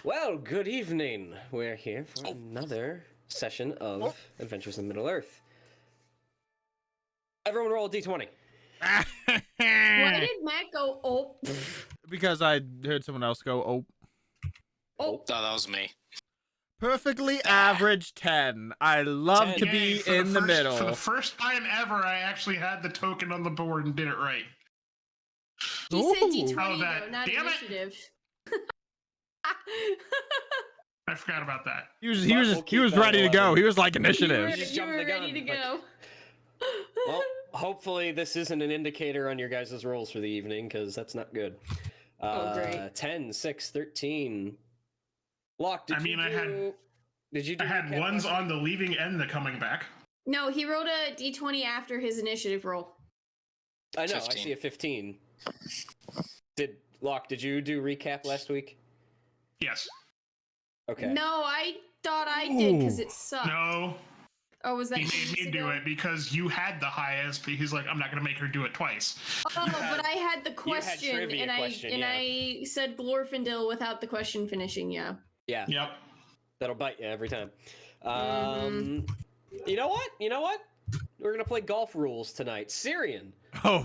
Well, good evening. We're here for another session of Adventures in Middle-earth. Everyone roll a d20. Why did Matt go, oh? Because I heard someone else go, oh. Oh. No, that was me. Perfectly average 10. I love 10. to be For in the middle. For the first time ever, I actually had the token on the board and did it right. He said Ooh. D20 Oh, though, not damn it. initiative. I forgot about that. He was that ready to go. 11. He was like You initiative. were, just you jumped were the gun, ready to like- go. Well, hopefully this isn't an indicator on your guys' rolls for the evening, because that's not good. Oh, great. 10, 6, 13. Locke, did I mean, you I do... Did you do I had recap ones last on the leaving and the coming back. No, he rolled a D20 after his initiative roll. I know, 15. I see a 15. Locke, did you do recap last week? Yes. Okay. No, I thought I did because it sucked. No. Oh, was that He 2 made weeks me do ago? it because you had the highest, but he's like, I'm not going to make her do it twice. Oh, but I had the question, trivia and question, yeah. I said Glorfindel without the question finishing, yeah. Yeah. Yep. That'll bite you every time. Mhm. You know what? We're gonna play golf rules tonight. Cirion. Oh,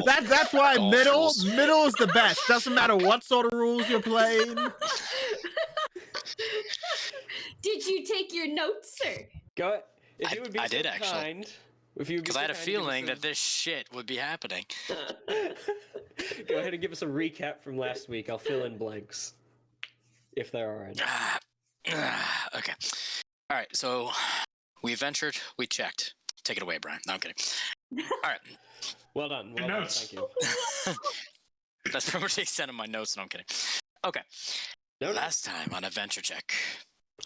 that's why Golf middle rules. is the best. Doesn't matter what sort of rules you're playing. Did you take your notes, sir? Go. If you would be I so did, actually. kind. If you Because I had a feeling that this shit would be happening. Go ahead and give us a recap from last week. I'll fill in blanks if there are any. Okay. All right, so we ventured, we checked. Take it away, Brian. No, I'm kidding. All right. Well done. Good Well done. notes. Thank you. That's pretty much the extent of my notes, and I'm kidding. Okay. No, no. Last time on AdventureCheck,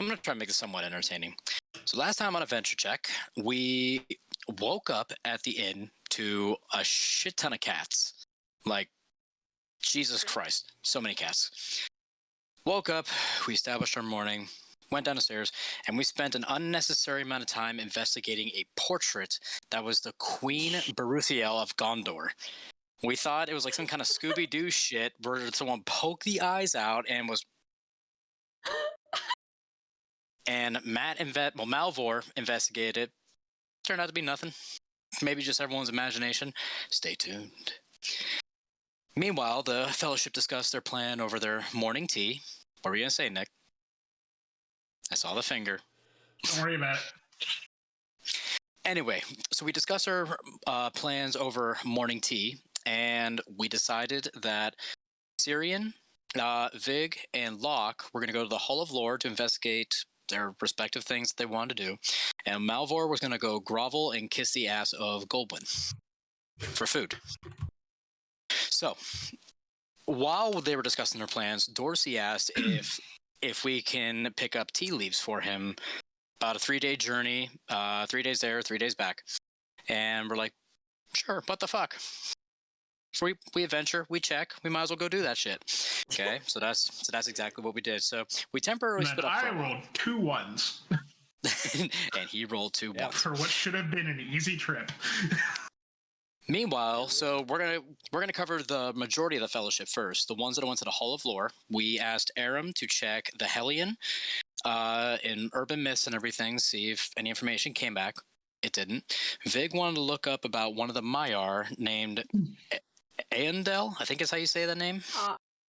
I'm going to try to make this somewhat entertaining. So last time on AdventureCheck, we woke up at the inn to a shit ton of cats. Like, Jesus Christ, so many cats. Woke up, we established our morning, went down the stairs, and we spent an unnecessary amount of time investigating a portrait that was the Queen Baruthiel of Gondor. We thought it was like some kind of Scooby-Doo shit where someone poked the eyes out and was... And Malvhor investigated it. Turned out to be nothing. Maybe just everyone's imagination. Stay tuned. Meanwhile, the Fellowship discussed their plan over their morning tea. What were you going to say, Nick? I saw the finger. Don't worry about it. Anyway, so we discussed our plans over morning tea, and we decided that Cirion, Vig, and Locke were going to go to the Hall of Lore to investigate their respective things that they wanted to do, and Malvhor was going to go grovel and kiss the ass of Goldwynn for food. So, while they were discussing their plans, Dorsey asked if we can pick up tea leaves for him. About a 3-day journey, 3 days there, 3 days back. And we're like, sure, what the fuck? So we adventure, we check, we might as well go do that shit. Okay, so that's exactly what we did. So we temporarily And split then up. I rolled 2 1s And he rolled 2 Yeah. 1s. for what should have been an easy trip. Meanwhile, so we're gonna cover the majority of the Fellowship first. The ones that went to the Hall of Lore. We asked Aram to check the Hellion, in urban myths and everything, see if any information came back. It didn't. Vig wanted to look up about one of the Maiar named Aendel. I think is how you say that name.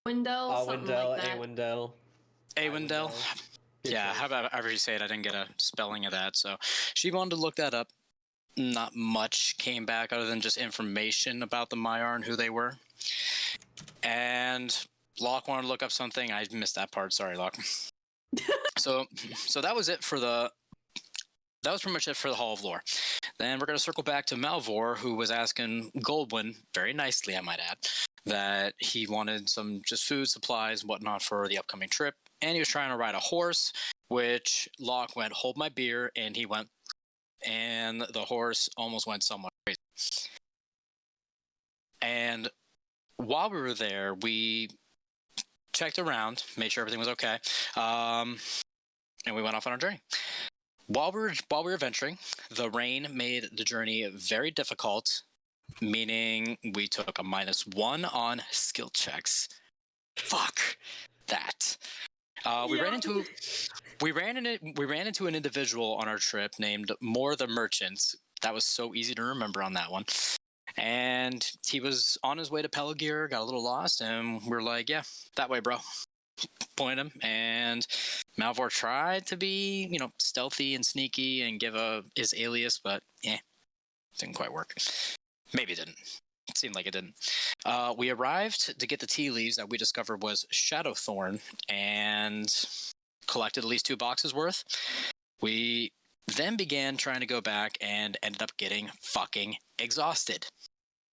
Wendell, something like that. Awendel. Yeah, however you say it, I didn't get a spelling of that. So she wanted to look that up. Not much came back other than just information about the Maiar and who they were. And Locke wanted to look up something. I missed that part. Sorry, Locke. So that was it for that was pretty much it for the Hall of Lore. Then we're going to circle back to Malvhor, who was asking Goldwynn, very nicely I might add, that he wanted some just food, supplies, and whatnot for the upcoming trip. And he was trying to ride a horse, which Locke went, hold my beer, and he went, and the horse almost went somewhat crazy. And while we were there, we checked around, made sure everything was okay, and we went off on our journey. While we were venturing, the rain made the journey very difficult, meaning we took a -1 on skill checks. Fuck that. We ran into an individual on our trip named More the Merchant. That was so easy to remember on that one. And he was on his way to Pelagir, got a little lost, and we're like, yeah, that way, bro. Point him, and Malvhor tried to be, stealthy and sneaky and give his alias, but didn't quite work. Maybe it didn't. It seemed like it didn't. We arrived to get the tea leaves that we discovered was Shadowthorn, and collected at least 2 boxes worth. We then began trying to go back and ended up getting fucking exhausted.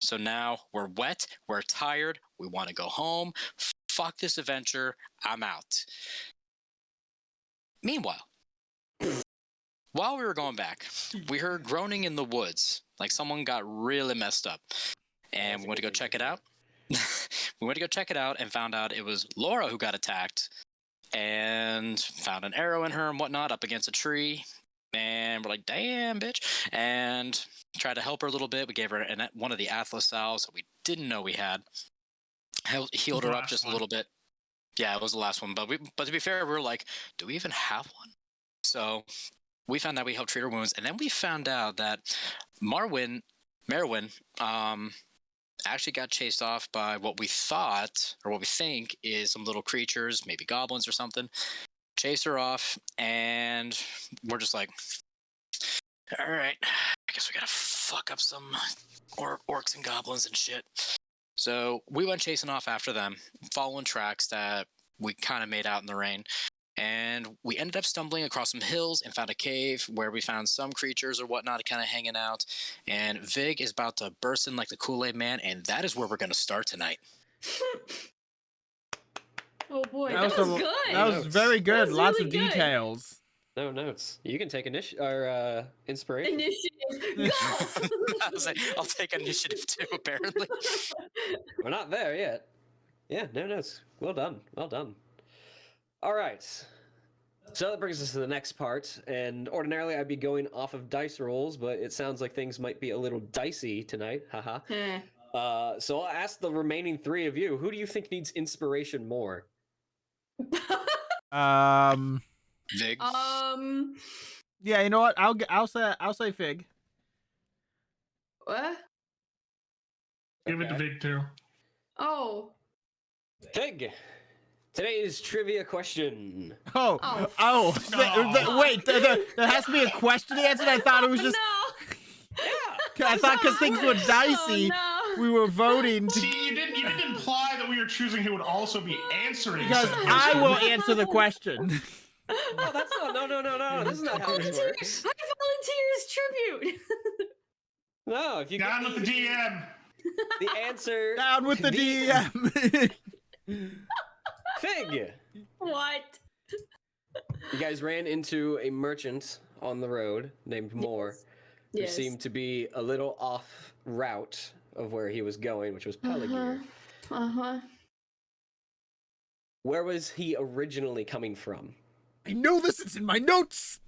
So now we're wet, we're tired, we want to go home. Fuck this adventure, I'm out. Meanwhile, while we were going back, we heard groaning in the woods, like someone got really messed up. And we went to go check it out. We went to go check it out and found out it was Laura who got attacked, and found an arrow in her and whatnot up against a tree. And we're like, damn, bitch. And tried to help her a little bit. We gave her one of the Atlas salves that we didn't know we had. Healed her up just a little bit. Yeah, it was the last one. But to be fair, we were like, do we even have one? So we found out we helped treat her wounds. And then we found out that Maerwyn actually got chased off by what we think is some little creatures, maybe goblins or something. Chased her off, and we're just like, all right, I guess we gotta fuck up some orcs and goblins and shit. So we went chasing off after them, following tracks that we kind of made out in the rain. And we ended up stumbling across some hills and found a cave where we found some creatures or whatnot kind of hanging out. And Vig is about to burst in like the Kool-Aid Man, and that is where we're going to start tonight. Oh boy, That was good. That was very good. was Lots really of good. details. No notes. You can take initiative. Initiative. Go! I was like, I'll take initiative too, apparently. We're not there yet. Yeah, no notes. Well done. Well done. All right. So that brings us to the next part. And ordinarily I'd be going off of dice rolls, but it sounds like things might be a little dicey tonight. Haha. So I'll ask the remaining 3 of you. Who do you think needs inspiration more? Vig. Yeah, you know what? I'll say Fig. What? Give it to Vig too. Oh. Fig. Today's trivia question. Oh. Wait, there has to be a question answered. I thought it was just. No. I thought because things were dicey, Oh, no. we were voting to. See, you didn't imply that we were choosing who would also be answering. Because said I question. will answer the question. Oh, that's not. No. This is not how this works. I volunteer as tribute. No, if you Down get with the DM. the answer. Down with the DM. Fig. What? You guys ran into a merchant on the road named Moore, who Yes. seemed to be a little off route of where he was going, which was Pelagir. Uh-huh. Where was he originally coming from? I know this. It's in my notes.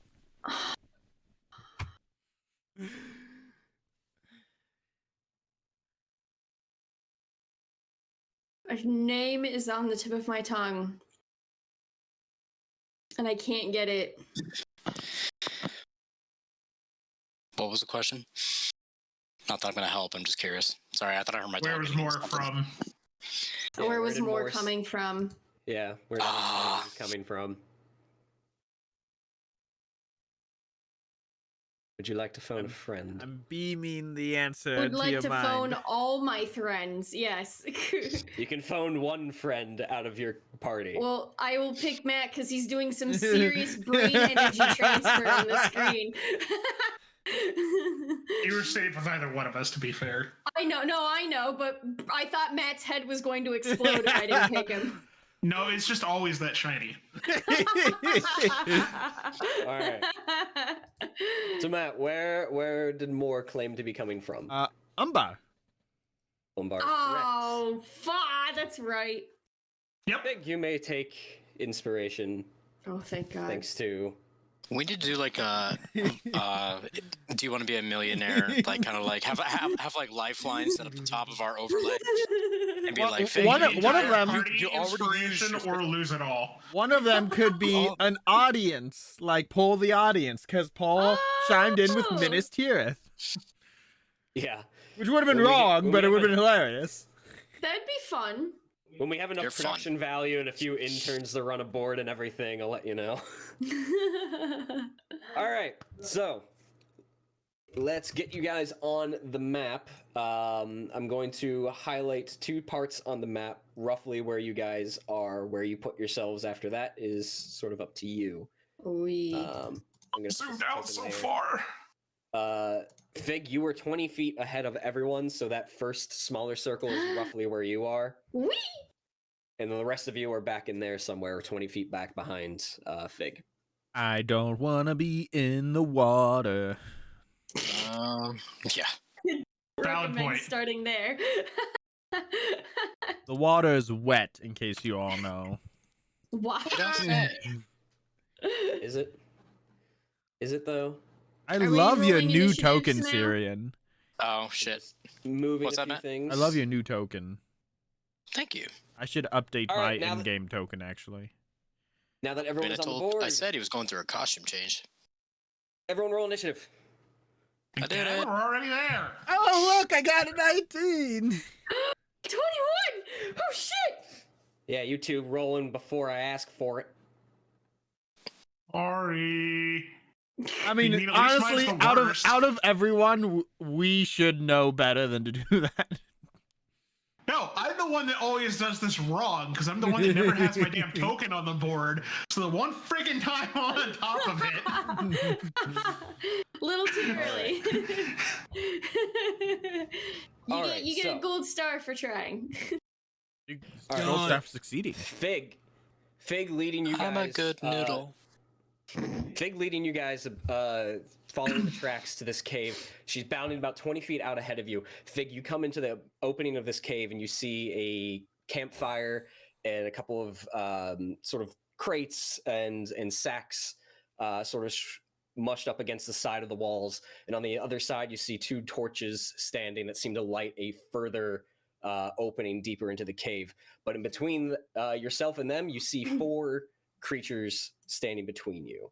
His name is on the tip of my tongue. And I can't get it. What was the question? Not that I'm going to help. I'm just curious. Sorry, I thought I heard my Where dog was eating More something. from? Yeah, Where was did more Morse- coming from? Yeah, where did Ah. he coming from? Would you like to phone a friend? I'm beaming the answer Would into like your to mind. phone all my friends. Yes. You can phone one friend out of your party. Well, I will pick Matt because he's doing some serious brain energy transfer on the screen. You were safe with either one of us, to be fair. I know, but I thought Matt's head was going to explode if I didn't pick him. No, it's just always that shiny. All right. So Matt, where did Moore claim to be coming from? Umbar. Umbar. Oh, fuck, that's right. Yep. I think you may take inspiration Oh, thank God. thanks to We need to do like a, do you want to be a millionaire? Like kind of like have like lifelines set up the top of our overlay and be like, one of them, Party you already inspiration used or lose it all. one of them could be an audience, like Paul the audience, because Paul chimed in with Oh. Minas Tirith, Yeah. which would have been When we- wrong, when but we it would have have been hilarious. That'd be fun. When we have enough You're fun. production value and a few interns to run a board and everything, I'll let you know. All right, so let's get you guys on the map. I'm going to highlight 2 parts on the map, roughly where you guys are. Where you put yourselves after that is sort of up to you. We. I'm gonna put Zoomed this out up in so there. far. Fig, you were 20 feet ahead of everyone, so that first smaller circle is roughly where you are. Wee. And then the rest of you are back in there somewhere, 20 feet back behind Fig. I don't want to be in the water. Yeah. Valid Recommend point. starting there. The water is wet, in case you all know. Why? Is it? Is it though? I Are we love your rolling new initiatives token, now? Cirion. Oh shit. Just moving What's a that, few Matt? things. I love your new token. Thank you. I should update All my right, now that- in-game token, actually. Now that I mean, everyone's on the board, I said he was going through a costume change. everyone roll initiative. I did Yeah, it. we're already there. Oh, look, I got a 19! 21! Oh shit! Yeah, you two rolling before I ask for it. Sorry. I mean, You mean at least mine's honestly, the worst. out of everyone, we should know better than to do that. No, I'm the one that always does this wrong because I'm the one that never has my damn token on the board. So the one friggin' time I'm on top of it. Little too early. All You right, get so- a gold star for trying. All right. Don't stop succeeding. Fig leading you guys. I'm a good noodle. Fig leading you guys, following the tracks to this cave. She's bounding about 20 feet out ahead of you. Fig, you come into the opening of this cave and you see a campfire and a couple of sort of crates and sacks sort of mushed up against the side of the walls. And on the other side, you see 2 torches standing that seem to light a further opening deeper into the cave. But in between yourself and them, you see 4 creatures standing between you.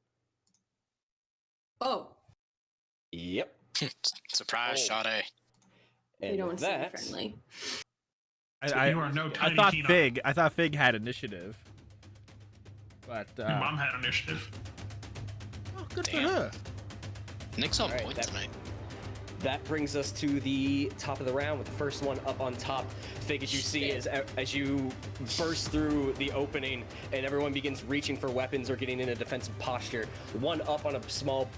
Oh, Yep. Surprise, Oh. Sade. And we don't with seem that, friendly. I You are no I tiny thought peanut. Fig had initiative. But, Your mom had initiative. oh, good Damn. for her. Nick's on Alright, point that- tonight. that brings us to the top of the round with the first one up on top. Fig, as you see, as you burst through the opening and everyone begins reaching for weapons or getting in a defensive posture. One up on a small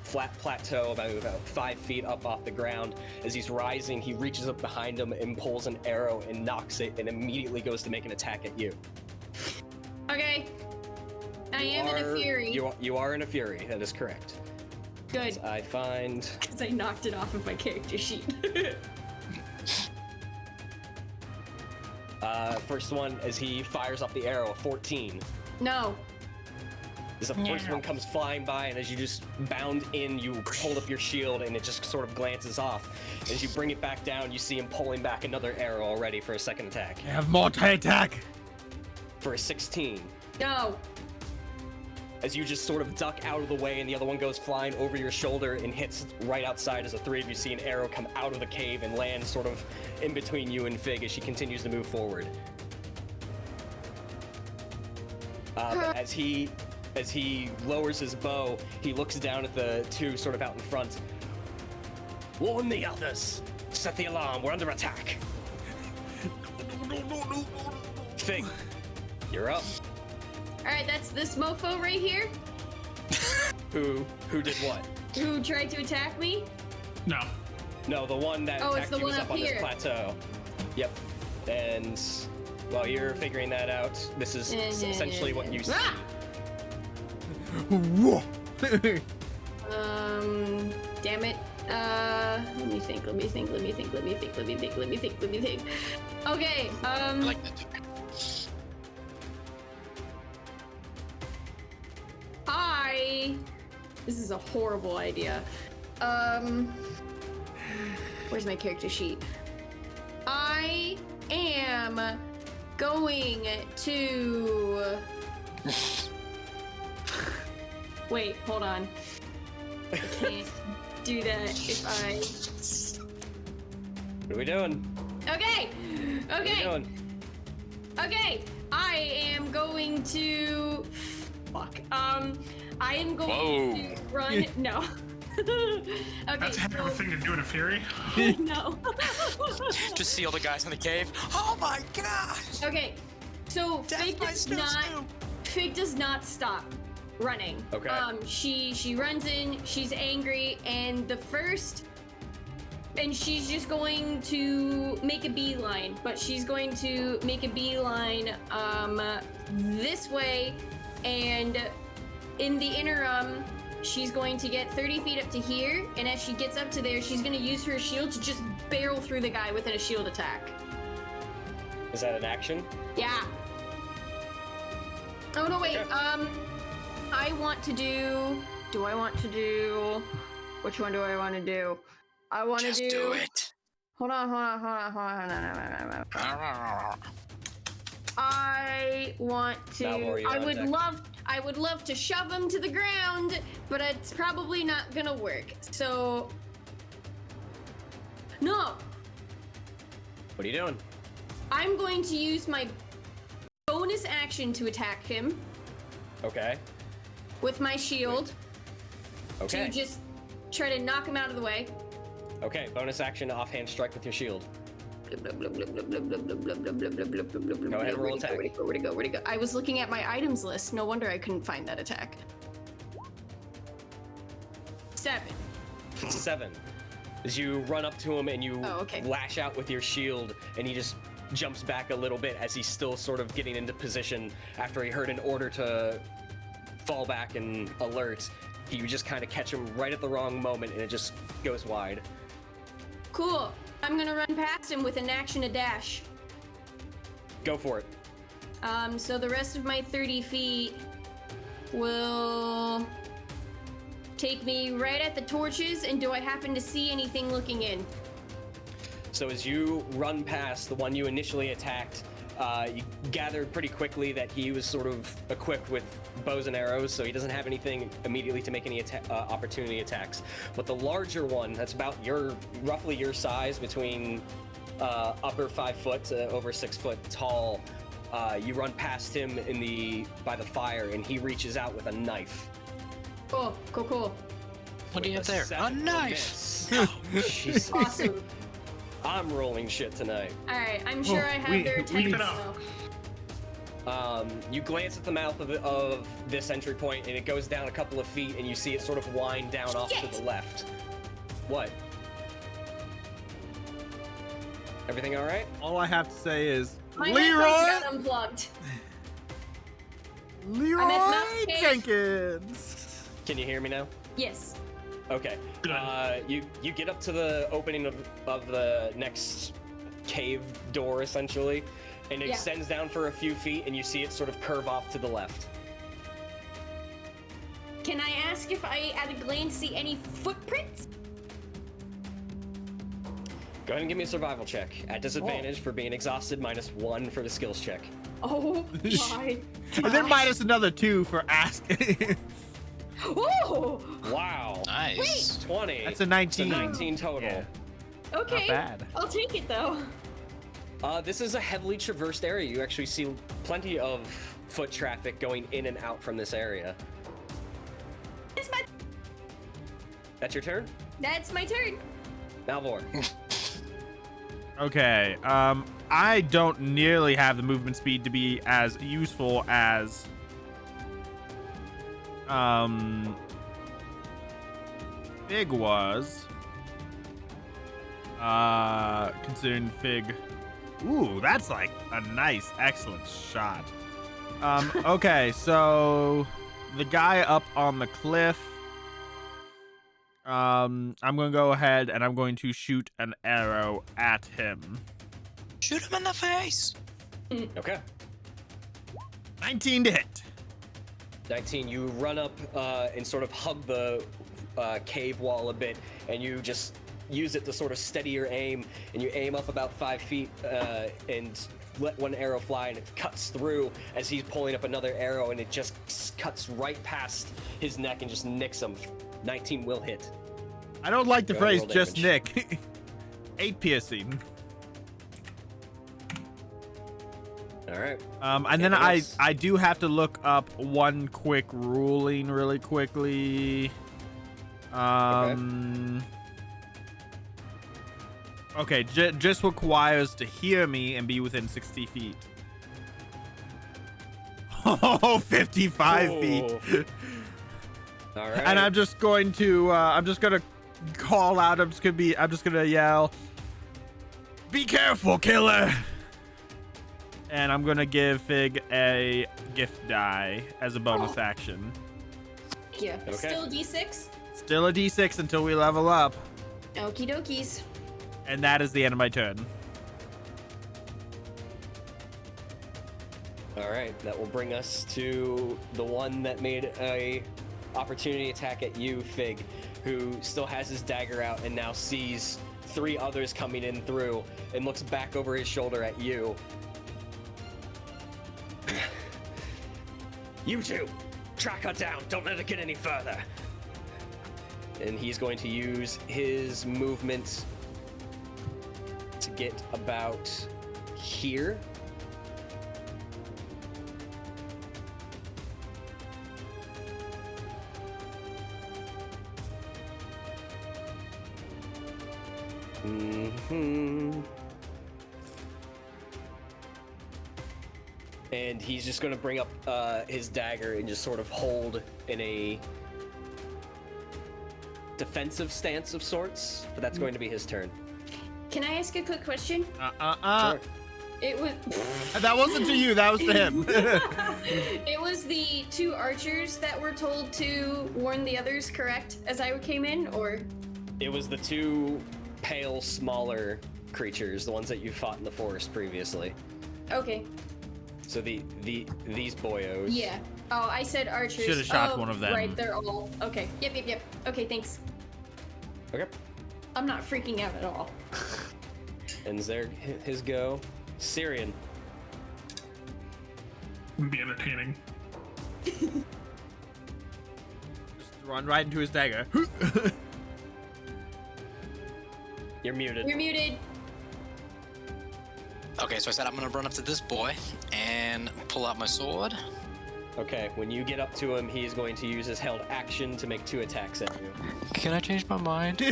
flat plateau about 5 feet up off the ground. As he's rising, he reaches up behind him and pulls an arrow and knocks it and immediately goes to make an attack at you. Okay. I am in a fury. You are in a fury, that is correct. Good, I find... because I knocked it off of my character sheet. First one, as he fires off the arrow, 14. No. As the first one comes flying by, and as you just bound in, you hold up your shield, and it just sort of glances off. As you bring it back down, you see him pulling back another arrow already for a second attack. I have multi-attack. For a 16. No. As you just sort of duck out of the way, and the other one goes flying over your shoulder and hits right outside as the 3 of you see an arrow come out of the cave and land sort of in between you and Fig as she continues to move forward. But as he lowers his bow, he looks down at the 2 sort of out in front. Warn the others! Set the alarm, we're under attack! Fig, you're up. Alright, that's this mofo right here Who did what? who tried to attack me. No. No, the one that Oh, it's attacked the you was one up up on this here. plateau. Yep. And while you're figuring that out, this is essentially what you see. Ah! Whoa. Damn it. Let me think. Okay, I like that. I This is a horrible idea. Where's my character sheet? I am going to... Wait, hold on. I can't do that if I... What are we doing? Okay! What are we Okay! doing? Okay! I am going to... Fuck. I am going to run... No. Okay, That's a heck of a thing to do in a Fury. No. Just see all the guys in the cave. Oh my gosh! Okay, so Fig by does Snow not... Snow. Fig does not stop running. Okay. She runs in, she's angry, and she's just going to make a beeline, but she's going to make a beeline this way, and in the interim, she's going to get 30 feet up to here, and as she gets up to there, she's going to use her shield to just barrel through the guy with a shield attack. Is that an action? Yeah. Oh no, wait. Okay. I want to do. Do I want to do? Which one do I want to do? I want to Just do. do it. Hold on. I want to. Malvhor, you're I on would deck. love. I would love to shove him to the ground, but it's probably not gonna work. So. No. What are you doing? I'm going to use my bonus action to attack him Okay. with my shield Okay. to just try to knock him out of the way. Okay. Bonus action, offhand strike with your shield. Go ahead and roll attack. Where'd it go? I was looking at my items list. No wonder I couldn't find that attack. 7. 7. As you run up to him and you Oh, okay. lash out with your shield, and he just jumps back a little bit as he's still sort of getting into position after he heard an order to fall back and alert. You just kind of catch him right at the wrong moment, and it just goes wide. Cool. I'm gonna run past him with an action to dash. Go for it. So the rest of my 30 feet will take me right at the torches, and do I happen to see anything looking in? So as you run past the one you initially attacked, you gathered pretty quickly that he was sort of equipped with bows and arrows, so he doesn't have anything immediately to make any opportunity attacks. But the larger one, that's about roughly your size, between upper 5 foot to over 6 foot tall, you run past him by the fire, and he reaches out with a knife. Cool. What do you have there? A 7 knife! miss. Oh, Jesus. Awesome. I'm rolling shit tonight. Alright, I'm sure I have their keep it attacks. up. You glance at the mouth of this entry point, and it goes down a couple of feet, and you see it sort of wind down off to the left. What? Everything all right? All I have to say is My Leroy headphones got unplugged. Mount Cave. Jenkins. Can you hear me now? Yes. Okay. Good. You get up to the opening of the next cave door, essentially, and it extends down for a few feet, and you see it sort of curve off to the left. Can I ask if I, at a glance, see any footprints? Go ahead and give me a survival check. At disadvantage for being exhausted, -1 for the skills check. Oh my. And then minus another 2 for asking. Oh. Wow. Nice. 20. That's a 19. So 19 total. Yeah. Okay. Not bad. I'll take it though. This is a heavily traversed area. You actually see plenty of foot traffic going in and out from this area. It's my. That's your turn? That's my turn. Malvhor. Okay, I don't nearly have the movement speed to be as useful as Fig was. Considering Fig. Ooh, that's like a nice, excellent shot. Okay, so the guy up on the cliff. I'm gonna go ahead and I'm going to shoot an arrow at him. Shoot him in the face! Okay. 19 to hit. 19, you run up and sort of hug the cave wall a bit, and you just use it to sort of steady your aim, and you aim up about 5 feet and let one arrow fly, and it cuts through as he's pulling up another arrow, and it just cuts right past his neck and just nicks him. 19 will hit. I don't like the Go ahead, phrase roll just damage. nick. 8 piercing. All right. And then Anything else? I do have to look up one quick ruling really quickly. Okay, just requires to hear me and be within 60 feet. Oh, 55 feet. All right. And I'm just going to call out. I'm just gonna yell, "Be careful, killer!" And I'm gonna give Fig a gift die as a bonus action. Yeah. Okay. Still D6. Still a D6 until we level up, Okie dokies. and that is the end of my turn. All right, that will bring us to the one that made a opportunity attack at you, Fig, who still has his dagger out and now sees 3 others coming in through and looks back over his shoulder at you. You two, track her down. Don't let her get any further. And he's going to use his movement to get about here. And he's just going to bring up his dagger and just sort of hold in a defensive stance of sorts, but that's going to be his turn. Can I ask a quick question? Sure. It was. That wasn't to you. That was to him. It was the 2 archers that were told to warn the others, correct? As I came in, or? It was the 2 pale, smaller creatures, the ones that you fought in the forest previously. Okay. So these boyos. Yeah. Oh, I said archers. Shoulda shot one of them. Right, they're all. Okay. Yep. Okay, thanks. Okay. I'm not freaking out at all. Ends there his go. Cirion. Be entertaining. Just run right into his dagger. You're muted. You're muted. Okay, so I said I'm gonna run up to this boy and pull out my sword. Okay, when you get up to him, he is going to use his held action to make 2 attacks at you. Can I change my mind?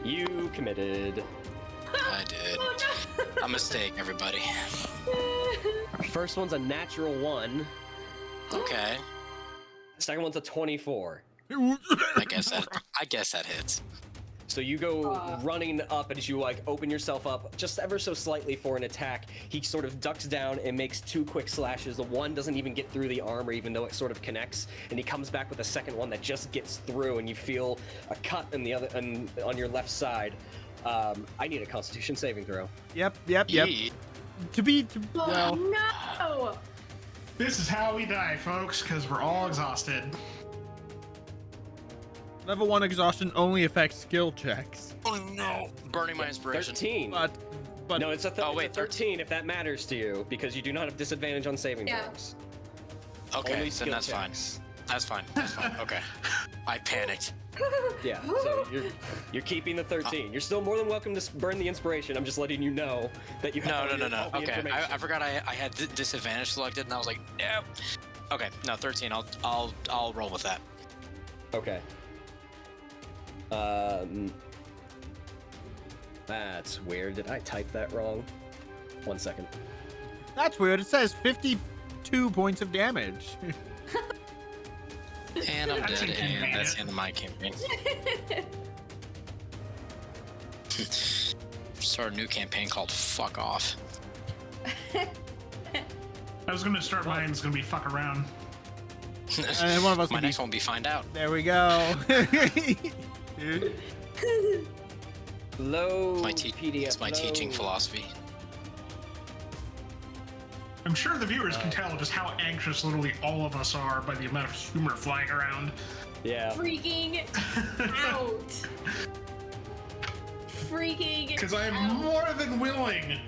You committed. I did. Oh, no. A mistake, everybody. First one's a natural 1. Okay. Second one's a 24. I guess that hits. So you go running up, and as you open yourself up just ever so slightly for an attack, he sort of ducks down and makes 2 quick slashes. The one doesn't even get through the armor, even though it sort of connects, and he comes back with a second one that just gets through, and you feel a cut in the other on your left side. I need a Constitution saving throw. Yep. Yeet. Well, No. This is how we die, folks, because we're all exhausted. level 1 exhaustion only affects skill checks. Oh no! Burning my inspiration. 13. But No, it's a, Oh, wait, it's a 13 if that matters to you, because you do not have disadvantage on saving Yeah. throws. Okay, Only then skill that's fine. checks. That's fine. Okay. I panicked. Yeah, so you're keeping the 13. You're still more than welcome to burn the inspiration. I'm just letting you know that you have all No. the Okay, information. I forgot I had disadvantage selected, and I was like, no. Okay, no, 13. I'll roll with that. Okay. That's weird. Did I type that wrong? 1 second. that's weird. It says 52 points of damage. And I'm That's dead, and inconvenient. that's the end of my campaign. Start a new campaign called Fuck Off. I was gonna start mine. It's gonna be fuck around. And one of us My will be- next one will be Find Out. There we go. Low It's my PDF. it's my teaching low. philosophy. I'm sure the viewers can tell just how anxious literally all of us are by the amount of humor flying around. Yeah. Freaking out. Freaking Because I am more than willing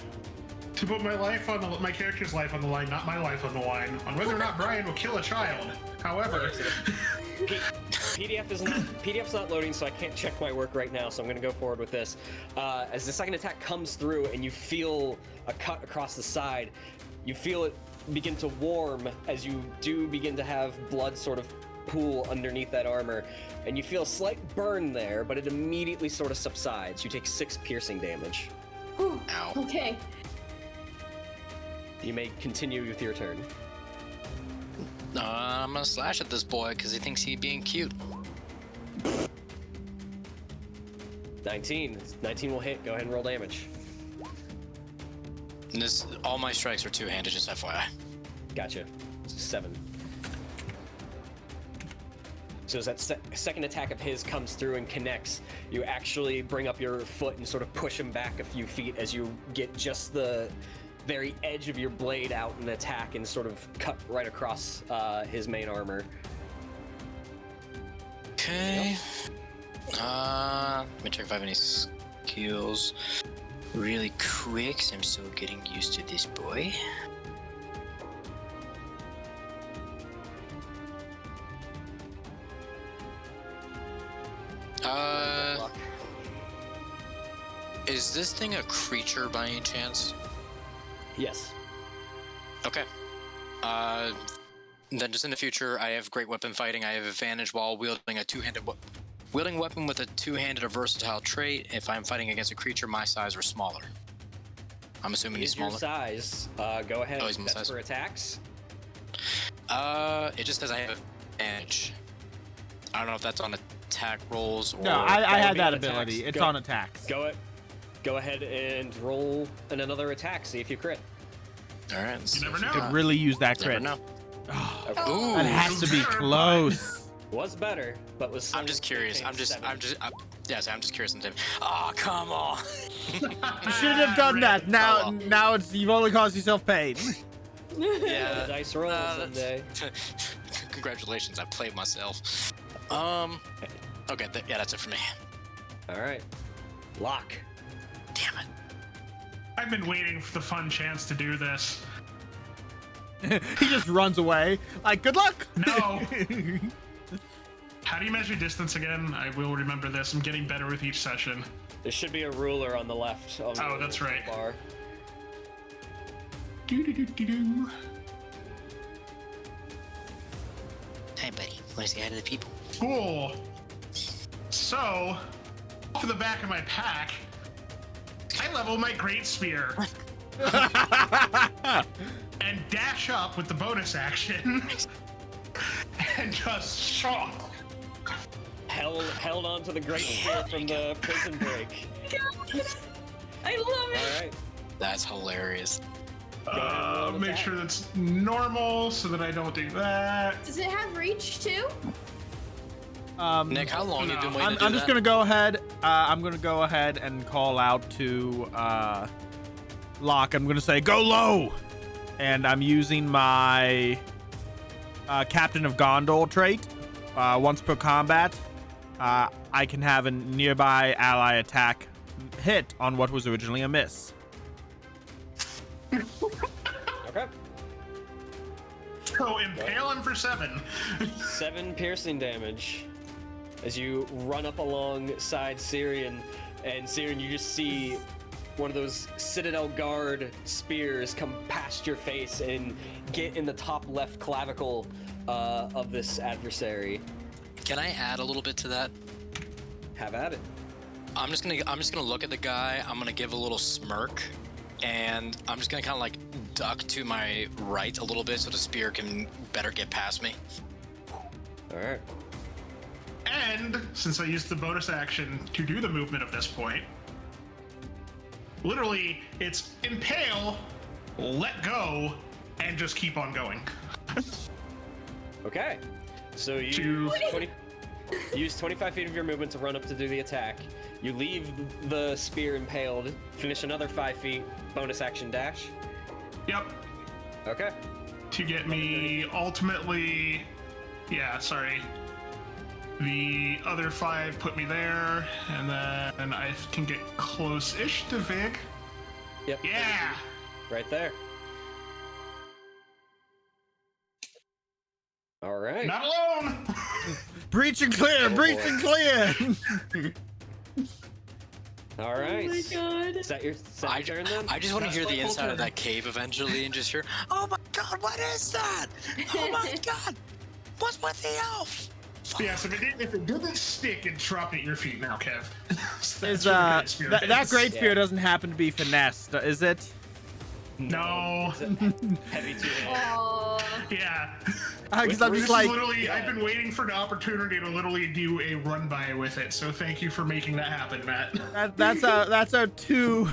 to put my character's life on the line, not my life on the line, on whether or not Brian will kill a child. However, PDF's not loading, so I can't check my work right now. So I'm going to go forward with this. As the second attack comes through, and you feel a cut across the side, you feel it begin to warm as you do begin to have blood sort of pool underneath that armor, and you feel a slight burn there, but it immediately sort of subsides. You take 6 piercing damage. Whew. Ow. Okay. You may continue with your turn. I'm gonna slash at this boy because he thinks he's being cute. 19 will hit. Go ahead and roll damage. And all my strikes are two-handed, just FYI. Gotcha. 7. So as that second attack of his comes through and connects, you actually bring up your foot and sort of push him back a few feet as you get just the very edge of your blade out and attack and sort of cut right across his main armor. Okay. Let me check if I have any skills really quick, 'cause I'm still getting used to this boy. Is this thing a creature by any chance? Yes. Okay. Then just in the future, I have great weapon fighting. I have advantage while wielding a wielding weapon with a two-handed or versatile trait. If I'm fighting against a creature my size or smaller. I'm assuming he's He's your smaller. size. Go ahead. Oh, he's my That's size. for attacks. It just says I have advantage. I don't know if that's on attack rolls or. No, that I would had be that on attacks. ability. It's Go- on attacks. Go ahead and roll another attack. See if you crit. All right. You never know. Could really use that Never crit. know. Okay. Ooh. That has to be close. Was better, but was. I'm just curious. I'm just curious. Oh, come on. You shouldn't have done that. Now you've only caused yourself pain. Yeah. Dice roll someday. Congratulations, I played myself. Okay, that's it for me. All right. Locke. Damn it. I've been waiting for the fun chance to do this. He just runs away. Like, good luck. No. How do you measure distance again? I will remember this. I'm getting better with each session. There should be a ruler on the left. On Oh, the that's right. Bar. Do-do-do-do-do. Hey, buddy. Want to say hi to the people? Cool. So, off the back of my pack, I level my Great Spear and dash up with the bonus action and just shot. Held on to the great spear from the prison break. I love it. All right. That's hilarious. Make attack. sure that's normal so that I don't do that. Does it have reach too? Nick, how long have you been waiting to do I'm just that? gonna go ahead. I'm gonna go ahead and call out to Locke. I'm gonna say, "Go low," and I'm using my Captain of Gondor trait. Once per combat, I can have a nearby ally attack hit on what was originally a miss. Okay. So impale him for 7. 7 piercing damage as you run up alongside Cirion, and Cirion, you just see one of those Citadel Guard spears come past your face and get in the top left clavicle of this adversary. Can I add a little bit to that? Have at it. I'm just gonna look at the guy. I'm gonna give a little smirk, and I'm just gonna kind of like duck to my right a little bit so the spear can better get past me. All right. And since I used the bonus action to do the movement at this point, literally it's impale, let go, and just keep on going. Okay. So you use 25 feet of your movement to run up to do the attack. You leave the spear impaled, finish another 5 feet, bonus action dash. Yep. Okay. To get me ultimately, yeah, sorry. The other 5 put me there, and then I can get close-ish to Vig. Yep. Yeah! Right there. All right. Not alone! Breach and clear! Breach and clear! All right. Oh my god. Is that your turn then? I just want to That's hear my the whole inside of turn. that cave eventually and just hear, oh my god, what is that? Oh my god, what's with the elf? Yes, if it didn't stick, it'd drop at your feet now, Kev. So Is that's what a great spirit that is. great spear Yeah. doesn't happen to be finessed, is it? No. Is it heavy too. Aw. Yeah. Because I'm This just is like, literally, I've been waiting for the opportunity to literally do a run by with it. So thank you for making that happen, Matt. that's our two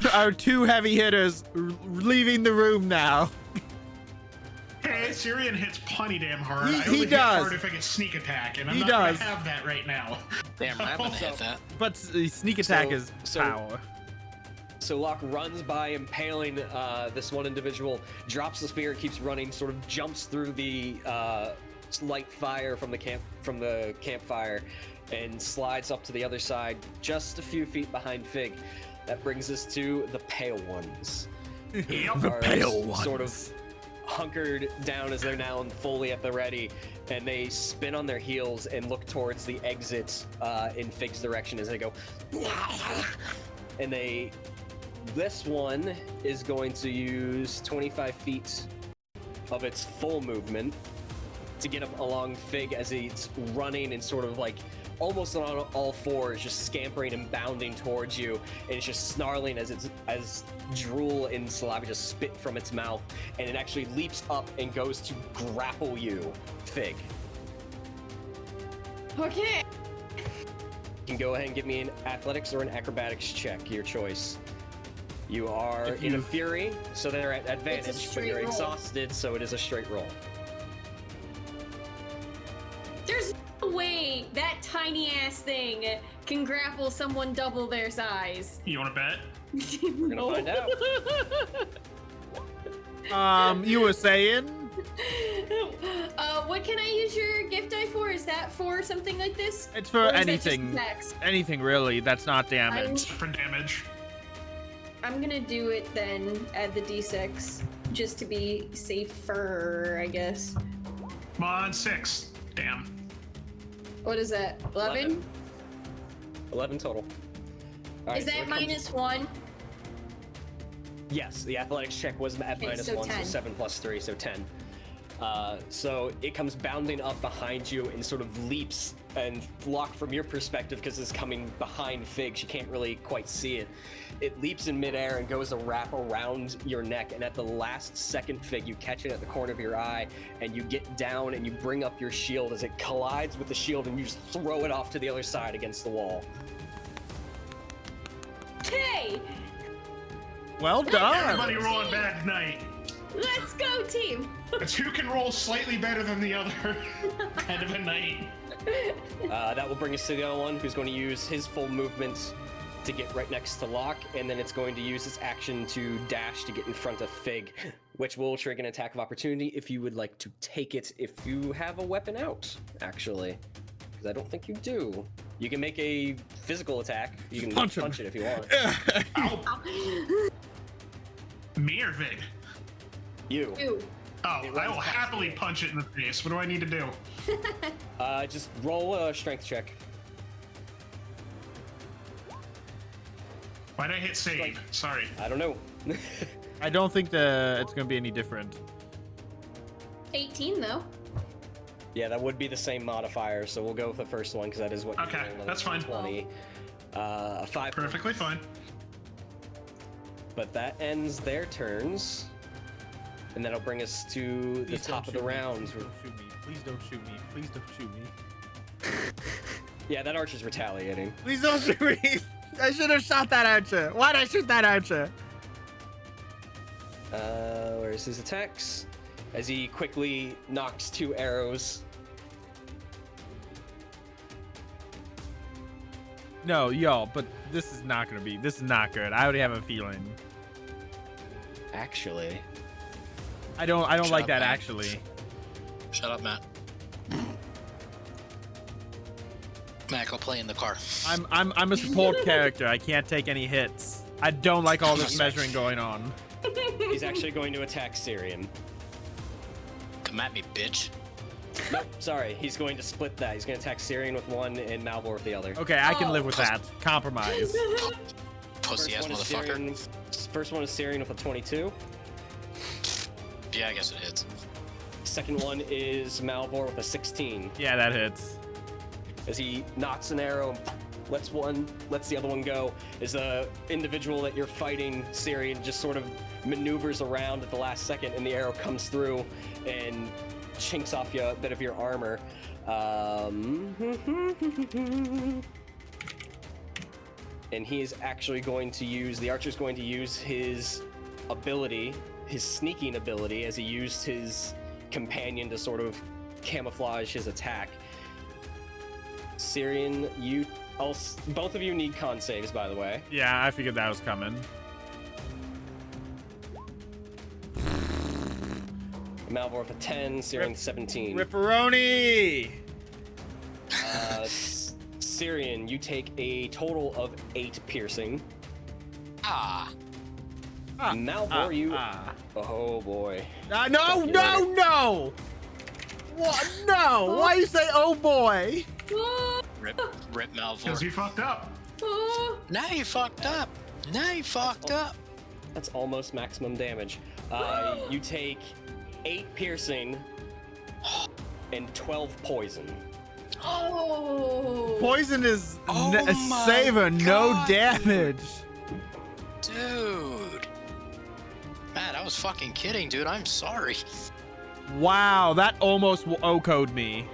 heavy hitters leaving the room now. Hey, Cirion hits plenty damn hard. He I only hit does. hard if I get sneak attack, and I'm He not does. gonna have that right now. Damn right, I'm gonna hit that. But sneak attack is so- power. So Locke runs by, impaling this one individual, drops the spear, keeps running, sort of jumps through the light fire from the campfire, and slides up to the other side, just a few feet behind Fig. That brings us to the pale ones. Yep. The Are pale ones. Sort of hunkered down as they're now fully at the ready, and they spin on their heels and look towards the exit in Fig's direction as they go. And this one is going to use 25 feet of its full movement to get up along Fig as it's running and sort of like almost on all fours, just scampering and bounding towards you, and it's just snarling as drool and saliva just spit from its mouth, and it actually leaps up and goes to grapple you, Fig. Okay. You can go ahead and give me an athletics or an acrobatics check, your choice. You are If in a you- fury, so they're at advantage, but straight you're roll. exhausted, so it is a straight roll. There's no way that tiny ass thing can grapple someone double their size. You want to bet? We're gonna find out. You were saying? What can I use your gift die for? Is that for something like this? It's for Or is that just anything. attacks? Anything really. That's not damage. For damage. I'm gonna do it then. Add the d6 just to be safer, I guess. Come on, 6. Damn. What is that? 11? 11 total. All Is right, so that it comes- -1? Yes, the athletics check was at Okay, minus so 1, 10. so 7 plus 3, so 10. So it comes bounding up behind you and sort of leaps, and Locke, from your perspective, because it's coming behind Fig, she can't really quite see it. It leaps in midair and goes to wrap around your neck, and at the last second, Fig, you catch it at the corner of your eye, and you get down and you bring up your shield as it collides with the shield, and you just throw it off to the other side against the wall. Hey! Well done. Everybody rolling bad tonight. Let's go, team! It's who can roll slightly better than the other kind of a night. That will bring us to the other one, who's going to use his full movement to get right next to Locke, and then it's going to use its action to dash to get in front of Fig, which will trigger an attack of opportunity if you would like to take it if you have a weapon out, actually. Because I don't think you do. You can make a physical attack. You can Punch him. punch it if you want. Ow. Me or Vig? You. Ew. Oh, It I runs will past happily me. punch it in the face. What do I need to do? Just roll a strength check. Why'd I hit save? Sorry. I don't know. I don't think it's gonna be any different. 18, though. Yeah, that would be the same modifier, so we'll go with the first one because that is what you Okay, rolled on that's the fine. 20. A 5. Perfectly fine. But that ends their turns. And that'll bring us to the Please top don't of the shoot me. round. Please don't shoot me. Please don't shoot me. Please don't shoot me. Yeah, that archer's retaliating. Please don't shoot me. I should have shot that archer. Why'd I shoot that archer? Where's his attacks? As he quickly knocks 2 arrows. No, yo, but this is not good. I already have a feeling. Actually, I don't Shut like up, that Matt. actually. Shut up, Matt. Matt, go play in the car. I'm a support character. I can't take any hits. I don't like all this measuring going on. He's actually going to attack Cirion. Come at me, bitch. Nope, sorry. He's going to split that. He's going to attack Cirion with one and Malvhor with the other. Okay, I can Oh. live with that. Compromise. Pussy ass motherfucker. First one is Cirion with a 22. Yeah, I guess it hits. Second one is Malvhor with a 16. Yeah, that hits. As he knocks an arrow, lets the other one go. As the individual that you're fighting, Cirion, just sort of maneuvers around at the last second, and the arrow comes through and chinks off a bit of your armor. And he is actually going to use, the archer's going to use his ability, his sneaking ability, as he used his companion to sort of camouflage his attack. Cirion, both of you need con saves, by the way. Yeah, I figured that was coming. Malvhor with a 10, Cirion 17. Ripperoni! Cirion, you take a total of 8 piercing. Malvhor, you... Oh boy. No! What? No! Why you say, oh boy? Rip Because Malvhor. you fucked up. Now you fucked up. That's almost maximum damage. You take 8 piercing and 12 poison. Oh. Poison is Oh my savor, no God, damage. Dude. Matt, I was fucking kidding, dude. I'm sorry. Wow, that almost O-code me.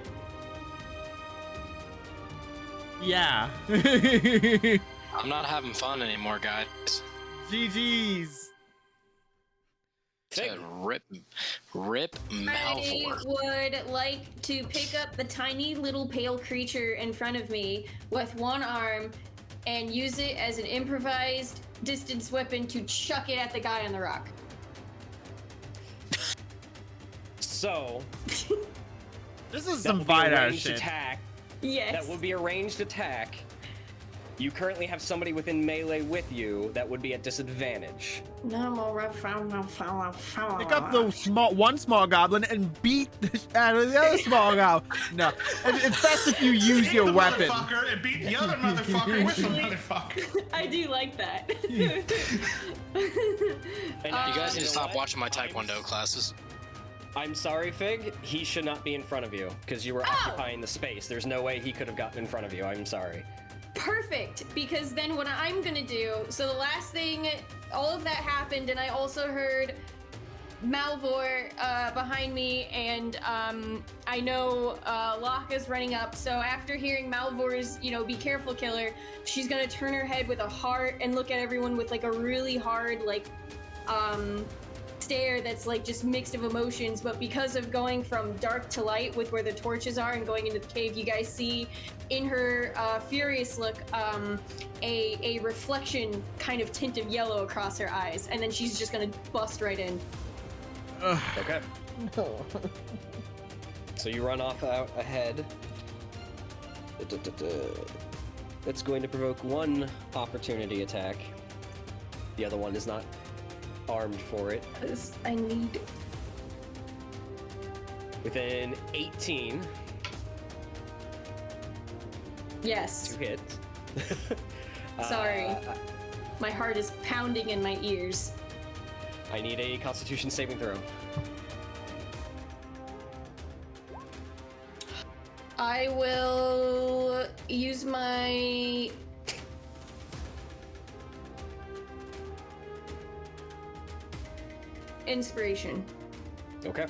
Yeah. I'm not having fun anymore, guys. GG's. Said rip I Malvhor. would like to pick up the tiny little pale creature in front of me with one arm and use it as an improvised distance weapon to chuck it at the guy on the rock. So, This is that some will be a Vidar ranged shit. attack. Yes. That would be a ranged attack. You currently have somebody within melee with you that would be at disadvantage. No more. Pick up the one small goblin and beat the shit out of the other small goblin. No, it's best if you use Hit your the weapon. motherfucker and beat the other motherfucker with the motherfucker. I do like that. And You guys need know to stop what? watching my Taekwondo classes. I'm sorry, Fig. He should not be in front of you because you were occupying the space. There's no way he could have gotten in front of you. I'm sorry. Perfect, because then what I'm gonna do, so the last thing, all of that happened, and I also heard Malvhor behind me, and I know Locke is running up, so after hearing Malvor's, be careful, killer, she's gonna turn her head with a heart and look at everyone with like a really hard, stare that's like just mixed of emotions, but because of going from dark to light with where the torches are and going into the cave, you guys see in her furious look a reflection kind of tint of yellow across her eyes, and then she's just gonna bust right in. Okay. So you run off out ahead. It's going to provoke one opportunity attack. The other one is not armed for it. Because I need... Within 18 Yes. to hit. Sorry. My heart is pounding in my ears. I need a Constitution saving throw. I will use my... Inspiration. Okay.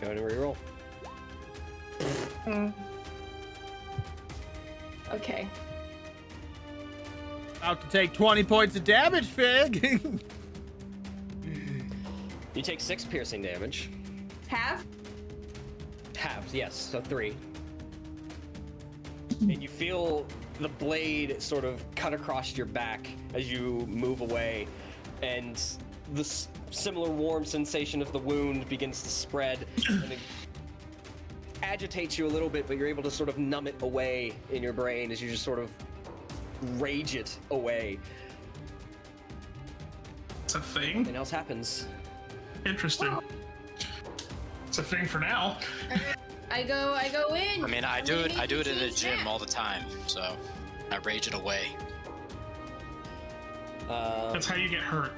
Go ahead and reroll. Okay. About to take 20 points of damage, Fig. You take 6 piercing damage. Half? Halves, yes, so 3. And you feel the blade sort of cut across your back as you move away, and similar warm sensation of the wound begins to spread, and it agitates you a little bit, but you're able to sort of numb it away in your brain as you just sort of rage it away. It's a thing. Nothing else happens. Interesting. It's a thing for now. I go in. I mean, I do it in the gym all the time, so I rage it away. That's how you get hurt.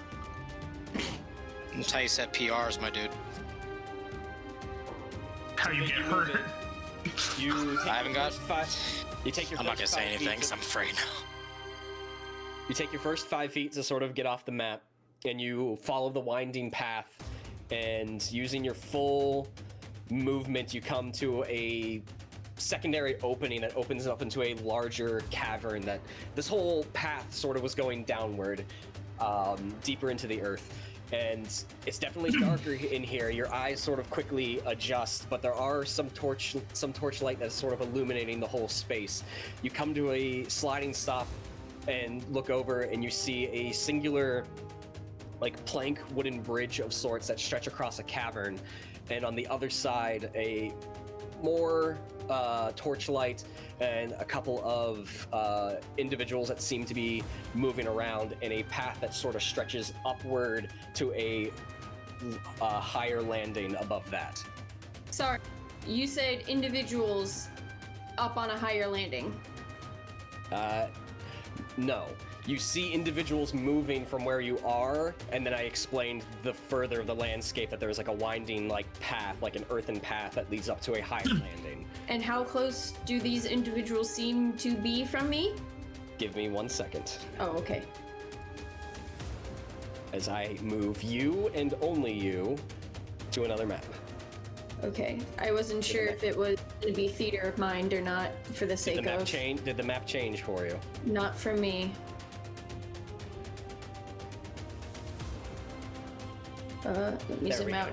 That's how you set PRs, my dude. How you get hurt. I haven't got. You take your. I'm not gonna say anything because I'm afraid now. You take your first 5 feet to sort of get off the map, and you follow the winding path, and using your full movement, you come to a secondary opening that opens up into a larger cavern. That this whole path sort of was going downward, deeper into the earth. And it's definitely darker in here. Your eyes sort of quickly adjust, but there are some torchlight that's sort of illuminating the whole space. You come to a sliding stop and look over, and you see a singular, like, plank wooden bridge of sorts that stretch across a cavern, and on the other side, a more torchlight and a couple of individuals that seem to be moving around in a path that sort of stretches upward to a higher landing above that. Sorry, you said individuals up on a higher landing. No. You see individuals moving from where you are, and then I explained the further of the landscape that there's like a winding like path, like an earthen path that leads up to a higher landing. And how close do these individuals seem to be from me? Give me 1 second. Oh, okay. As I move you and only you to another map. Okay. I wasn't sure if it was going to be theater of mind or not for the sake of... Did the map change for you? Not for me. Let me zoom out.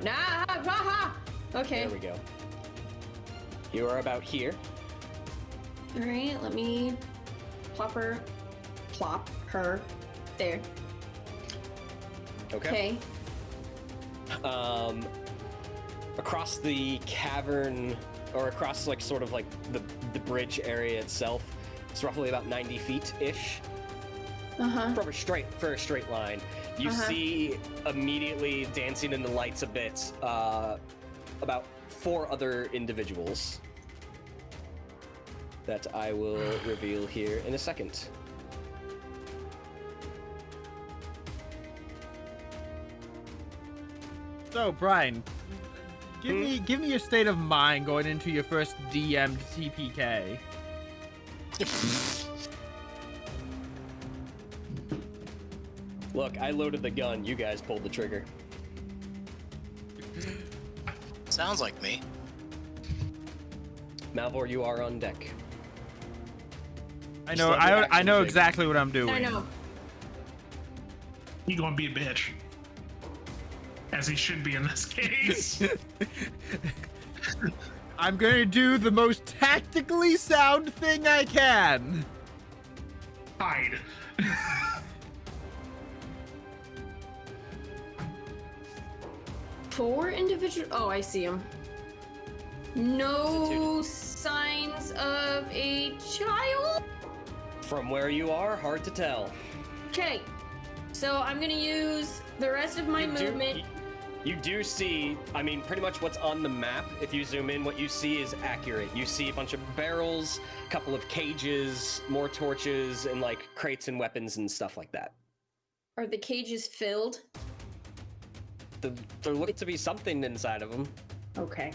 Okay. There we go. You are about here. All right, let me plop her there. Okay. Across the cavern, or across like sort of like the bridge area itself, it's roughly about 90 feet-ish. For a straight line. You see immediately dancing in the lights a bit, about 4 other individuals that I will reveal here in a second. So, Brian, give me your state of mind going into your first DM'd TPK. Look, I loaded the gun. You guys pulled the trigger. Sounds like me. Malvhor, you are on deck. I know Fig. exactly what I'm doing. I know. You gonna be a bitch. As he should be in this case. I'm going to do the most tactically sound thing I can. Hide. Four individual. Oh, I see them. No signs of a child? From where you are, hard to tell. Okay. So I'm gonna use the rest of my movement. You do see, I mean, pretty much what's on the map. If you zoom in, what you see is accurate. You see a bunch of barrels, a couple of cages, more torches, and like crates and weapons and stuff like that. Are the cages filled? There looks to be something inside of them. Okay.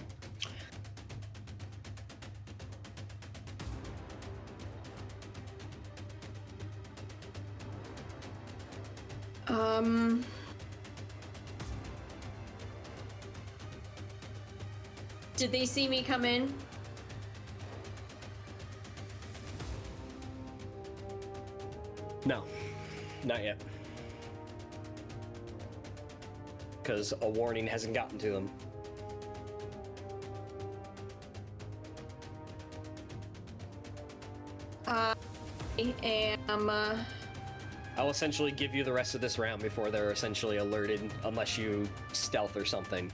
Did they see me come in? No, not yet. Because a warning hasn't gotten to them. I am. I'll essentially give you the rest of this round before they're essentially alerted, unless you stealth or something.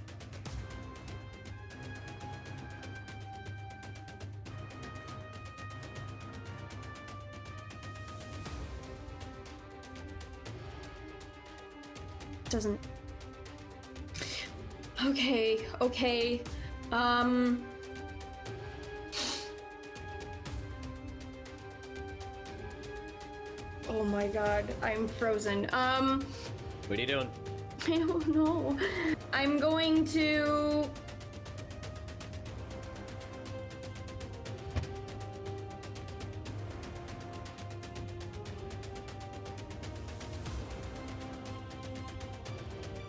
Doesn't. Okay. Oh my god, I'm frozen. What are you doing? I don't know. I'm going to...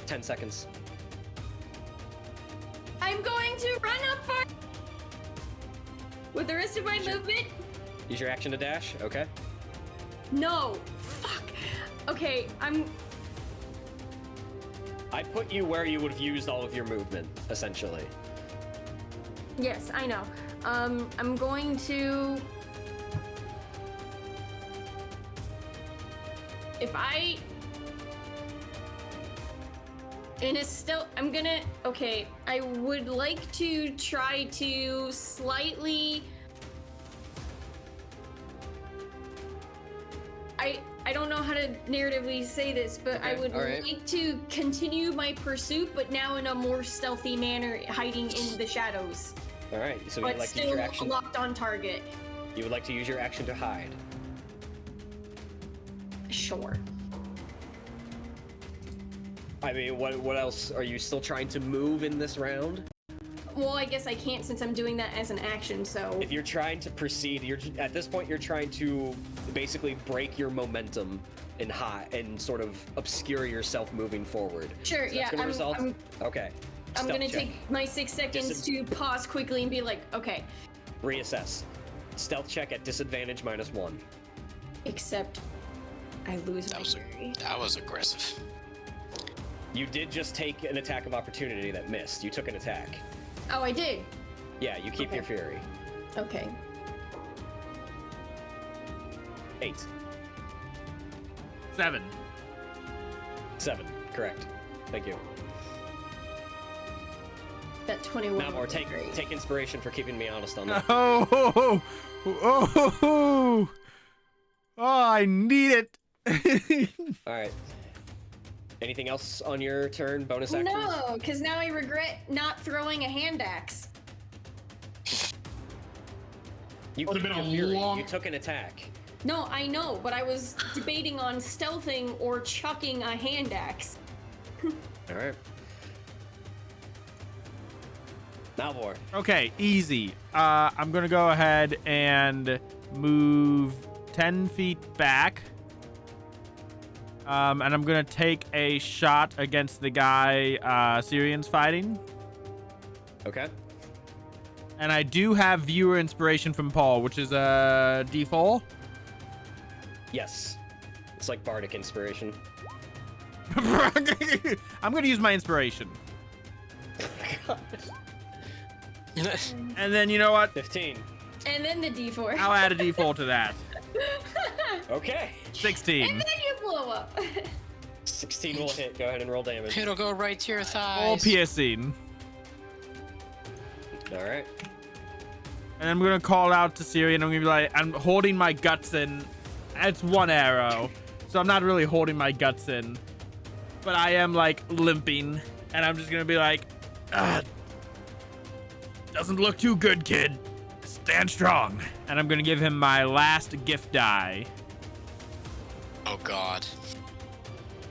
Ten seconds. I'm going to run up for... With the rest of my movement? Use your action to dash. Okay. No. Fuck. Okay, I put you where you would have used all of your movement, essentially. Yes, I know. I'm going to... If I... I'm gonna... Okay, I would like to try to slightly... I don't know how to narratively say this, but Okay, I would alright. like to continue my pursuit, but now in a more stealthy manner, hiding in the shadows. All right. So But you'd like to use still your action. locked on target. You would like to use your action to hide. Sure. I mean, what else? Are you still trying to move in this round? Well, I guess I can't since I'm doing that as an action, so... If you're trying to proceed, at this point you're trying to basically break your momentum and sort of obscure yourself moving forward. Sure, So yeah, that's gonna result. Okay. I'm Stealth gonna check. take my 6 seconds to pause quickly and be like, okay. Reassess. Stealth check at disadvantage -1. Except I lose my fury. That was aggressive. You did just take an attack of opportunity that missed. You took an attack. Oh, I did. Yeah, you keep Okay. your fury. Okay. 8. 7. 7. Correct. Thank you. That 21. Malvhor, would be take great. inspiration for keeping me honest on that. Oh, I need it. All right. Anything else on your turn? Bonus actions? No, because now I regret not throwing a hand axe. You Would've keep been your a fury. long- You took an attack. No, I know, but I was debating on stealthing or chucking a hand axe. All right. Malvhor. Okay, easy. I'm gonna go ahead and move 10 feet back. And I'm gonna take a shot against the guy Cirion's fighting. Okay. And I do have viewer inspiration from Paul, which is a D4. Yes. It's like bardic inspiration. I'm gonna use my inspiration. And then you know what? 15. And then the D4. I'll add a D4 to that. Okay. 16. And then you blow up. 16 will hit. Go ahead and roll damage. It'll go right to your All thighs. piercing. All right. And I'm gonna call out to Cirion. I'm gonna be like, I'm holding my guts in. It's one arrow, so I'm not really holding my guts in, but I am like limping, and I'm just gonna be like, doesn't look too good, kid. Stand strong. And I'm gonna give him my last gift die, Oh God.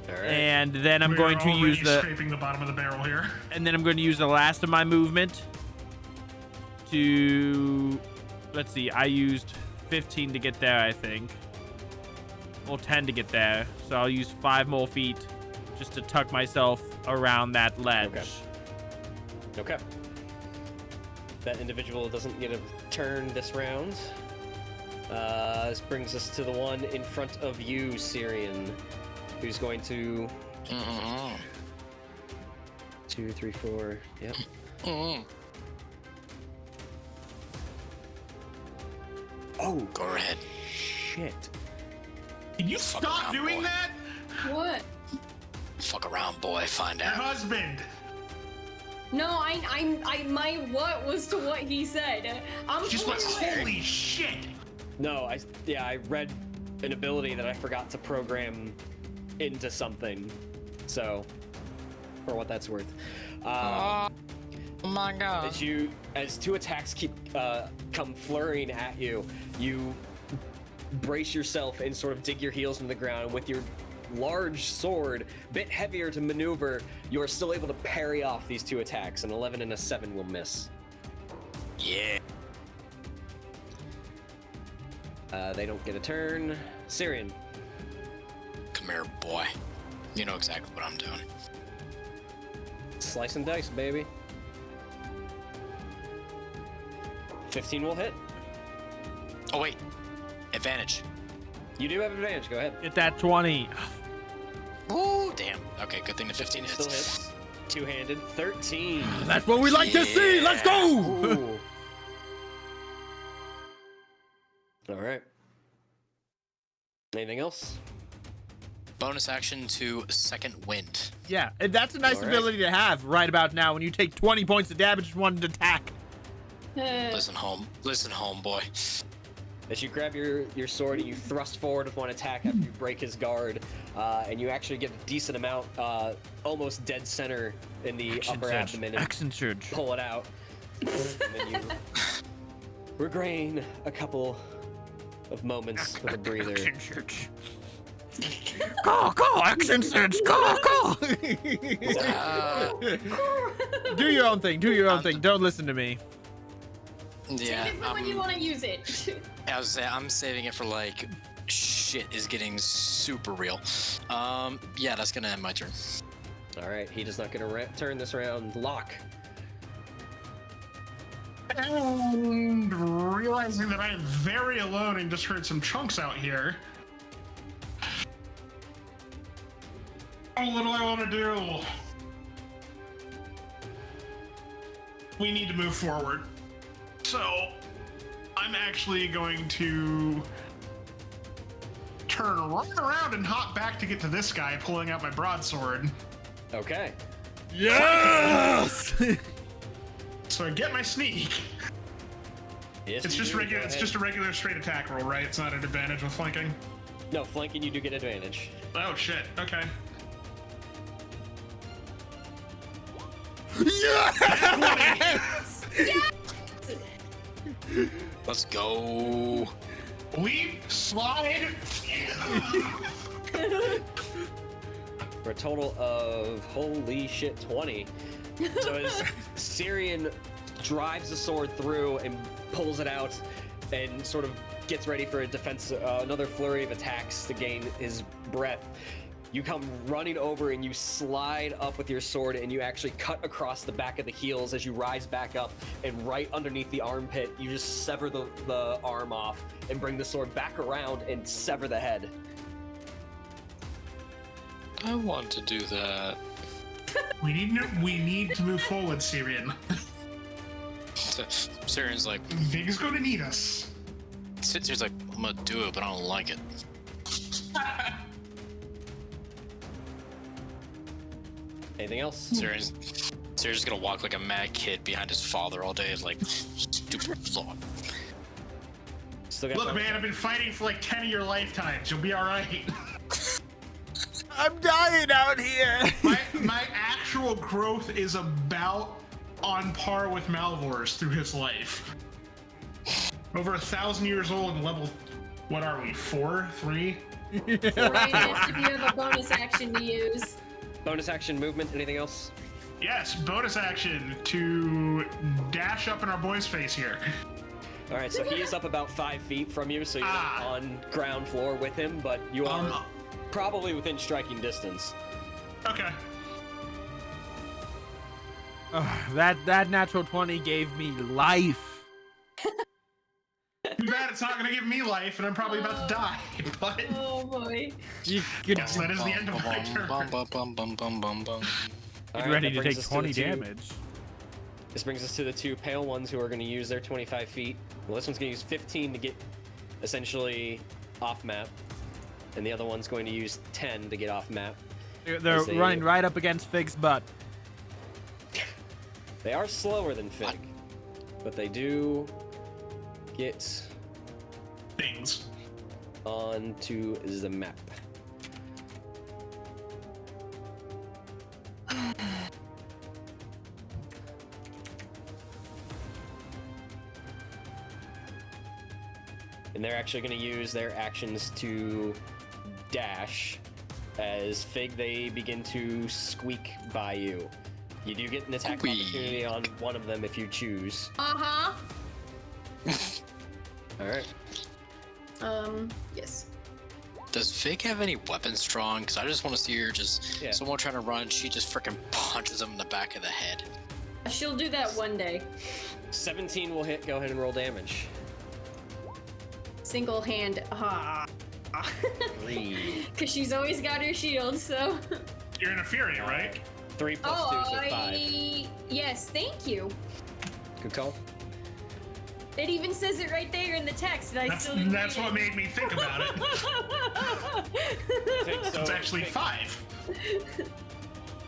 All right. and then I'm We're going to use already the, scraping the bottom of the barrel here. and then I'm going to use the last of my movement to, let's see, I used 15 to get there, I think. Well, 10 to get there. So I'll use 5 more feet just to tuck myself around that ledge. Okay. That individual doesn't get a turn this round. This brings us to the one in front of you, Cirion, who's going to Mm-hmm. 2, 3, 4. Yep. Mm-hmm. Oh, Go ahead. shit. Can you Fuck stop around, doing boy. that? What? Fuck around, boy. Find Your out. husband. No, my what was to what he said. I'm Just went, fully aware. holy shit. No, I read an ability that I forgot to program into something. So, for what that's worth. Oh my god. As two attacks come flurrying at you, you brace yourself and sort of dig your heels into the ground. With your large sword, bit heavier to maneuver, you are still able to parry off these two attacks. An 11 and a 7 will miss. Yeah. They don't get a turn. Cirion. Come here, boy. You know exactly what I'm doing. Slice and dice, baby. 15 will hit. Oh wait. Advantage. You do have advantage. Go ahead. Get that 20. Ooh, damn. Okay, good thing the 15 hits. Still hits. Two-handed. 13. That's what we like to see. Let's go. Ooh. All right. Anything else? Bonus action to second wind. Yeah, and that's a nice All right. ability to have right about now when you take 20 points of damage from one attack. Listen, homeboy. As you grab your sword and you thrust forward with one attack after you break his guard, and you actually get a decent amount, almost dead center in the upper abdomen, and Action surge. pull it out. And then you regain a couple of moments with a breather. Action surge. Go, action surge, go. Do your own thing, don't listen to me. Yeah, Save it for when you want to use it. I was saying, I'm saving it for like shit is getting super real. Yeah, that's gonna end my turn. All right, he does not get a turn this round. Locke. And realizing that I am very alone and just heard some chunks out here. What do I want to do? We need to move forward. So, I'm actually going to turn right around and hop back to get to this guy, pulling out my broadsword. Okay. Yes! So I get my sneak. Yes, It's you just do. regular. Go It's ahead. just a regular straight attack roll, right? It's not an advantage with flanking. No, flanking, you do get advantage. Oh shit. Okay. Yes! Let's go. Leap, slide. For a total of, holy shit, 20. So as Cirion drives the sword through and pulls it out and sort of gets ready for a defense, another flurry of attacks to gain his breath, you come running over and you slide up with your sword and you actually cut across the back of the heels as you rise back up, and right underneath the armpit, you just sever the arm off and bring the sword back around and sever the head. I want to do that. We need to move forward, Cirion. Cirion's like, Vig's gonna need us. Cirion's like, I'm gonna do it, but I don't like it. Anything else? Cirion's gonna walk like a mad kid behind his father all day. Is like, stupid Lord. Still got Look, bonus man, I've been fighting for like 10 of your lifetimes. You'll be all right. I'm dying out here. My actual growth is about on par with Malvhor's through his life. Over 1,000 years old and level. What are we? 4? 3? Right, if you have a bonus action to use. bonus action movement. Anything else? Yes, bonus action to dash up in our boy's face here. All right, so he is up about 5 feet from you, so you're not on ground floor with him, but you are probably within striking distance. Okay. That natural 20 gave me life. Too bad it's not gonna give me life, and I'm probably about to die. But Oh boy. yes, that is the end of my turn. All right, Ready that to brings take us 20 the two- damage. This brings us to the two pale ones who are going to use their 25 feet. Well, this one's going to use 15 to get essentially off map. and the other one's going to use 10 to get off map. They're running right up against Fig's butt. They are slower than Fig, but they do get Things. onto the map. And they're actually going to use their actions to dash. As Fig, they begin to squeak by you. You do get an attack opportunity on one of them if you choose. Uh-huh. Alright. Yes. Does Fig have any weapons strong? Because I just want to see her just Yeah. someone trying to run, she just freaking punches him in the back of the head. She'll do that one day. 17 will hit. Go ahead and roll damage. Single hand. Ah. 3. Because she's always got her shield, so. You're in a fury, right? 3 plus 2, so 5. Yes, thank you. Good call. It even says it right there in the text, and I still didn't That's read what made me think about it. It's actually 5.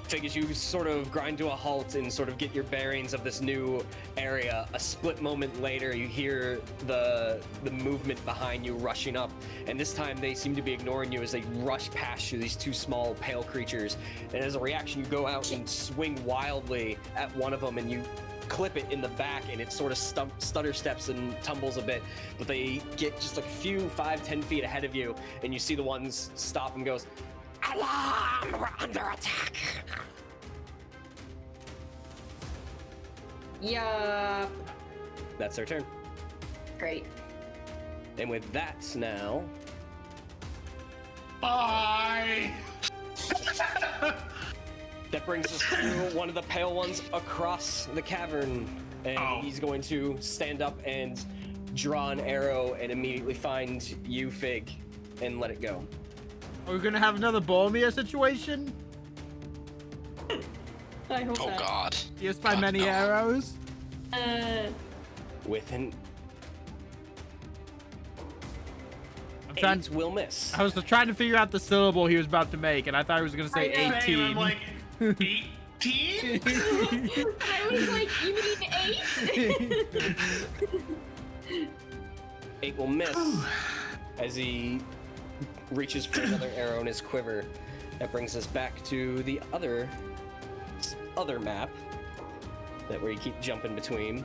Fig, as you sort of grind to a halt and sort of get your bearings of this new area, a split moment later, you hear the movement behind you rushing up, and this time they seem to be ignoring you as they rush past you, these two small pale creatures. And as a reaction, you go out and swing wildly at one of them, and you clip it in the back, and it sort of stutter steps and tumbles a bit, but they get just like a few 5-10 feet ahead of you, and you see the ones stop and goes, "Alarm! We're under attack!" Yup. That's their turn. Great. And with that now, Bye. that brings us to one of the pale ones across the cavern, and he's going to stand up and draw an arrow and immediately find you, Fig, and let it go. Are we gonna have another Boromir situation? I hope Oh not. god. Pierced by God, many no. arrows? With an I'm trying. 8 will miss. I was trying to figure out the syllable he was about to make, and I thought he was gonna say I know. 18. I'm like, 18? I was like, you mean 8? 8 will miss as he reaches for another arrow in his quiver. That brings us back to the other map that where you keep jumping between.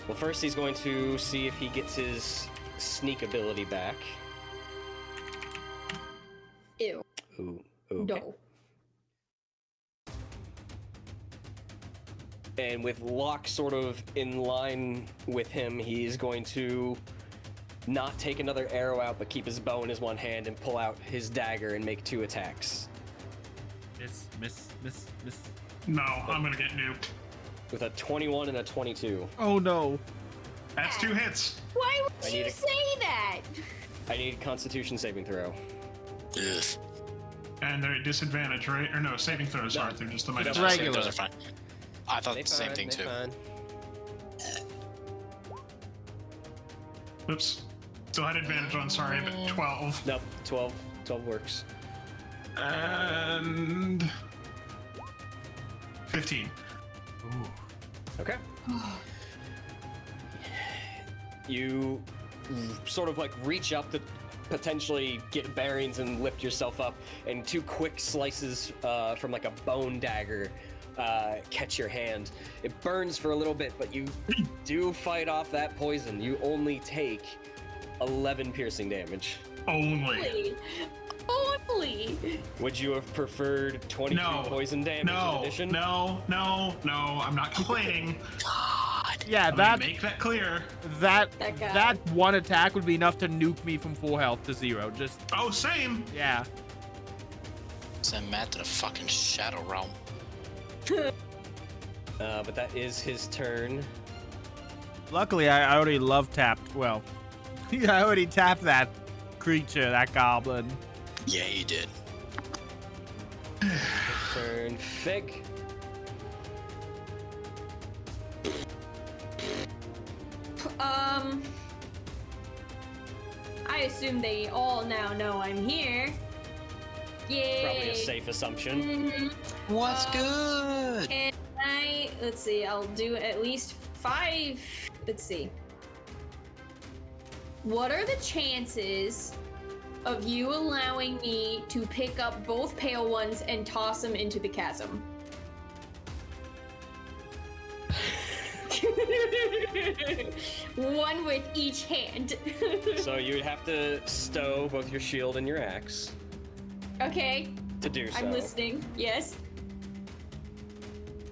Well, first he's going to see if he gets his sneak ability back. Ew. Ooh, okay. No. And with Locke sort of in line with him, he's going to not take another arrow out, but keep his bow in his one hand and pull out his dagger and make 2 attacks. Miss. No, I'm gonna get nuked. With a 21 and a 22. Oh no. That's 2 hits. Why I would need you a- say that? I need a Constitution saving throw. Ugh. And they're at disadvantage, right? Or no, saving throws aren't. They're just a minus. Just regular. Those are fine. I thought They the same fine, thing they too. fine. Oops. Still had advantage on, sorry, but 12. Nope, 12 works. And 15. Okay. You sort of like reach up to potentially get bearings and lift yourself up, and 2 quick slices from like a bone dagger catch your hand. It burns for a little bit, but you do fight off that poison. You only take 11 piercing damage. Only. Only. Would you have preferred 22 No. poison damage in No, addition? no, I'm not complaining. Yeah, I'm gonna that make that clear. That guy. that one attack would be enough to nuke me from full health to 0. Just Oh, same. yeah. Send Matt to the fucking Shadow Realm. But that is his turn. Luckily, I already love tapped. Well, I already tapped that creature, that goblin. Yeah, you did. Turn. Fig. assume they all now know I'm here. Yay! Probably a safe assumption. Mhm. What's good? And let's see, I'll do at least 5. Let's see. What are the chances of you allowing me to pick up both pale ones and toss them into the chasm? One with each hand. So you would have to stow both your shield and your axe Okay, to do so. I'm listening. Yes.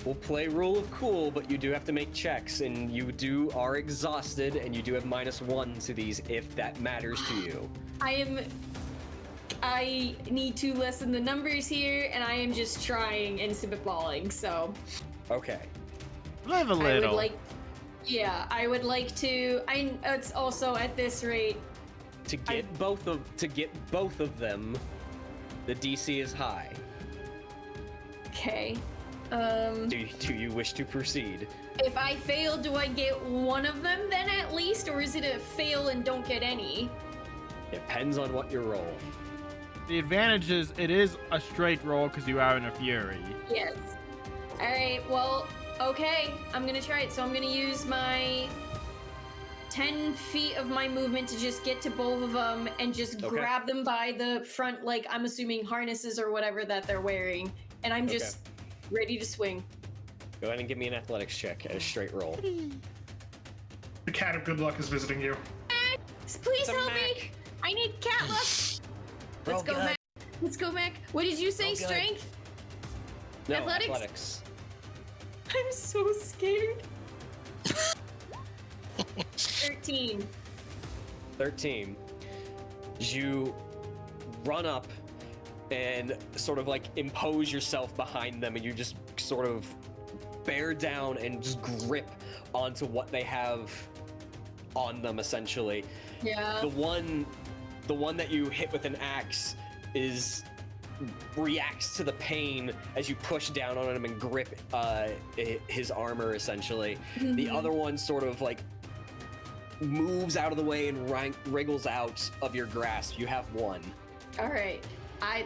We'll play rule of cool, but you do have to make checks, and you are exhausted, and you do have -1 to these if that matters to you. I need to lessen the numbers here, and I am just trying and spitballing, so. Okay. Live a I would little. I would like to. It's also at this rate. To get both of them, the DC is high. Okay. Do you wish to proceed? If I fail, do I get one of them then at least, or is it a fail and don't get any? Depends on what you roll. The advantage is it is a straight roll because you are in a fury. Yes. All right. Well, okay. I'm gonna try it. So I'm gonna use my 10 feet of my movement to just get to both of them and just grab them by the front, like I'm assuming harnesses or whatever that they're wearing, and I'm just ready to swing. Go ahead and give me an athletics check at a straight roll. The cat of good luck is visiting you. Please help me! I need cat luck. Let's go, Mac. Let's go, Mac. What did you say? Strength? No, Athletics? athletics. I'm so scared. 13. 13. You run up and sort of like impose yourself behind them, and you just sort of bear down and just grip onto what they have on them, essentially. Yeah. The one that you hit with an axe reacts to the pain as you push down on him and grip his armor, essentially. The other one sort of like moves out of the way and wriggles out of your grasp. You have one. All right.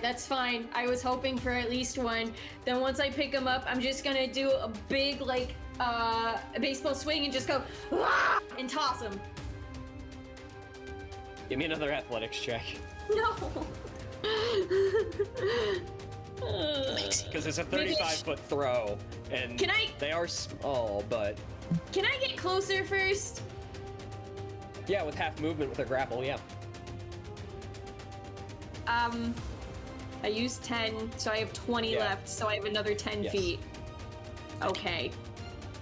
That's fine. I was hoping for at least one. Then once I pick him up, I'm just gonna do a big like a baseball swing and just go "Wah!" and toss him. Give me another athletics check. No. Because it's a 35-foot throw, and they are small, but... Can I get closer first? Yeah, with half movement with a grapple, yeah. I used 10, so I have 20 left, so I have another 10 feet. Okay.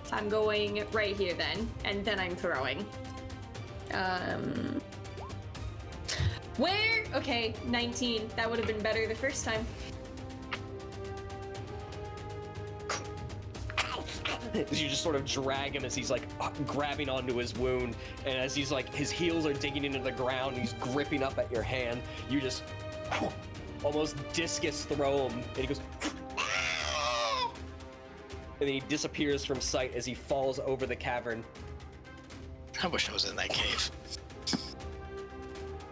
So I'm going right here then, and then I'm throwing. Where? Okay, 19. That would have been better the first time. As you just sort of drag him as he's like grabbing onto his wound, and as he's like, his heels are digging into the ground, and he's gripping up at your hand, you just almost discus throw him, and he goes, and then he disappears from sight as he falls over the cavern. I wish I was in that cave.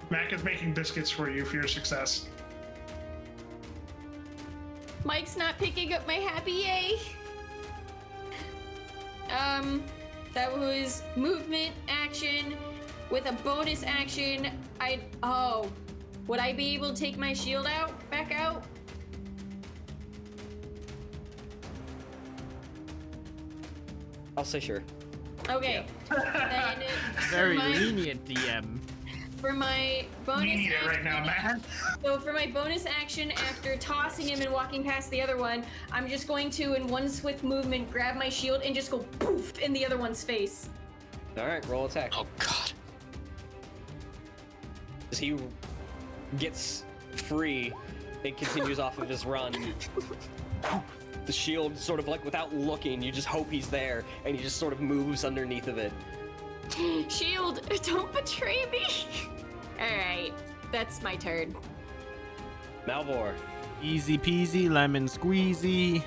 Mac is making biscuits for you for your success. Mike's not picking up my happy yay. That was movement action with a bonus action. Would I be able to take my shield back out? I'll say sure. Okay. Then Very lenient DM. For my bonus We need it right now, Matt. So for my bonus action, after tossing him and walking past the other one, I'm just going to, in one swift movement, grab my shield and just go poof in the other one's face. All right, roll attack. Oh god. As he gets free and continues off of his run, the shield sort of like without looking, you just hope he's there, and he just sort of moves underneath of it. Shield, don't betray me. Alright, that's my turn. Malvhor. Easy peasy, lemon squeezy.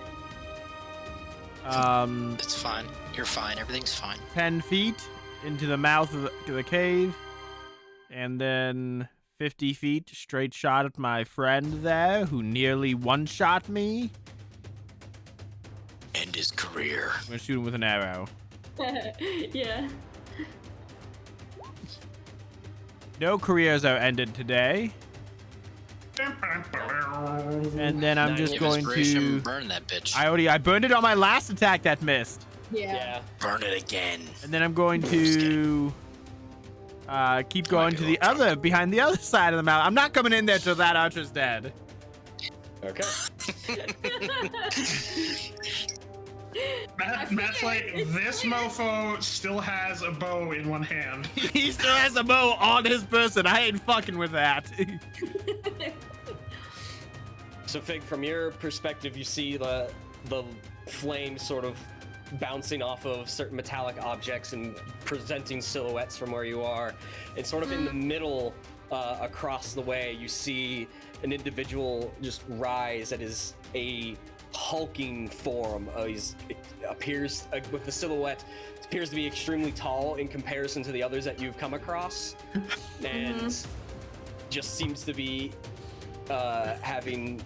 It's fine. You're fine. Everything's fine. 10 feet into the mouth of the cave. And then 50 feet, straight shot at my friend there, who nearly one-shot me. End his career. I'm gonna shoot him with an arrow. Yeah. No careers are ended today. And then I'm just Give his going Gratian, to... burn that bitch. I burned it on my last attack that missed. Yeah. Burn it again. And then I'm going to keep going to the other, behind the other side of the mountain. I'm not coming in there till that archer's dead. Okay. Matt's like, this mofo still has a bow in one hand. He still has a bow on his person. I ain't fucking with that. So Fig, from your perspective, you see the flame sort of bouncing off of certain metallic objects and presenting silhouettes from where you are. And sort of in the middle, across the way, you see an individual just rise that is a hulking form. It appears with the silhouette, it appears to be extremely tall in comparison to the others that you've come across, and just seems to be having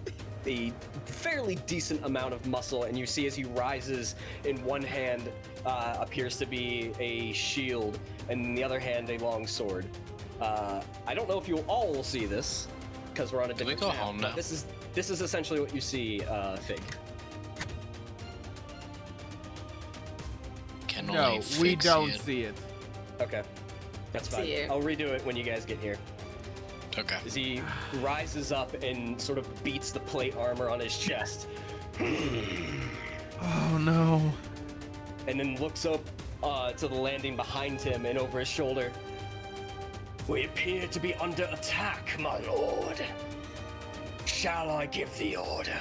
a fairly decent amount of muscle. And you see as he rises, in one hand appears to be a shield, and in the other hand a long sword. I don't know if you all will see this because we're on a different Can we go map, home but now? this is essentially what you see, Fig. Can No, only we Fig don't see it. see it. Okay, that's fine. See you. I'll redo it when you guys get here. Okay. As he rises up and sort of beats the plate armor on his chest, Oh no. and then looks up to the landing behind him and over his shoulder. We appear to be under attack, my lord. Shall I give the order?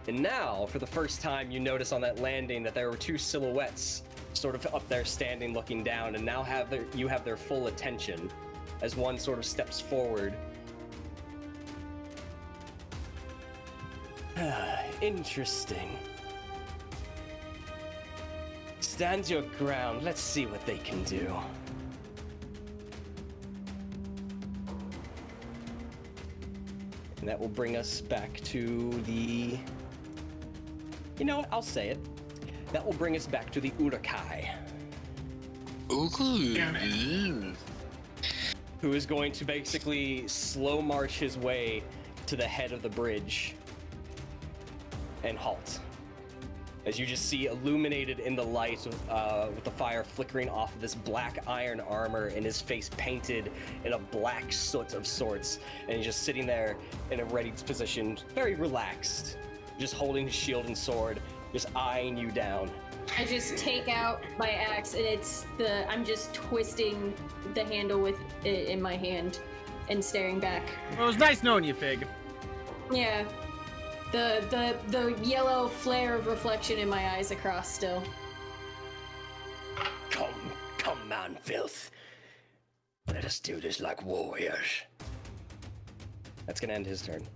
And now, for the first time, you notice on that landing that there were two silhouettes sort of up there standing looking down, and now you have their full attention as one sort of steps forward. Interesting. Stand your ground. Let's see what they can do. And that will bring us back to the... You know what? I'll say it. That will bring us back to the Urukai, Ooh. who is going to basically slow march his way to the head of the bridge and halt. As you just see illuminated in the light with the fire flickering off of this black iron armor and his face painted in a black soot of sorts. And he's just sitting there in a ready position, very relaxed, just holding his shield and sword, just eyeing you down. I just take out my axe, and I'm just twisting the handle with it in my hand and staring back. Well, it was nice knowing you, Fig. Yeah. The yellow flare of reflection in my eyes across still. Come, man, filth. Let us do this like warriors. That's gonna end his turn.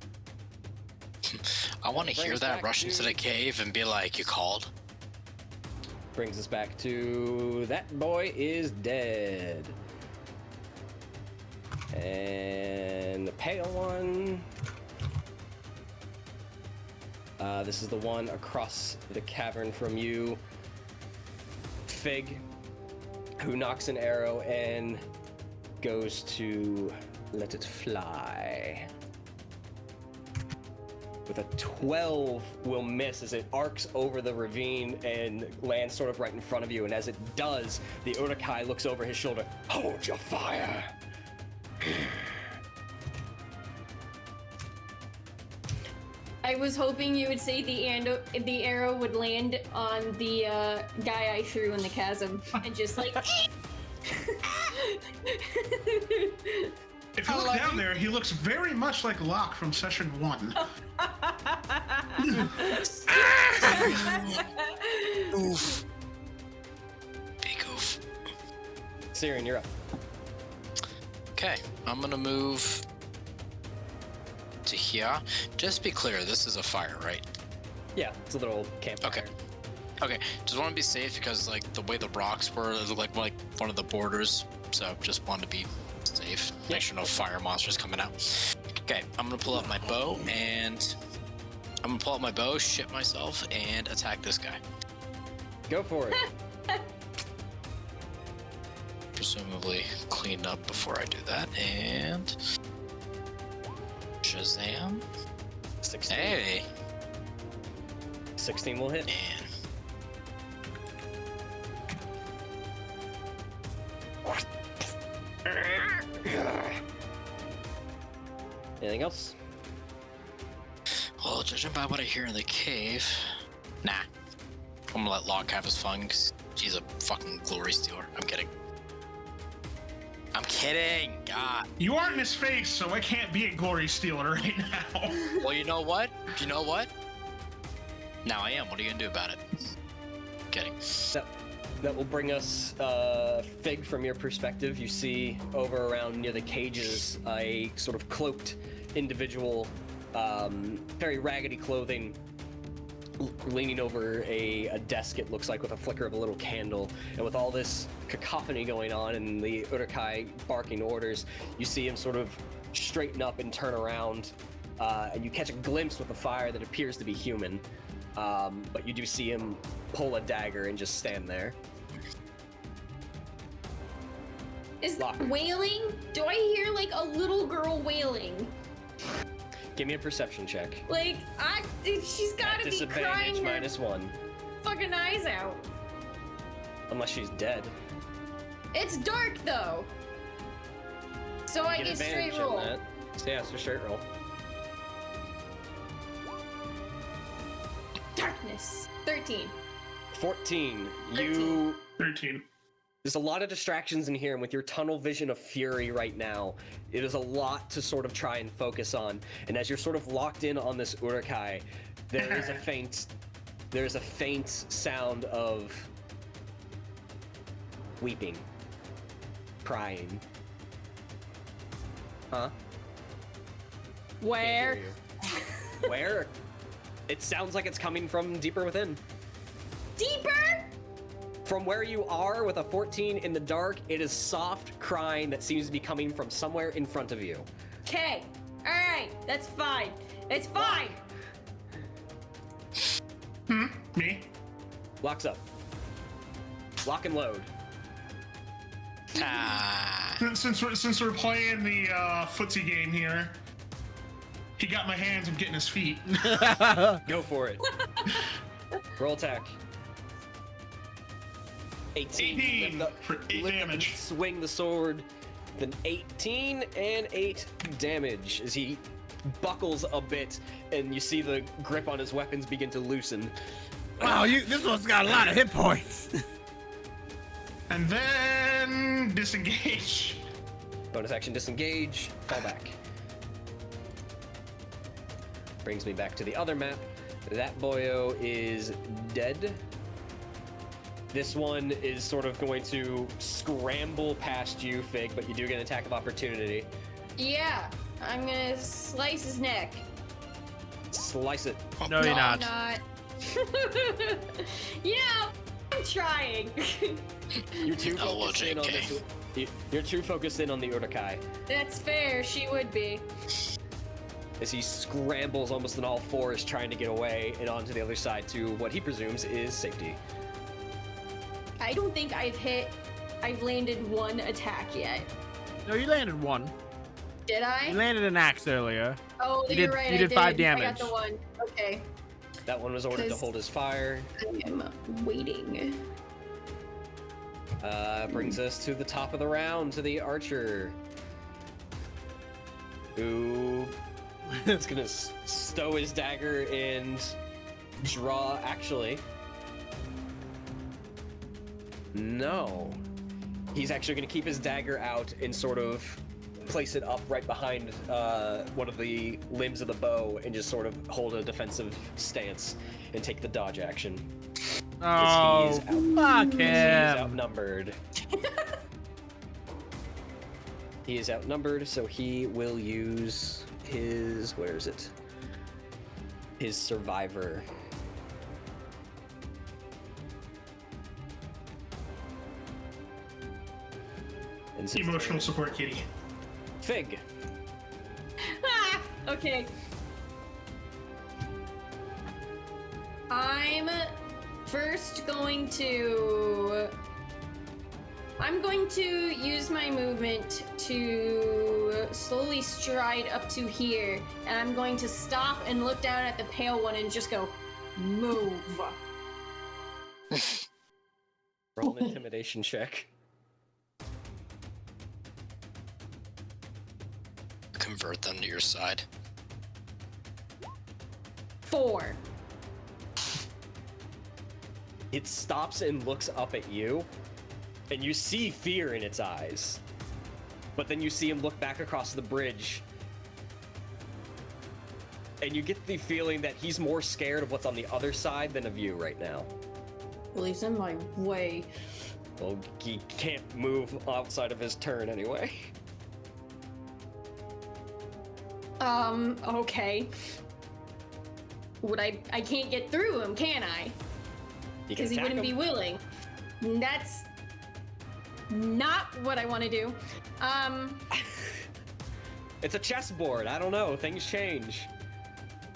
I want to Bring hear us that back rush to- into the cave and be like, you called? Brings us back to that boy is dead. And the pale one. This is the one across the cavern from you, Fig, who knocks an arrow and goes to let it fly. With a 12 will miss as it arcs over the ravine and lands sort of right in front of you. And as it does, the Urukai looks over his shoulder. Hold your fire. I was hoping you would say the arrow would land on the guy I threw in the chasm and just like. If you look down there, he looks very much like Locke from session 1. Oof. Big oof. Cirion, you're up. Okay, I'm gonna move to here. Just be clear, this is a fire, right? Yeah, it's a little campfire. Okay. Okay, just want to be safe because like the way the rocks were, it looked like one of the borders. So just wanted to be Safe. Make sure no fire monsters coming out. Okay, I'm gonna pull out my bow and shit myself, and attack this guy. Go for it. Presumably cleaned up before I do that, and Shazam. 16. Hey, 16 will hit. and Anything else? well, judging by what I hear in the cave, nah. I'm gonna let Locke have his fun because he's a fucking glory stealer. I'm kidding. I'm kidding. God. You aren't in his face, so I can't be a glory stealer right now. Well, you know what? You know what? Now I am. What are you gonna do about it? Kidding. That will bring us, Fig, from your perspective. You see over around near the cages a sort of cloaked individual, very raggedy clothing, leaning over a desk, it looks like, with a flicker of a little candle. And with all this cacophony going on and the Uruk-hai barking orders, you see him sort of straighten up and turn around, and you catch a glimpse with the fire that appears to be human. But you do see him pull a dagger and just stand there. Is Locke. wailing? Do I hear like a little girl wailing? Give me a perception check. Like, she's gotta be Disadvantage crying her -1. fucking eyes out. Unless she's dead. It's dark though. So I get straight advantage in roll. that. So yeah, it's a straight roll. Darkness. 13. 14. 13. There's a lot of distractions in here, and with your tunnel vision of fury right now, it is a lot to sort of try and focus on. And as you're sort of locked in on this Uruk-hai, there is a faint sound of weeping, crying. Huh? Where? Can't hear you. Where? It sounds like it's coming from deeper within. Deeper? From where you are with a 14 in the dark, it is soft crying that seems to be coming from somewhere in front of you. Okay. Alright. That's fine. It's fine. Me? Locks up. Lock and load. Ah. Since we're playing the footsie game here, he got my hands. I'm getting his feet. Go for it. Roll attack. 18. 18 Lift up, for 8 lift up and damage. swing the sword. Then 18 and 8 damage as he buckles a bit, and you see the grip on his weapons begin to loosen. Wow, this one's got a lot of hit points. And then disengage. Bonus action disengage, fall back. Brings me back to the other map. That boyo is dead. This one is sort of going to scramble past you, Fig, but you do get an attack of opportunity. Yeah. I'm gonna slice his neck. Slice it. No, you're I'm not. not. Yeah, I'm trying. You're too Hello, focused in on JK. this. You're too focused in on the Uruk-hai That's fair. She would be. as he scrambles almost on all fours, trying to get away and onto the other side to what he presumes is safety. I don't think I've landed one attack yet. No, you landed one. Did I? You landed an axe earlier. Oh, You you're did- right. you I did 5 I damage. got the one. Okay. That one was ordered to 'Cause- hold his fire. I am waiting. Brings us to the top of the round, to the archer, who is gonna stow his dagger and draw. Actually, no, he's actually gonna keep his dagger out and sort of place it up right behind one of the limbs of the bow and just sort of hold a defensive stance and take the dodge action. Oh, is fuck He is him. outnumbered. He is outnumbered, so he will use his, where is it? His survivor. And since Emotional they're- support kitty. Fig. Ah, okay. I'm first going to... I'm going to use my movement to slowly stride up to here, and I'm going to stop and look down at the pale one and just go, move. Roll an intimidation check. Convert them to your side. 4. It stops and looks up at you, and you see fear in its eyes. But then you see him look back across the bridge, and you get the feeling that he's more scared of what's on the other side than of you right now. Well, he's in my way. Well, he can't move outside of his turn anyway. Okay. I can't get through him, can I? You can Because he attack wouldn't him. be willing. That's not what I want to do. It's a chessboard. I don't know. Things change.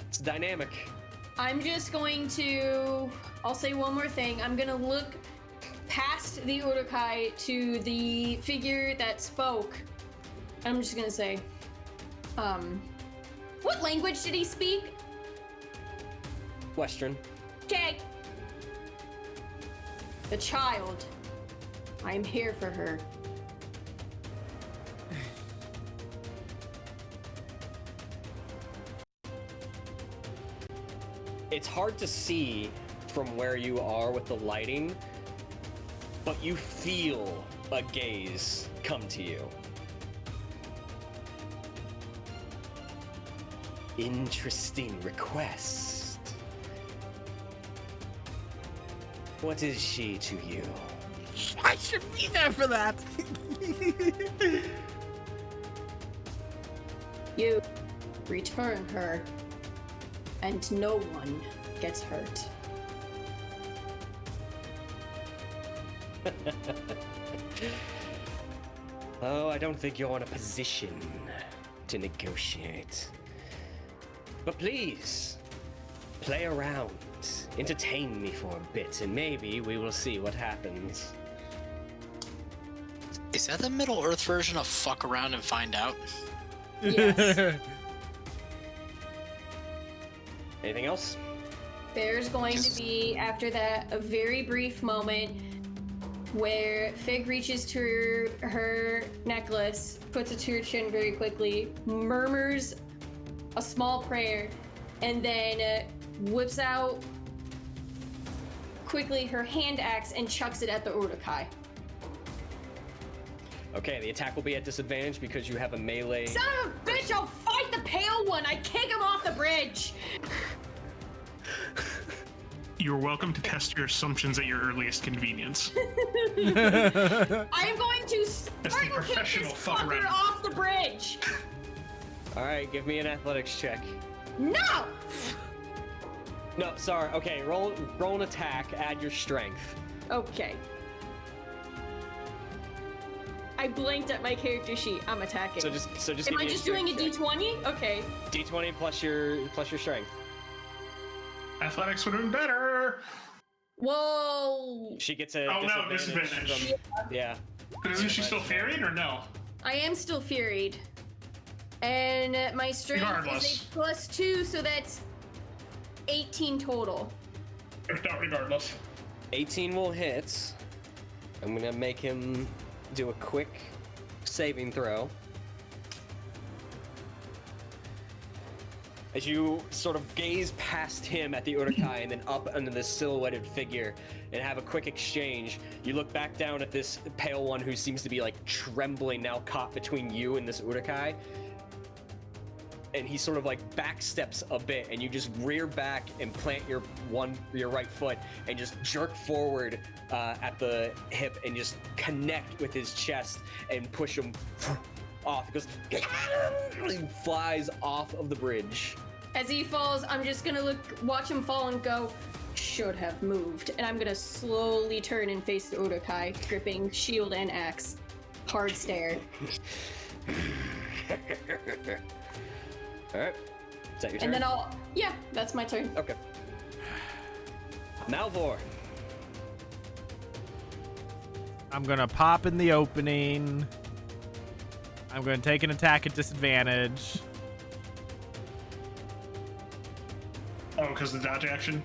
It's dynamic. I'm just going to... I'll say one more thing. I'm gonna look past the Urukai to the figure that spoke. I'm just gonna say, what language did he speak? Western. Okay. The child. I'm here for her. It's hard to see from where you are with the lighting, but you feel a gaze come to you. Interesting request. What is she to you? I should be there for that. You return her, and no one gets hurt. Oh, I don't think you're in a position to negotiate. But please, play around. Entertain me for a bit, and maybe we will see what happens. Is that the Middle Earth version of fuck around and find out? Yes. Anything else? There's going to be, after that, a very brief moment where Fig reaches to her necklace, puts it to her chin very quickly, murmurs a small prayer, and then whips out quickly her hand axe and chucks it at the Urukai. Okay, the attack will be at disadvantage because you have a melee. Son of a bitch, I'll fight the pale one! I kick him off the bridge! You're welcome to test your assumptions at your earliest convenience. I am going to That's the Spartan kick professional this fuck fucker around. off the bridge! All right, give me an athletics check. No! No, sorry. Okay, roll an attack. Add your strength. Okay. I blinked at my character sheet. I'm attacking. So just Am give I me just a doing a strength check. d20? Okay. D20 plus your strength. Athletics would have been better. Whoa! She gets a Oh, no, disadvantage. disadvantage. Yeah. Isn't she still ferried or no? I am still furied. And my strength Regardless. is a +2, so that's 18 total. If not, regardless. 18 will hit. I'm gonna make him do a quick saving throw. As you sort of gaze past him at the Urukai and then up under this silhouetted figure and have a quick exchange, you look back down at this pale one who seems to be like trembling, now caught between you and this Urukai. And he sort of like backsteps a bit, and you just rear back and plant your right foot and just jerk forward at the hip and just connect with his chest and push him off. He goes, he flies off of the bridge. As he falls, I'm just gonna watch him fall and go, should have moved. And I'm gonna slowly turn and face the Urukai, gripping shield and axe. Hard stare. All right. Is that your turn? And then yeah, that's my turn. Okay. Malvhor. I'm gonna pop in the opening. I'm gonna take an attack at disadvantage. Oh, because the dodge action?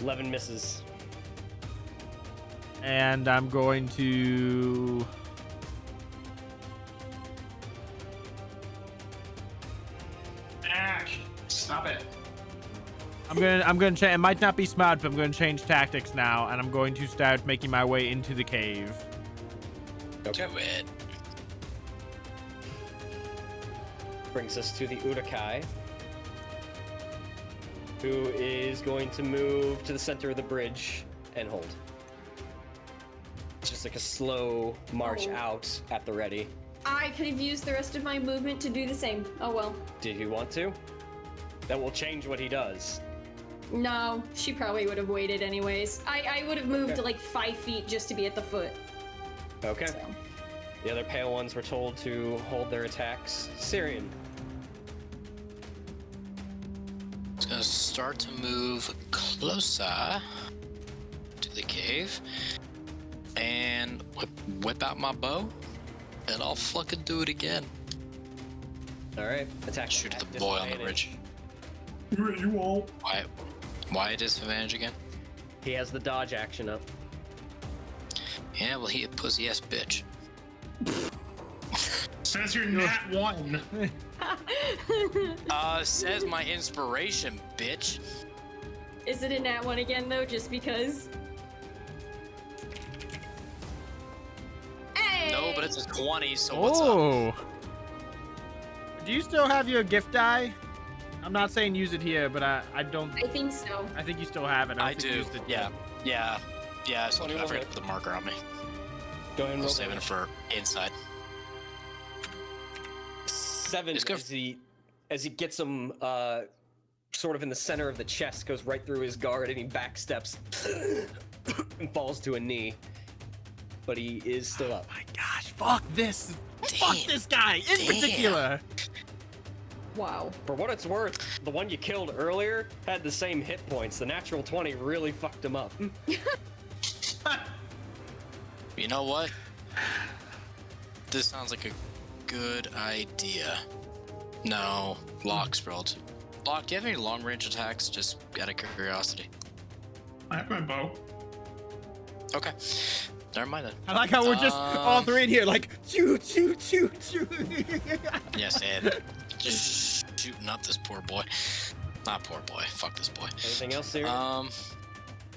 11 misses. And I'm going to... Stop it. I'm gonna change. It might not be smart, but I'm gonna change tactics now, and I'm going to start making my way into the cave. Okay. Do it. Brings us to the Urukai, who is going to move to the center of the bridge and hold. It's just like a slow march out at the ready. I could have used the rest of my movement to do the same. Oh well. Did he want to? That will change what he does. No, she probably would have waited anyways. I would have moved Okay. like 5 feet just to be at the foot. Okay. So. The other pale ones were told to hold their attacks. Cirion. It's gonna start to move closer to the cave and whip out my bow, and I'll fucking do it again. All right. Attack. Shoot at the boy on the disadvantage. bridge. You won't. Why disadvantage again? He has the dodge action up. Yeah, well, he a pussy ass bitch. Says you're nat 1. Says my inspiration, bitch. Is it a nat 1 again though, just because? Hey! No, but it's a 20, so what's up? Oh. Do you still have your gift die? I'm not saying use it here, but I don't. I think so. I think you still have it. I don't think you do. used it Yeah. yet. Yeah, so I 21 forgot to put the marker on me. Go ahead and I'm roll. saving it for inside. 7 Just go- as he gets him sort of in the center of the chest, goes right through his guard, and he backsteps and falls to a knee. But he is still up. My gosh, fuck this. Fuck Damn. this guy in Damn. particular. Wow. For what it's worth, the one you killed earlier had the same hit points. The natural 20 really fucked him up. You know what? This sounds like a good idea. No, Locke spelled. Locke, do you have any long range attacks? Just out of curiosity. I have my bow. Okay. Never mind then. I like how we're just all three in here, like, choo, choo, choo, choo. Yes, and just shooting up this poor boy. Not poor boy. Fuck this boy. Anything else, Siri?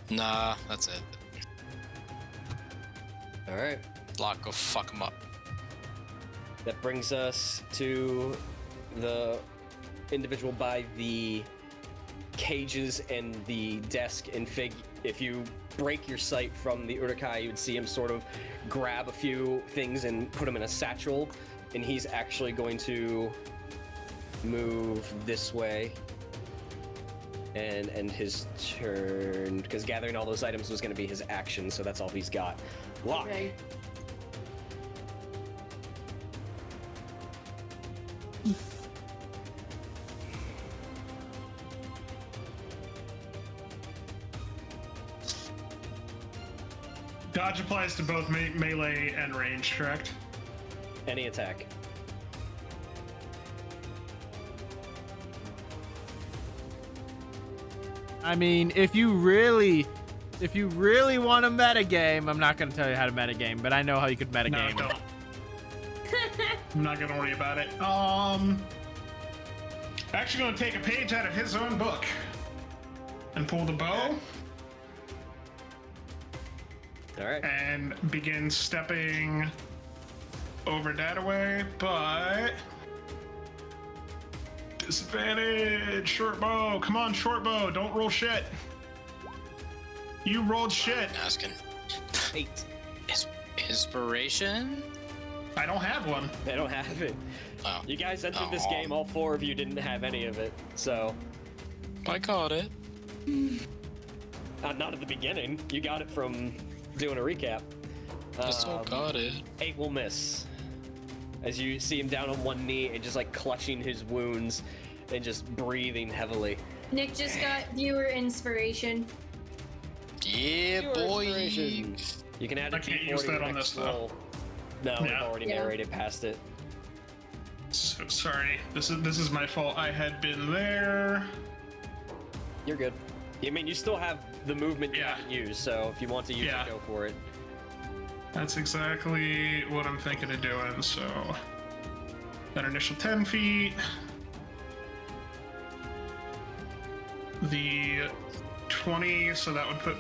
Nah, that's it. All right. Locke, go fuck him up. That brings us to the individual by the cages and the desk. And Fig, if you break your sight from the Urukai, you would see him sort of grab a few things and put them in a satchel. And he's actually going to move this way and end his turn, because gathering all those items was going to be his action, so that's all he's got. Locke. Okay. Dodge applies to both melee and range, correct? Any attack. I mean, if you really want to metagame, I'm not going to tell you how to metagame, but I know how you could metagame. No, don't. I'm not gonna worry about it. Actually gonna take a page out of his own book and pull the bow All right. and begin stepping over that way, but disadvantage. Short bow. Come on, short bow. Don't roll shit. You rolled shit. Asking. 8. Inspiration? I don't have one. They don't have it. Oh. You guys entered this Oh. game, all 4 of you didn't have any of it, so I got it. not at the beginning. You got it from doing a recap. So got it. 8 will miss. As you see him down on one knee and just like clutching his wounds and just breathing heavily. Nick just got viewer inspiration. Yeah, Viewer boy. inspiration. You can add a I can't D4 use to that your on next this, though. roll. No, we've Yeah. already Yeah. narrated past it. So sorry. This is my fault. I had been there. You're good. I mean, you still have the movement you Yeah. haven't used, so if you want to use Yeah. it, go for it. That's exactly what I'm thinking of doing. So that initial 10 feet. The 20, so that would put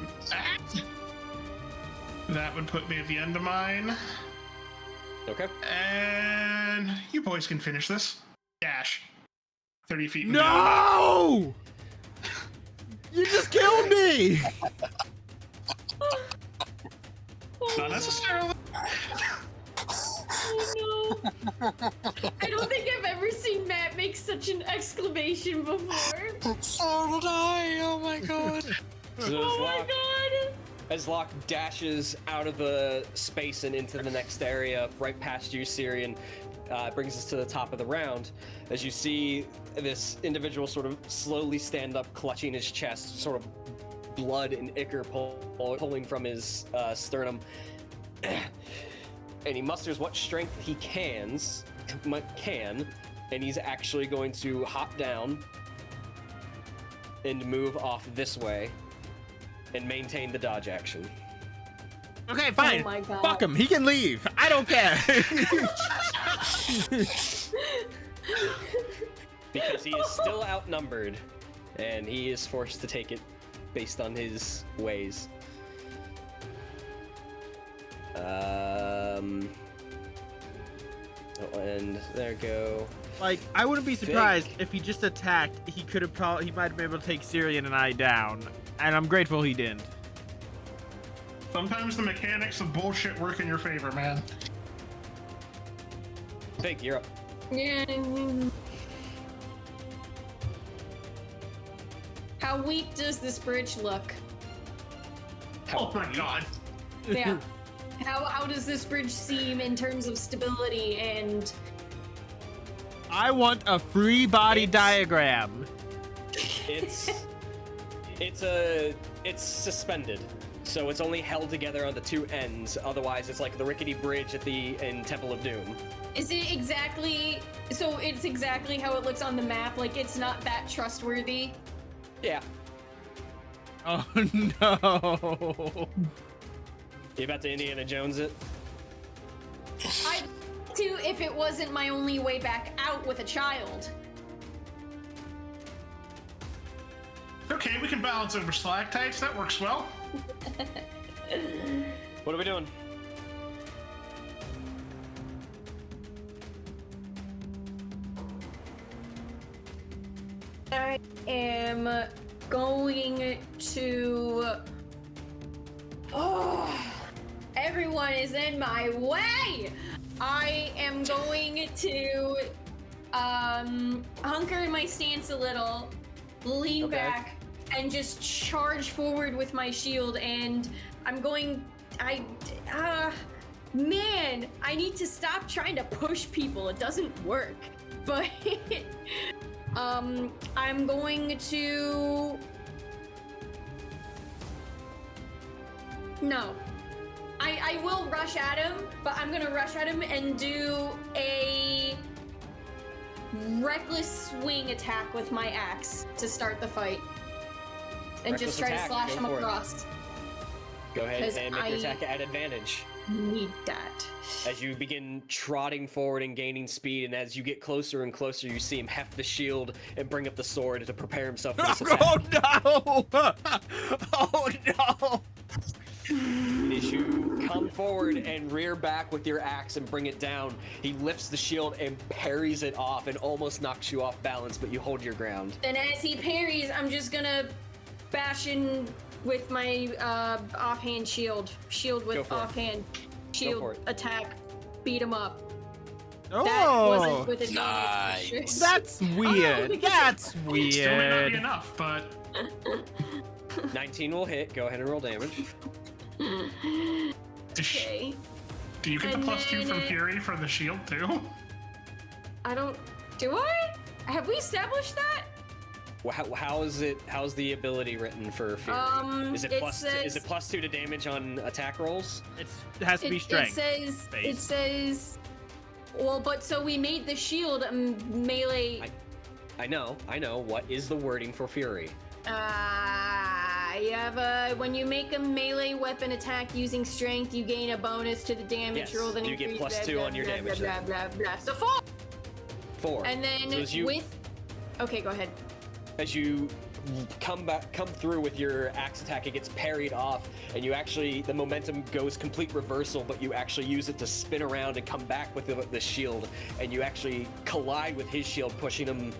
that would put me at the end of mine. Okay. And you boys can finish this. Dash. 30 feet. No! You just killed me! Not necessarily. Oh no. I don't think I've ever seen Matt make such an exclamation before. So did I. Oh my god. So Oh my god. as Locke dashes out of the space and into the next area, right past you, Cirion, brings us to the top of the round. As you see this individual sort of slowly stand up, clutching his chest, sort of blood and ichor pulling from his sternum. And he musters what strength he can, and he's actually going to hop down and move off this way and maintain the dodge action. Okay, fine. Oh my god. Fuck him. He can leave. I don't care. Because he is still outnumbered, and he is forced to take it based on his ways. And there go. Like, I wouldn't be surprised if he just attacked. He could have probably, he might have been able to take Cirion and I down, and I'm grateful he didn't. Sometimes the mechanics of bullshit work in your favor, man. Fig, you're up. Yeah. How weak does this bridge look? Oh my god. Yeah. How does this bridge seem in terms of stability and I want a free body diagram. It's suspended, so it's only held together on the two ends. Otherwise, it's like the rickety bridge in Temple of Doom. is it exactly so it's exactly how it looks on the map? Like it's not that trustworthy? Yeah. Oh no. You about to Indiana Jones it? I'd to if it wasn't my only way back out with a child. Okay, we can balance over stalactites. That works well. What are we doing? I am going to. Oh, everyone is in my way. I am going to hunker in my stance a little, lean Okay. back, and just charge forward with my shield. And I'm going. Man, I need to stop trying to push people. It doesn't work. But I'm going to. No. I will rush at him, but I'm gonna rush at him and do a reckless swing attack with my axe to start the fight. And Reckless just try attack, to slash go him for it. across. Go ahead 'Cause and make your I- attack at advantage. Need that. As you begin trotting forward and gaining speed, and as you get closer and closer, you see him heft the shield and bring up the sword to prepare himself for this attack. Oh no! Oh no! As you come forward and rear back with your axe and bring it down, he lifts the shield and parries it off and almost knocks you off balance, but you hold your ground. Then as he parries, I'm just gonna bash in with my offhand shield. Shield Go with for it. offhand. for Shield it. attack. Beat him up. That Oh, wasn't with advantage. Nice. that's weird. because- That's Still may not be weird. enough, but 19 will hit. Go ahead and roll damage. Okay. Do you get the And +2 from then- Fury for the shield too? I don't. Do I? Have we established that? How's the ability written for Fury? Is it it plus? says- Is it +2 to damage on attack rolls? It has to be strength. It based. says. Well, but so we made the shield melee. I know. What is the wording for Fury? You have a when you make a melee weapon attack using strength, you gain a bonus to the damage Yes, roll. Then you get increase +2 on your damage Blah then. blah blah blah. So 4. 4. And then So as you, with. Okay, go ahead. as you come through with your axe attack, it gets parried off, and you actually the momentum goes complete reversal, but you actually use it to spin around and come back with the shield, and you actually collide with his shield, pushing him,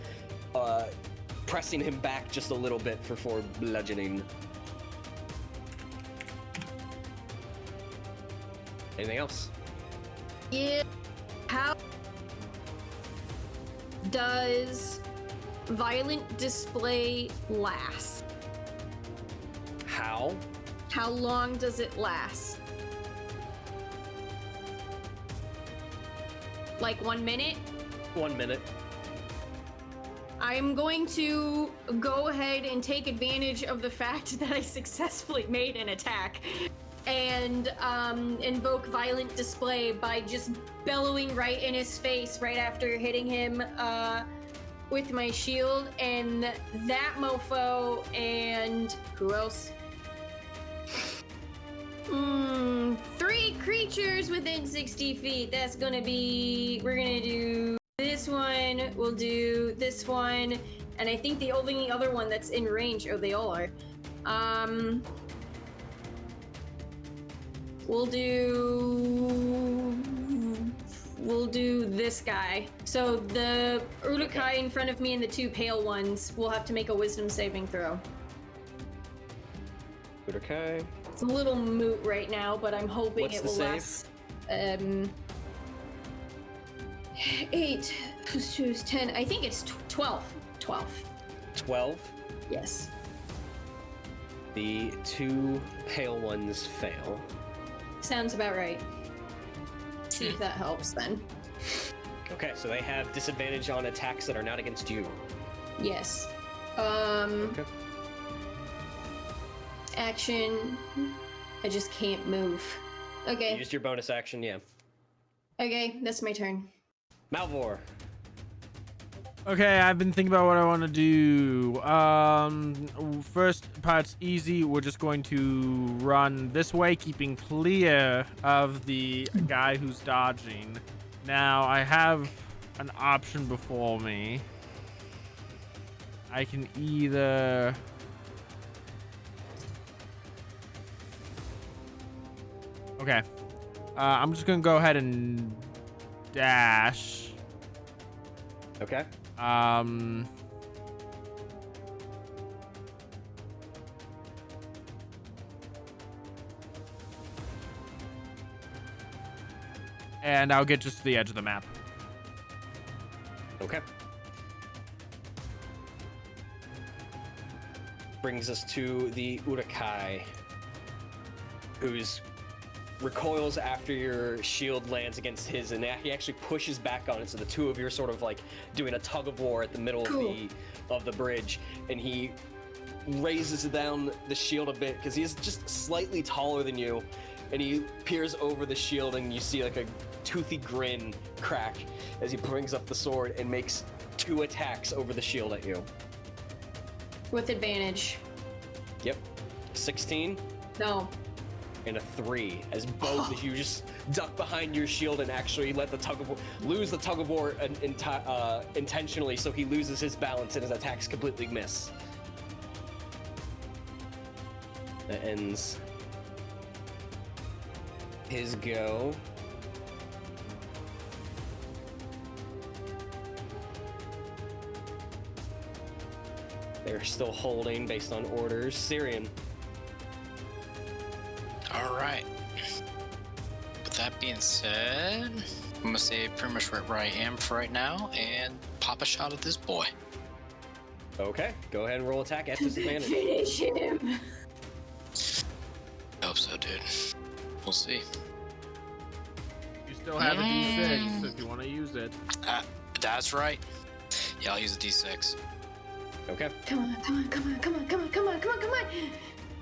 pressing him back just a little bit for 4 bludgeoning. Anything else? Yeah. How does violent display last? How? How long does it last? Like 1 minute? 1 minute. I'm going to go ahead and take advantage of the fact that I successfully made an attack and invoke violent display by just bellowing right in his face right after hitting him with my shield, and that mofo and who else? 3 creatures within 60 feet. That's gonna be, we're gonna do this one, we'll do this one, and I think the only other one that's in range, oh, they all are. We'll do this guy. So the Urukai in front of me and the 2 pale ones will have to make a wisdom saving throw. Okay. It's a little moot right now, but I'm hoping What's it the will save? last. 8 plus 2 is 10. I think it's 12. 12. 12. Yes. The 2 pale ones fail. Sounds about right. See if that helps then. Okay, so they have disadvantage on attacks that are not against you. Yes. Okay. Action. I just can't move. You Okay. used your bonus action, yeah. Okay, that's my turn. Malvhor. Okay, I've been thinking about what I want to do. First part's easy. We're just going to run this way, keeping clear of the guy who's dodging. Now, I have an option before me. I can either... Okay. I'm just going to go ahead and dash. Okay. And I'll get just to the edge of the map. Okay. Brings us to the Urukai, who's recoils after your shield lands against his, and he actually pushes back on it. So the 2 of you are sort of like doing a tug of war at the middle of the bridge, and he raises down the shield a bit because he's just slightly taller than you, and he peers over the shield, and you see like a toothy grin crack as he brings up the sword and makes 2 attacks over the shield at you. With advantage. Yep. 16 No. and a 3, as both of you just duck behind your shield and actually let the tug of war lose the tug of war intentionally, so he loses his balance and his attacks completely miss. That ends his go. They're still holding based on orders. Cirion. All right. With that being said, I'm gonna stay pretty much right where I am for right now and pop a shot at this boy. Okay, go ahead and roll attack at disadvantage. Finish him. Hope so, dude. We'll see. You still have a D6 if you want to use it. That's right. Yeah, I'll use a D6. Okay. Come on, come on, come on, come on, come on, come on, come on, come on.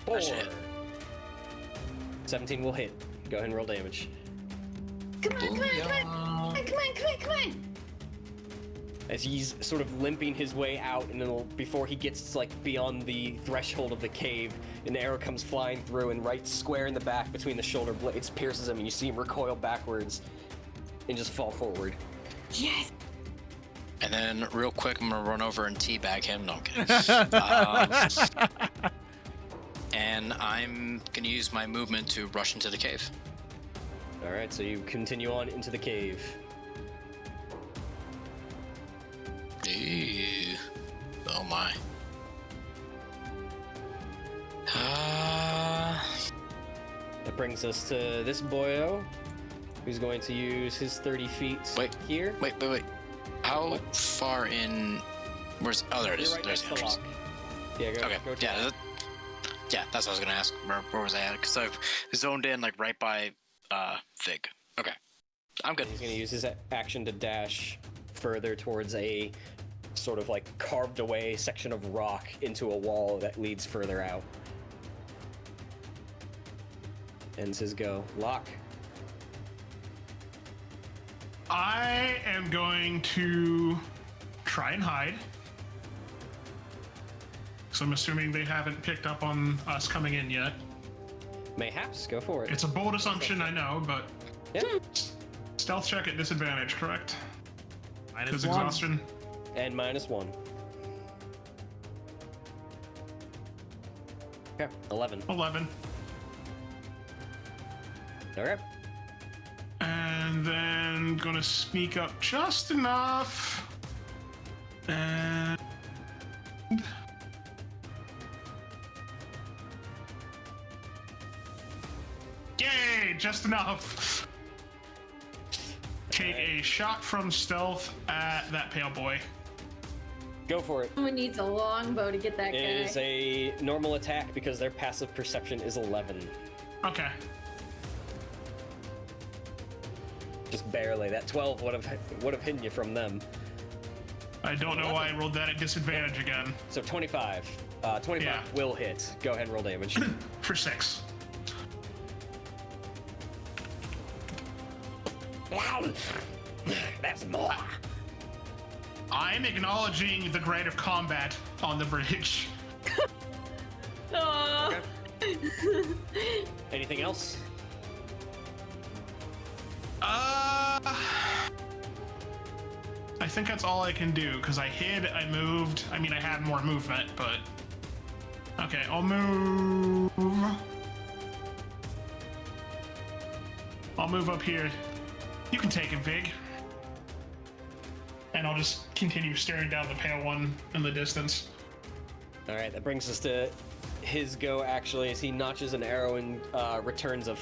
4. That should hit. 17 will hit. Go ahead and roll damage. Come on, come on, come on, come on, come on, come on, come on. As he's sort of limping his way out, and then before he gets like beyond the threshold of the cave, an arrow comes flying through and right square in the back between the shoulder blades pierces him, and you see him recoil backwards and just fall forward. Yes. And then, real quick, I'm gonna run over and teabag him. No, I'm kidding. And I'm gonna use my movement to rush into the cave. All right, so you continue on into the cave. Ew. Oh my. That brings us to this boyo, who's going to use his 30 feet here. Wait. How far in? Where's? Oh, there it is. You're right There's next the to entrance. Locke. Yeah, go. Okay. Go to Yeah. Locke. Yeah, that's what I was gonna ask. Where was I at? Because I've zoned in like right by Vig. Okay. I'm good. He's going to use his action to dash further towards a sort of like carved away section of rock into a wall that leads further out. Ends his go. Locke. I am going to try and hide. So I'm assuming they haven't picked up on us coming in yet. Mayhaps. Go for it. It's a bold assumption, I know, but Yep. stealth check at disadvantage, correct? Minus Because one. exhaustion. And -1. Okay. 11. 11. All right. And then gonna sneak up just enough. And yay, just enough. Take a shot from stealth at that pale boy. Go for it. Someone needs a longbow to get that It guy. is a normal attack because their passive perception is 11. Okay. Just barely. That 12 would have hidden you from them. I don't know why I rolled that at disadvantage again. So 25. 25 Yeah. will hit. Go ahead and roll damage. For 6. That's more. I'm acknowledging the grade of combat on the bridge. Aw. Anything else? I think that's all I can do, because I hid, I moved. I mean, I had more movement, but... Okay, I'll move... I'll move up here. You can take it, Vig. And I'll just continue staring down the pale one in the distance. All right, that brings us to his go, actually, as he notches an arrow and returns a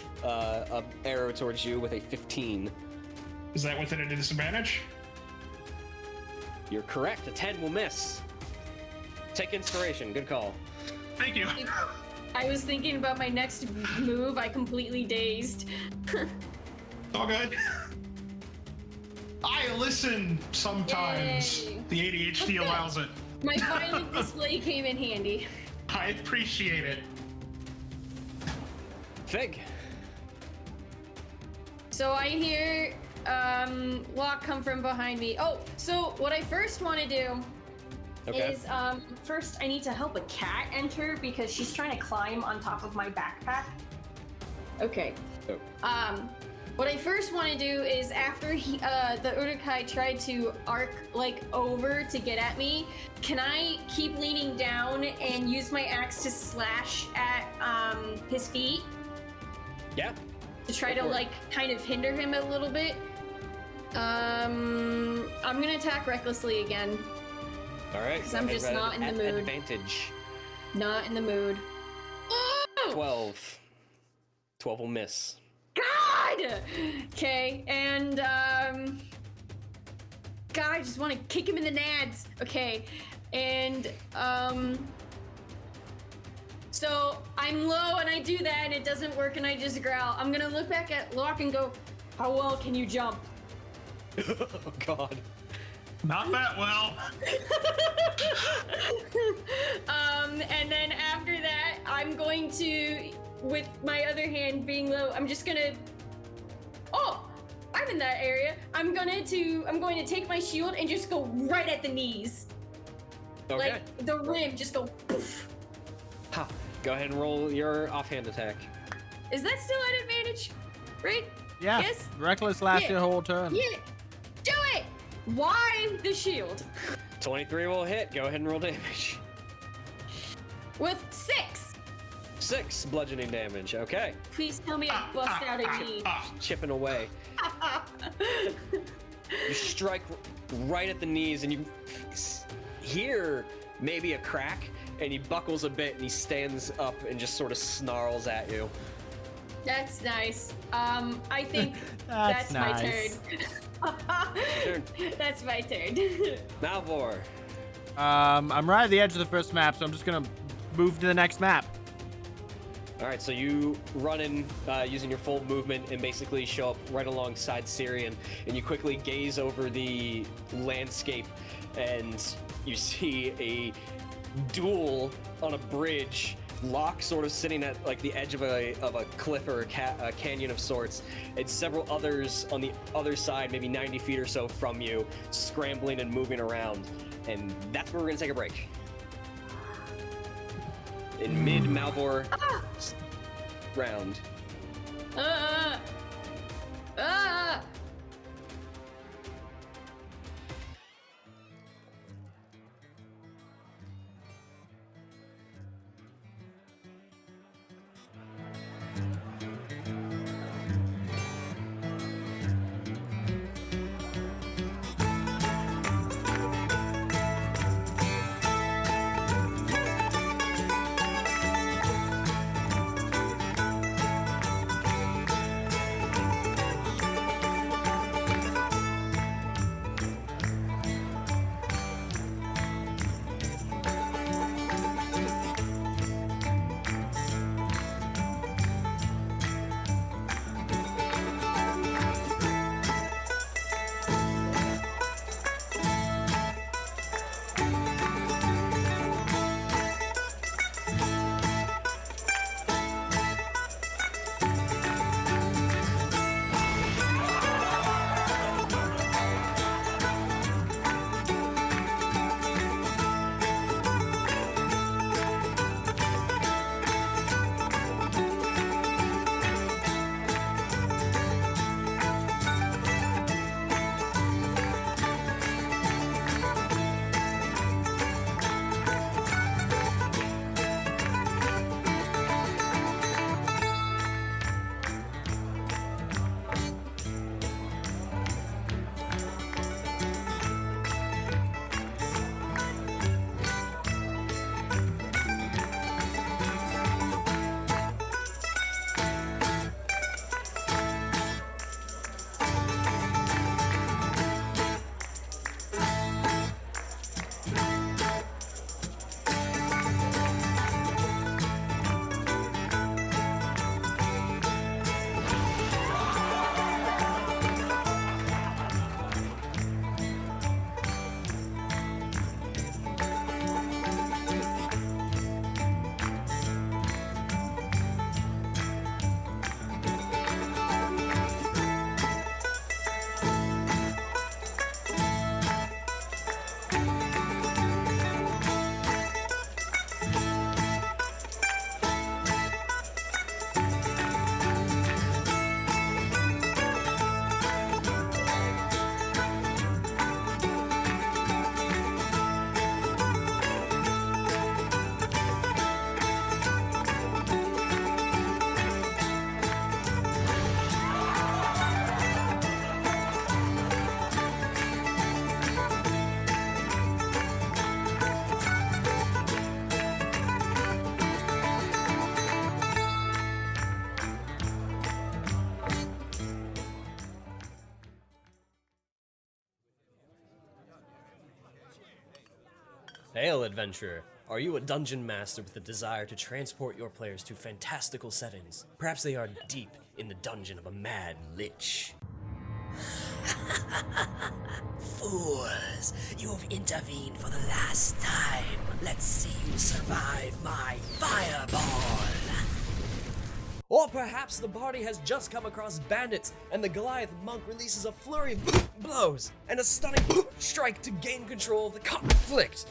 arrow towards you with a 15. Is that within a disadvantage? You're correct. A 10 will miss. Take inspiration. Good call. Thank you. I was thinking about my next move. I completely dazed. All good. I listen sometimes. Yay. The ADHD Okay. allows it. My violent display came in handy. I appreciate it. Fig. So I hear Locke come from behind me. Oh, so what I first want to do Okay. is first I need to help a cat enter because she's trying to climb on top of my backpack. Okay. Oh. What I first want to do is after the Urukai tried to arc like over to get at me, can I keep leaning down and use my axe to slash at his feet Yeah. to try Go to for it. like kind of hinder him a little bit? I'm gonna attack recklessly again. All right. 'Cause I'm go ahead just and not in the at mood. Advantage. Not in the mood. Oh! 12. 12 will miss. God! Okay, and God, I just want to kick him in the nads. Okay, and So I'm low and I do that and it doesn't work and I just growl. I'm gonna look back at Locke and go, how well can you jump? Oh God. Not that well. And then after that, I'm going to, with my other hand being low, I'm just gonna, oh, I'm in that area. I'm going to take my shield and just go right at the knees. Okay. Like the rim, just go poof. Ha. Go ahead and roll your offhand attack. Is that still at advantage? Right? Yeah. Yes? Reckless lasts Yeah. your whole turn. Yeah. Do it! Why the shield? 23 will hit. Go ahead and roll damage. With 6. 6 bludgeoning damage. Okay. Please tell me I bust out a knee. Chipping away. You strike right at the knees and you hear maybe a crack and he buckles a bit and he stands up and just sort of snarls at you. That's nice. I think That's that's my nice. turn. That's my turn. Malvhor. I'm right at the edge of the first map, so I'm just gonna move to the next map. All right, so you run in using your full movement and basically show up right alongside Cirion, and you quickly gaze over the landscape, and you see a duel on a bridge. Locke sort of sitting at like the edge of a cliff or a canyon of sorts, and several others on the other side, maybe 90 feet or so from you, scrambling and moving around. And that's where we're gonna take a break. In mid Malvhor round. Ah! Hail, adventurer. Are you a dungeon master with a desire to transport your players to fantastical settings? Perhaps they are deep in the dungeon of a mad lich. Fools, you have intervened for the last time. Let's see you survive my fireball. Or perhaps the party has just come across bandits, and the Goliath monk releases a flurry of blows and a stunning strike to gain control of the conflict.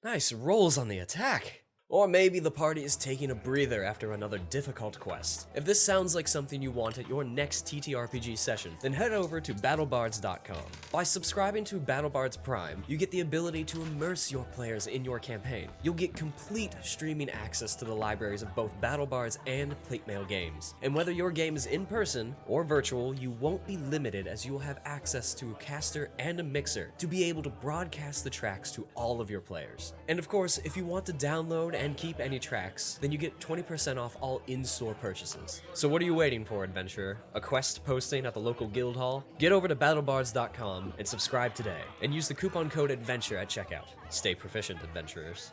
Nice rolls on the attack. Or maybe the party is taking a breather after another difficult quest. If this sounds like something you want at your next ttrpg session, then head over to battlebards.com. By subscribing to BattleBards Prime, you get the ability to immerse your players in your campaign. You'll get complete streaming access to the libraries of both BattleBards and Platemail games. And whether your game is in person or virtual, you won't be limited, as you will have access to a caster and a mixer to be able to broadcast the tracks to all of your players. And of course, if you want to download and keep any tracks, then you get 20% off all in-store purchases. So what are you waiting for, adventurer? A quest posting at the local guild hall? Get over to battlebards.com and subscribe today, and use the coupon code ADVENTURE at checkout. Stay proficient, adventurers.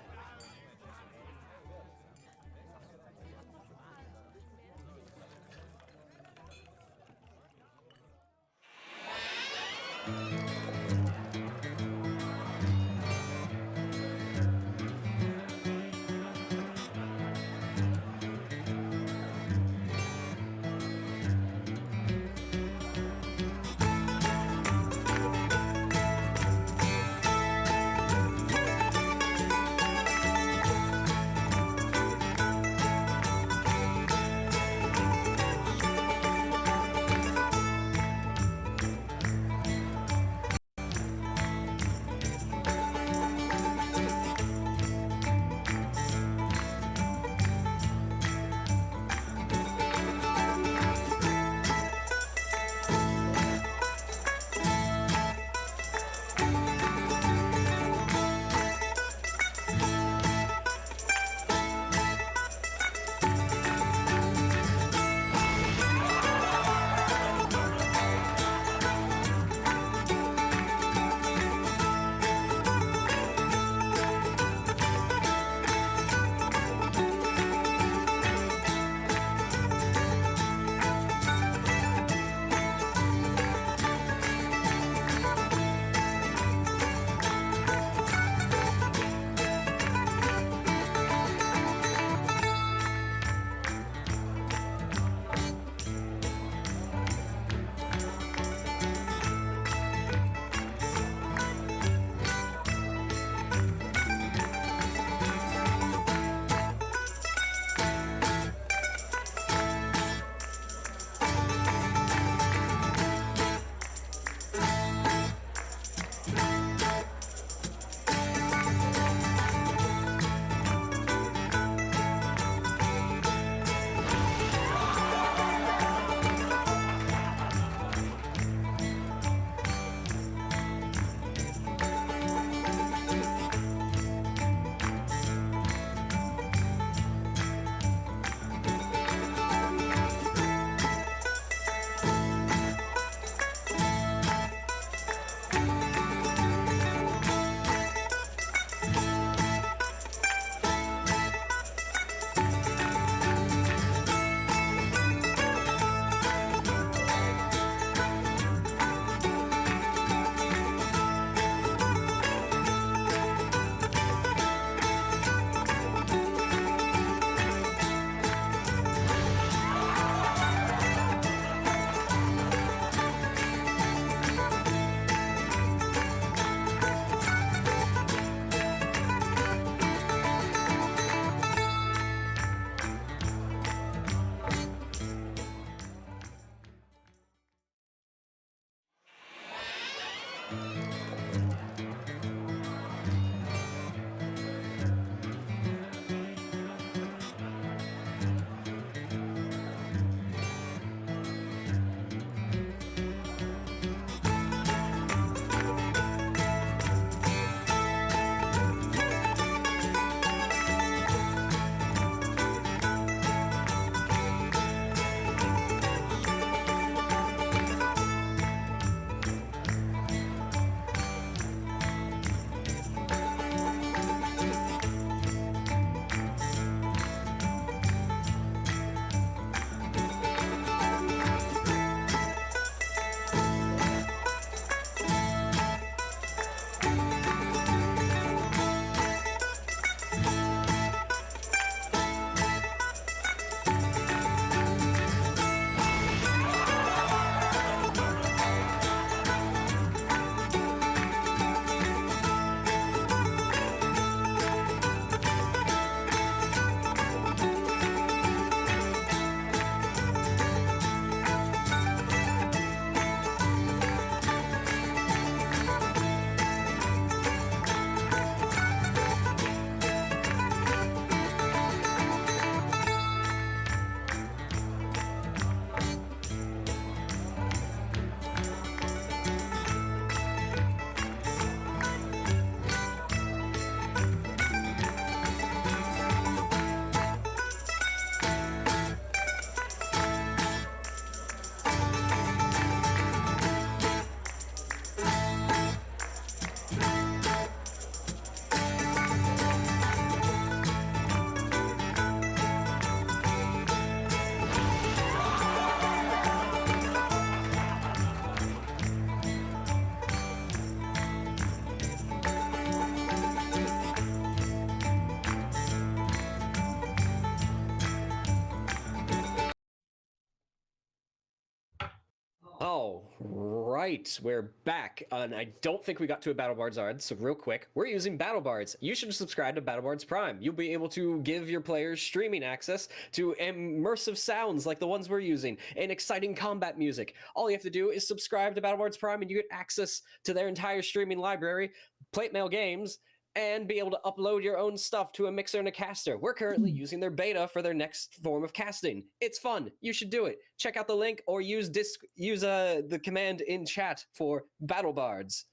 All right, we're back, and I don't think we got to a Battle Bards Ard, so real quick, we're using Battle Bards. You should subscribe to Battle Bards Prime. You'll be able to give your players streaming access to immersive sounds like the ones we're using, and exciting combat music. All you have to do is subscribe to Battle Bards Prime, and you get access to their entire streaming library, plate mail games, and be able to upload your own stuff to a mixer and a caster. We're currently using their beta for their next form of casting. It's fun. You should do it. Check out the link or use the command in chat for Battle Bards.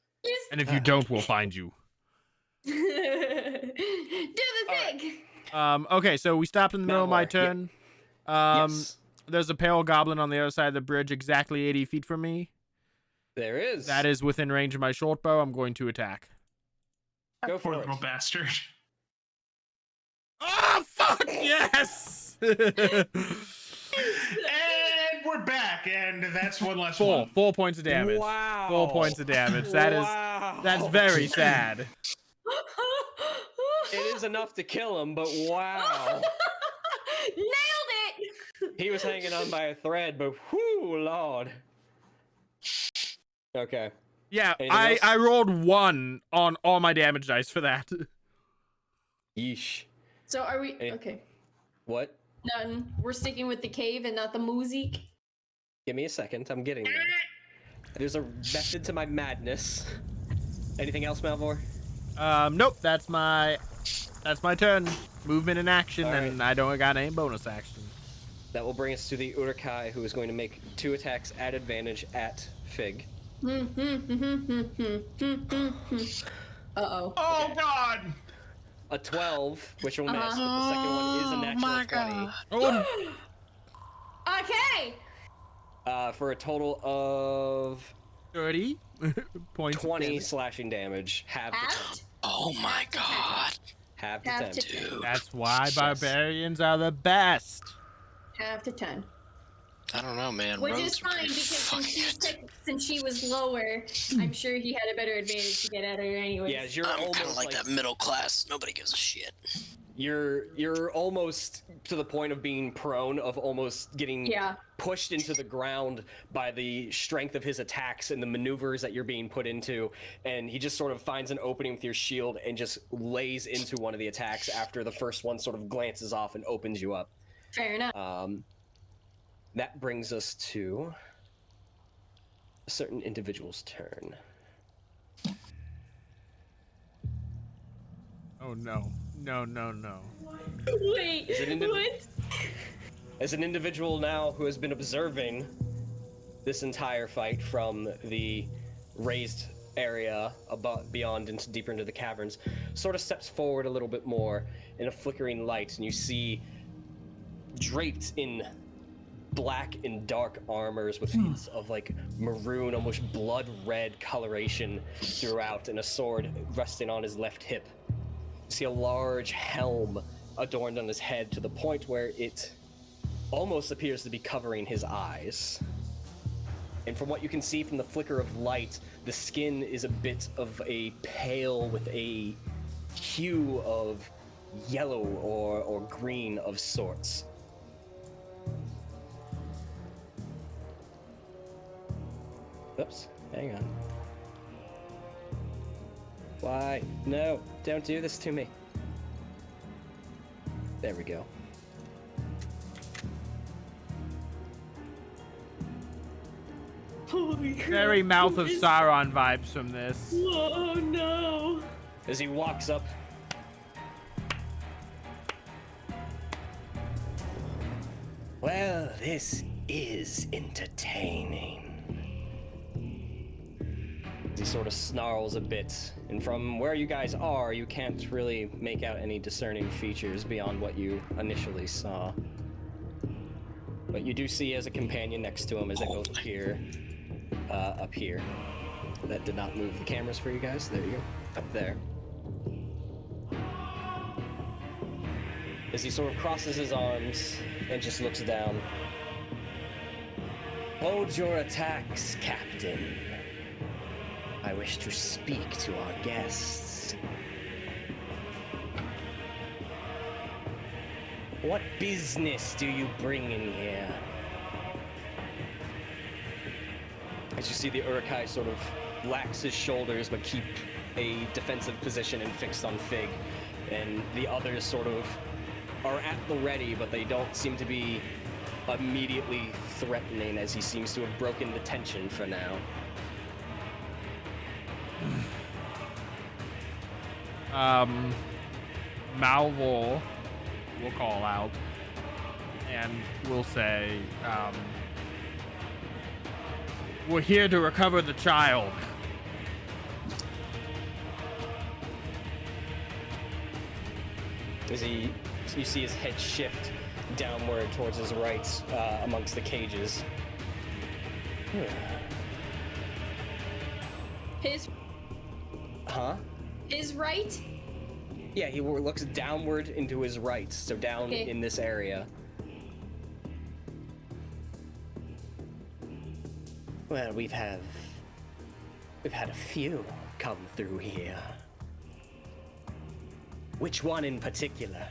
And if you don't, we'll find you. Do the thing. Okay, so we stopped in the middle of my Malvhor, turn. Yes, There's a pale goblin on the other side of the bridge, exactly 80 feet from me. there is. That is within range of my short bow. I'm going to attack. Go for Poor it. little bastard. Oh, fuck! Yes! And we're back, and that's one less Four. one. 4 points of damage. Wow. 4 points of damage. That's Wow. very sad. It is enough to kill him, but wow. Nailed it. He was hanging on by a thread, but whoo, Lord. Okay. Yeah, Anything else? I rolled 1 on all my damage dice for that. Yeesh. So are we Any- okay? What? None. We're sticking with the cave and not the music. Give me a second. I'm getting there. There's a method to my madness. Anything else, Malvhor? Nope, that's my turn. Movement and action, All and I don't got any bonus action. That will bring us to the Urukai, who is going to make 2 attacks at advantage at Fig. Uh-oh. Oh, God! A 12, which will miss, but the second one is a natural 20. Oh, Okay. For a total of 30 points. of 20 damage. slashing damage. Half to 10. Halved? Oh my god. Half to Half 10. to 10. Dude. That's why barbarians are the best. Half to 10. I don't know, man. Which Rogues is are fine pretty because fucking since she was lower, I'm sure he had a better advantage to get at her anyways. Yeah, you're I'm kind almost of like that middle class. Nobody gives a shit. You're almost to the point of being prone, of almost getting Yeah. pushed into the ground by the strength of his attacks and the maneuvers that you're being put into, and he just sort of finds an opening with your shield and just lays into one of the attacks after the first one sort of glances off and opens you up. Fair enough. That brings us to a certain individual's turn. Oh no. No. Wait, Is it what? As an individual now who has been observing this entire fight from the raised area beyond into deeper into the caverns, sort of steps forward a little bit more in a flickering light, and you see draped in black and dark armors with hints of like maroon, almost blood red coloration throughout, and a sword resting on his left hip. You see a large helm adorned on his head to the point where it almost appears to be covering his eyes. And from what you can see from the flicker of light, the skin is a bit of a pale with a hue of yellow or green of sorts. Oops, hang on. Why? No, don't do this to me. There we go. Holy crap. Very Mouth of Sauron vibes from this. Oh no. As he walks up. Well, this is entertaining. He sort of snarls a bit, and from where you guys are, you can't really make out any discerning features beyond what you initially saw. But you do see as a companion next to him as they both appear up here. That did not move the cameras for you guys. There you go. Up there. As he sort of crosses his arms and just looks down. Hold your attacks, Captain. I wish to speak to our guests. What business do you bring in here? As you see the Urukai sort of lax his shoulders but keep a defensive position and fixed on Fig, and the others sort of are at the ready, but they don't seem to be immediately threatening, as he seems to have broken the tension for now. Malvhor will call out and will say, we're here to recover the child. As you see his head shift downward towards his right amongst the cages. His Huh? His right? Yeah, he looks downward into his right, so down Okay. in this area. Well, we've had a few come through here. Which one in particular?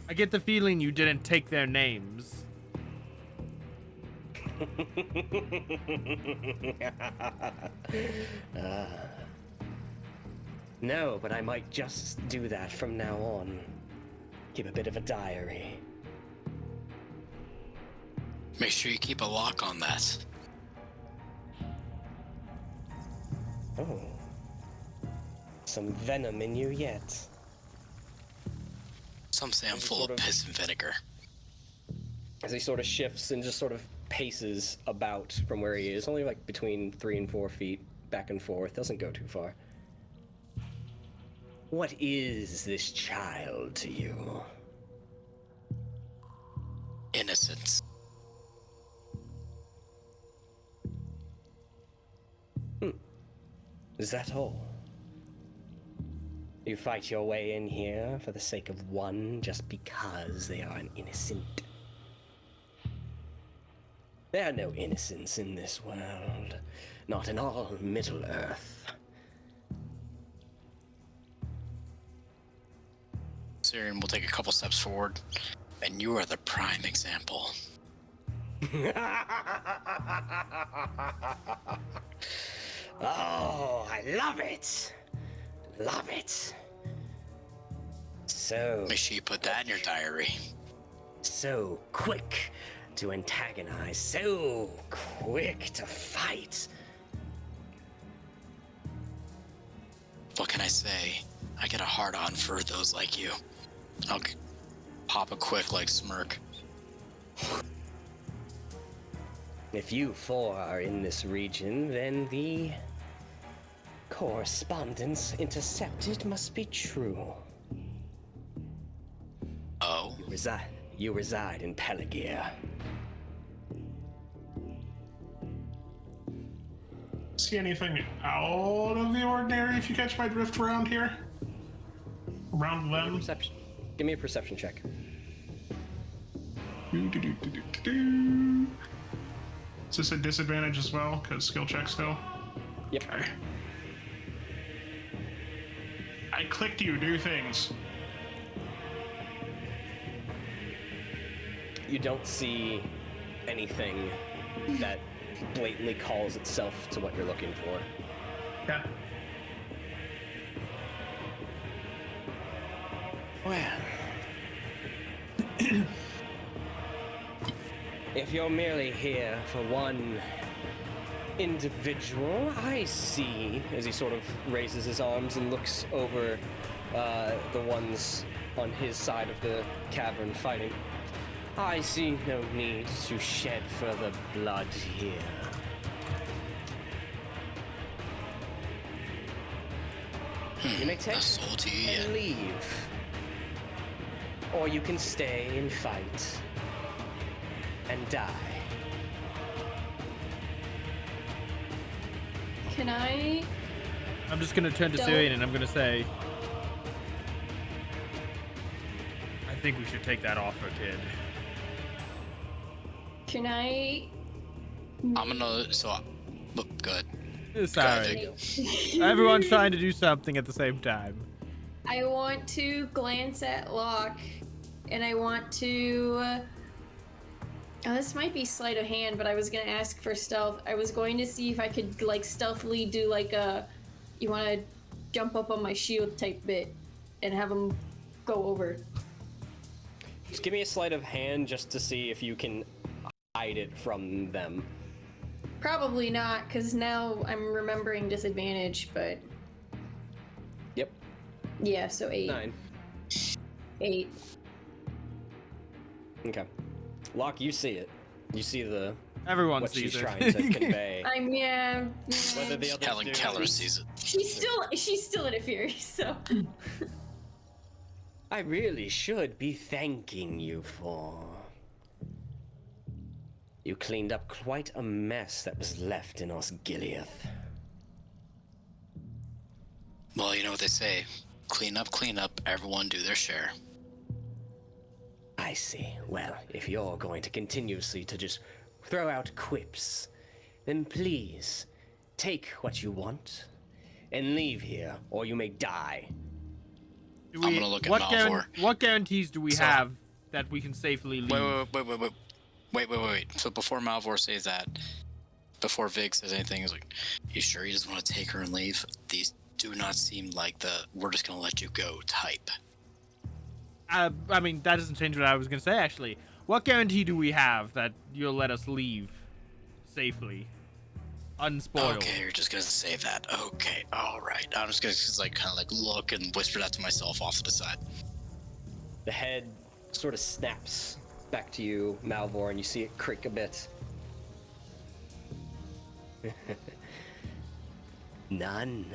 I get the feeling you didn't take their names. No, but I might just do that from now on. Keep a bit of a diary. Make sure you keep a lock on that. Oh. Some venom in you yet. Some say I'm Maybe full sort of of- piss and vinegar. As he sort of shifts and just sort of paces about from where he is, only like between 3 and 4 feet, back and forth, doesn't go too far. What is this child to you? Innocence. Is that all? You fight your way in here for the sake of one just because they are an innocent? There are no innocents in this world. Not in all Middle-earth. Cirion will take a couple steps forward, and you are the prime example. Oh, I love it! Love it! So, Make sure you put that in your diary. so quick to antagonize, so quick to fight. What can I say? I get a hard-on for those like you. I'll pop a quick, smirk. If you four are in this region, then the correspondence intercepted must be true. Oh? You reside in Pelagir. See anything out of the ordinary if you catch my drift around here? Around them? Perception. Give me a perception check. Do. Is this a disadvantage as well? Because skill check still? Yep. Okay. I clicked you, do things. You don't see anything that blatantly calls itself to what you're looking for. Yeah. Well, if you're merely here for one individual, I see, as he sort of raises his arms and looks over the ones on his side of the cavern fighting. I see no need to shed further blood here. You may take A soul to you and yet. leave. Or you can stay and fight and die. Can I? I'm just gonna turn to Don't- Cirion and I'm gonna say, I think we should take that offer, kid. Can I? I'm gonna. Look good. Sorry. Everyone's trying to do something at the same time. I want to glance at Locke and I want to. Oh, this might be sleight of hand, but I was gonna ask for stealth. I was going to see if I could like stealthily do like a, you want to jump up on my shield type bit, and have him go over. Just give me a sleight of hand just to see if you can hide it from them. Probably not, because now I'm remembering disadvantage. But Yep. yeah, so 8. 9. 8. Okay. Locke, you see it. You see the Everyone what sees she's it. trying to convey. Yeah. Whether the others Helen do. Keller sees it. She's still in a fury. So. I really should be thanking you for. You cleaned up quite a mess that was left in Osgiliath. Well, you know what they say. Clean up, everyone do their share. I see. Well, if you're going to continuously to just throw out quips, then please take what you want and leave here, or you may die. Do I'm gonna look at what Malvhor. What guarantees do we So- have that we can safely leave? Wait. So before Malvhor says that, before Vig says anything, he's like, "You sure he doesn't want to take her and leave? These do not seem like the we're just gonna let you go type." I mean, that doesn't change what I was gonna say. Actually, what guarantee do we have that you'll let us leave safely, unspoiled? Okay, you're just gonna say that. Okay, all right. I'm just gonna like kind of like look and whisper that to myself off to the side. The head sort of snaps back to you, Malvhor, and you see it creak a bit. None.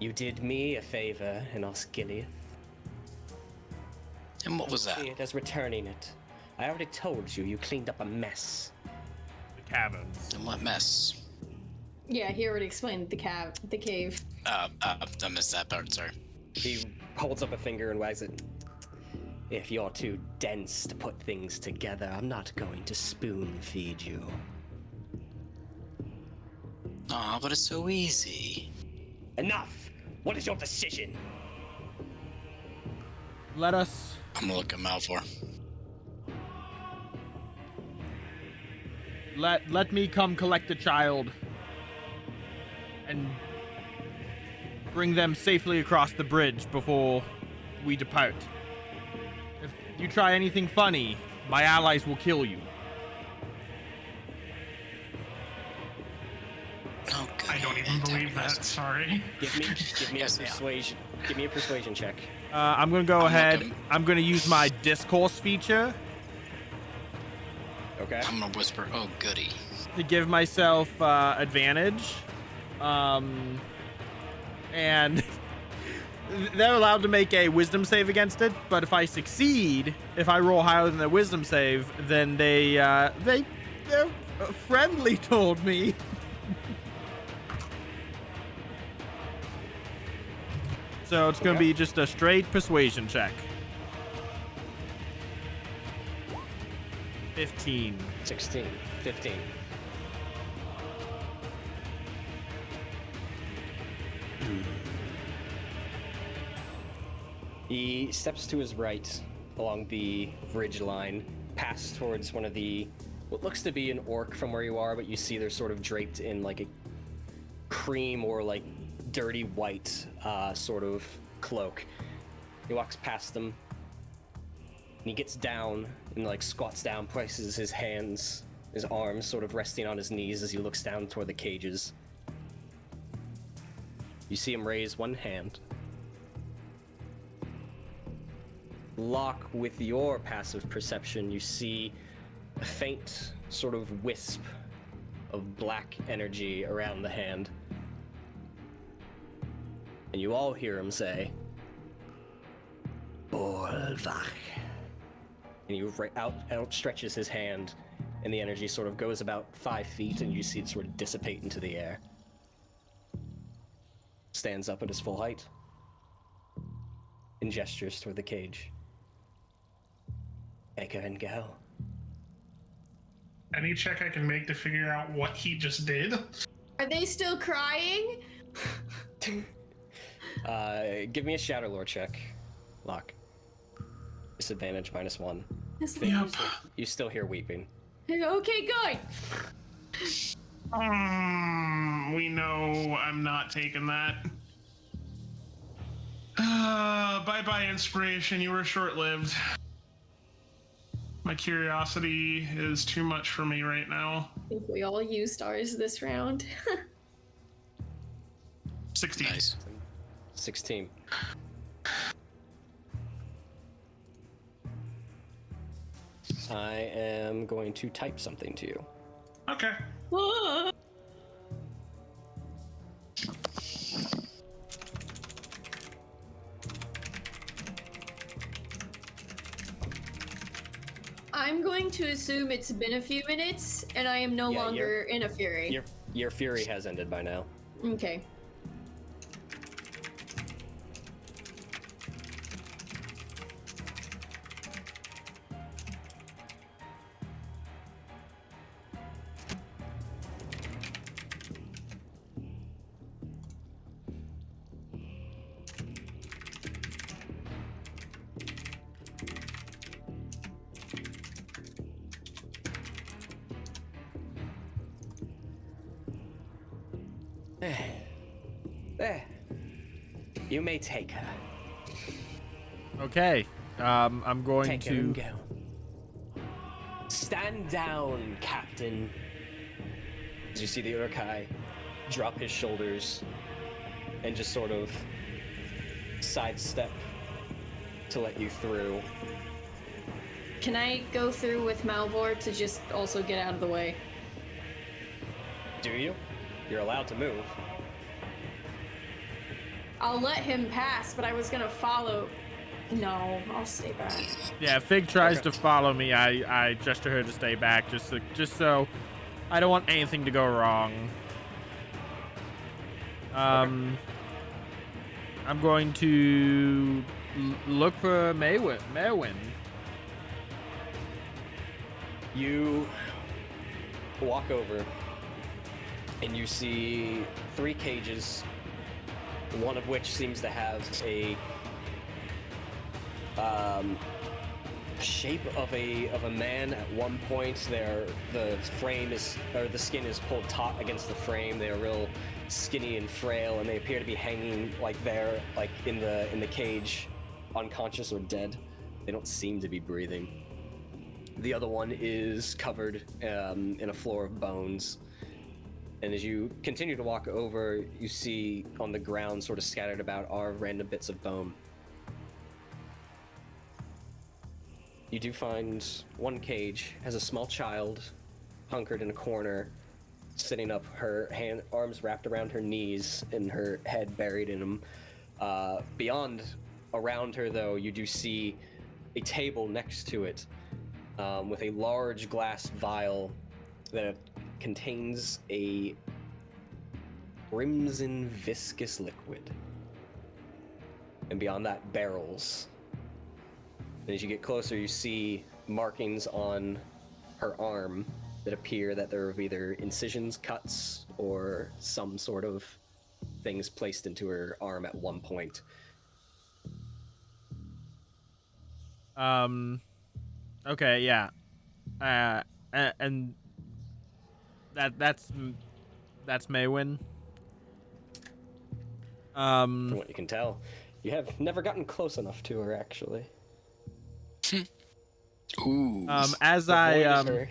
You did me a favor in Osgiliath. And what was that? See it as returning it. I already told you cleaned up a mess. The caverns. And what mess? Yeah, he already explained the cave. I missed that part. Sorry. He holds up a finger and wags it. If you're too dense to put things together, I'm not going to spoon feed you. Aw, but it's so easy. Enough! What is your decision? Let us. I'm gonna look at Malvhor. Let me come collect the child and bring them safely across the bridge before we depart. If you try anything funny, my allies will kill you. Oh, good. I don't even believe that. Sorry. Give me Yes, a yeah. persuasion. Give me a persuasion check. I'm gonna go I'm ahead. looking. I'm gonna use my discourse feature Okay. I'm gonna whisper, "Oh, goody." to give myself advantage. And they're allowed to make a wisdom save against it, but if I succeed, if I roll higher than their wisdom save, then they're friendly told me. So it's gonna Okay. be just a straight persuasion check. 15. 16. 15. He steps to his right along the ridge line, past towards one of the what looks to be an orc from where you are, but you see they're sort of draped in like a cream or like dirty white sort of cloak. He walks past them, and he gets down and like squats down, places his hands, his arms sort of resting on his knees as he looks down toward the cages. You see him raise one hand. Locke, with your passive perception, you see a faint sort of wisp of black energy around the hand. And you all hear him say, Bolvach. And he outstretches his hand, and the energy sort of goes about 5 feet, and you see it sort of dissipate into the air. Stands up at his full height and gestures toward the cage. Take her and go. Any check I can make to figure out what he just did? Are they still crying? Give me a Shadow Lore check, Locke. Disadvantage -1. Yep. You still hear weeping. Okay, good. We know I'm not taking that. Bye-bye, inspiration. You were short-lived. My curiosity is too much for me right now. I think we all used ours this round. 16. Nice. 16. I am going to type something to you. Okay. I'm going to assume it's been a few minutes, and I am no Yeah, longer in a fury. Your fury has ended by now. Okay. There. You may take her. Okay. I'm going Take her and to. go. Stand down, Captain. As you see the Uruk-hai drop his shoulders and just sort of sidestep to let you through. Can I go through with Malvhor to just also get out of the way? Do you? You're allowed to move. I'll let him pass, but I was gonna follow. No, I'll stay back. Yeah, Fig tries Okay. to follow me. I gesture her to stay back, just so I don't want anything to go wrong. I'm going to look for Maerwyn. You walk over and you see 3 cages, one of which seems to have a shape of a man at one point. The frame is, or the skin is pulled taut against the frame. They are real skinny and frail, and they appear to be hanging like they're like in the cage, unconscious or dead. They don't seem to be breathing. The other one is covered in a floor of bones. And as you continue to walk over, you see on the ground, sort of scattered about, are random bits of bone. You do find one cage has a small child hunkered in a corner, sitting up, her arms wrapped around her knees and her head buried in them. Beyond, around her though, you do see a table next to it with a large glass vial that contains a crimson viscous liquid. And beyond that, barrels. And as you get closer, you see markings on her arm that appear that there are either incisions, cuts, or some sort of things placed into her arm at one point. Okay, yeah. And that's Maerwyn. From what you can tell, you have never gotten close enough to her, actually. Ooh. As Avoided her.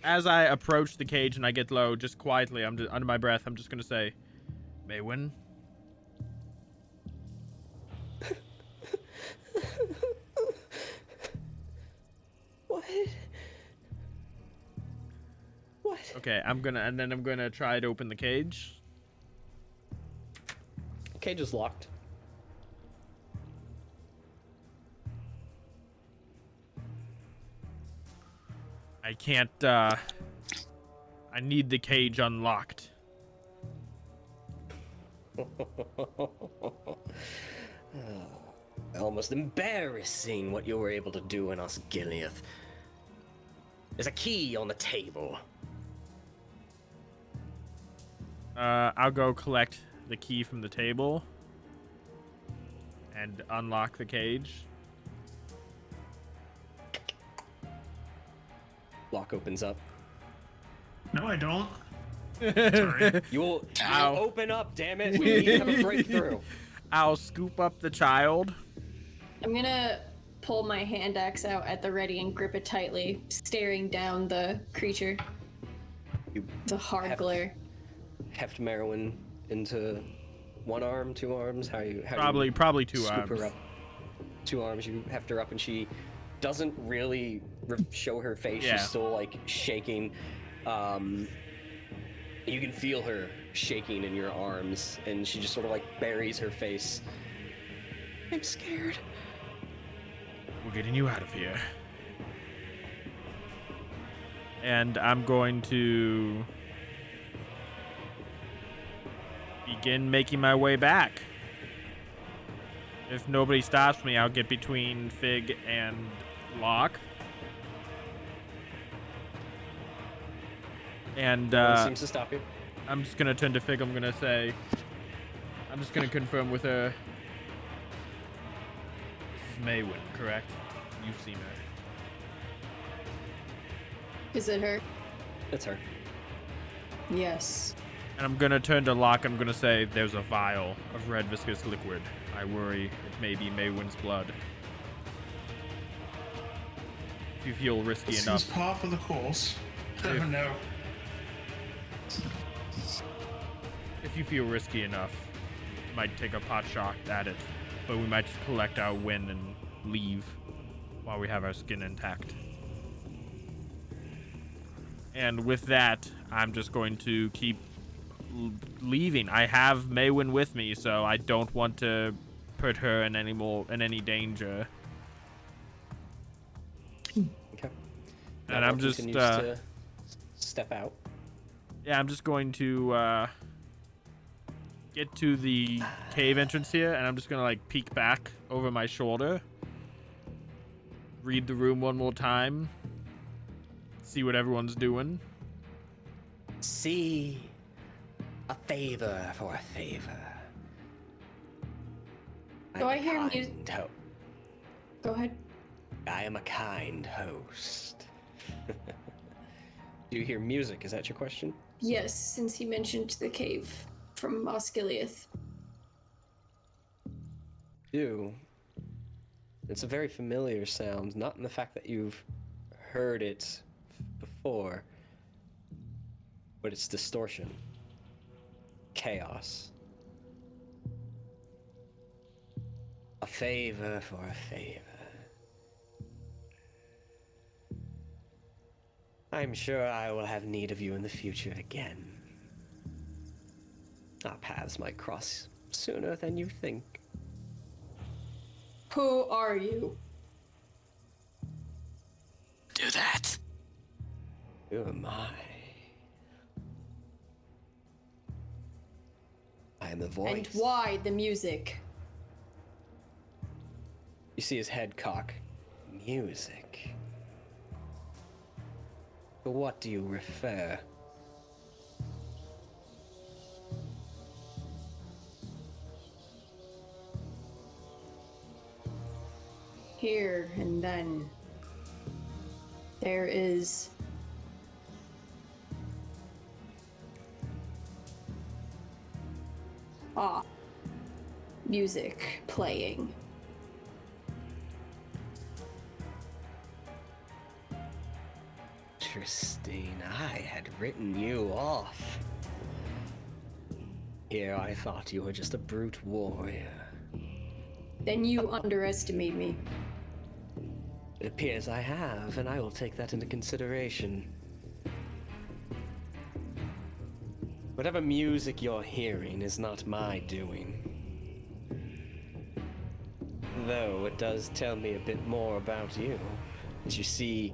as I approach the cage and I get low, just quietly, I'm just under my breath. I'm just gonna say, Maerwyn. What? Okay, I'm gonna try to open the cage. Cage is locked. I can't. I need the cage unlocked. Almost embarrassing what you were able to do in Osgiliath. There's a key on the table. I'll go collect the key from the table and unlock the cage. Lock opens up. No, I don't. Sorry. You'll Ow. open up, damn it. We need to have a breakthrough. I'll scoop up the child. I'm gonna pull my hand axe out at the ready and grip it tightly, staring down the creature. You The hard heft- glare. Heft Maerwyn into one arm, two arms. How do you Probably two scoop arms. her up? 2 arms. You heft her up, and she doesn't really show her face. Yeah. She's still like shaking. You can feel her shaking in your arms, and she just sort of like buries her face. I'm scared. We're getting you out of here. And I'm going to begin making my way back. If nobody stops me, I'll get between Fig and Locke. And No one seems to stop you. I'm just gonna turn to Fig. I'm gonna say, I'm just gonna confirm with her. This is Maerwyn, correct? You've seen her. Is it her? It's her. Yes. And I'm gonna turn to Locke. I'm gonna say, there's a vial of red viscous liquid. I worry it may be Maerwyn's blood. If you feel risky This enough. is par for the course. Oh no. If you feel risky enough, you might take a pot shot at it. But we might just collect our win and leave while we have our skin intact. And with that, I'm just going to keep leaving. I have Maerwyn with me, so I don't want to put her in any danger. Okay. And I'm just continues to step out. yeah, I'm just going to get to the cave entrance here, and I'm just gonna like peek back over my shoulder, read the room one more time, see what everyone's doing. See, a favor for a favor. Do I hear kind music? Go ahead. I am a kind host. Do you hear music? Is that your question? Yes, since he mentioned the cave from Osgiliath. Do. It's a very familiar sound, not in the fact that you've heard it before, but it's distortion. Chaos. A favor for a favor. I'm sure I will have need of you in the future again. Our paths might cross sooner than you think. Who are you? Do that. Who am I? I am the voice. And why the music? You see his head cock. Music. To what do you refer? Here and then. There is music playing. Interesting. I had written you off. Here I thought you were just a brute warrior. Then you underestimate me. It appears I have, and I will take that into consideration. Whatever music you're hearing is not my doing. Though it does tell me a bit more about you, as you see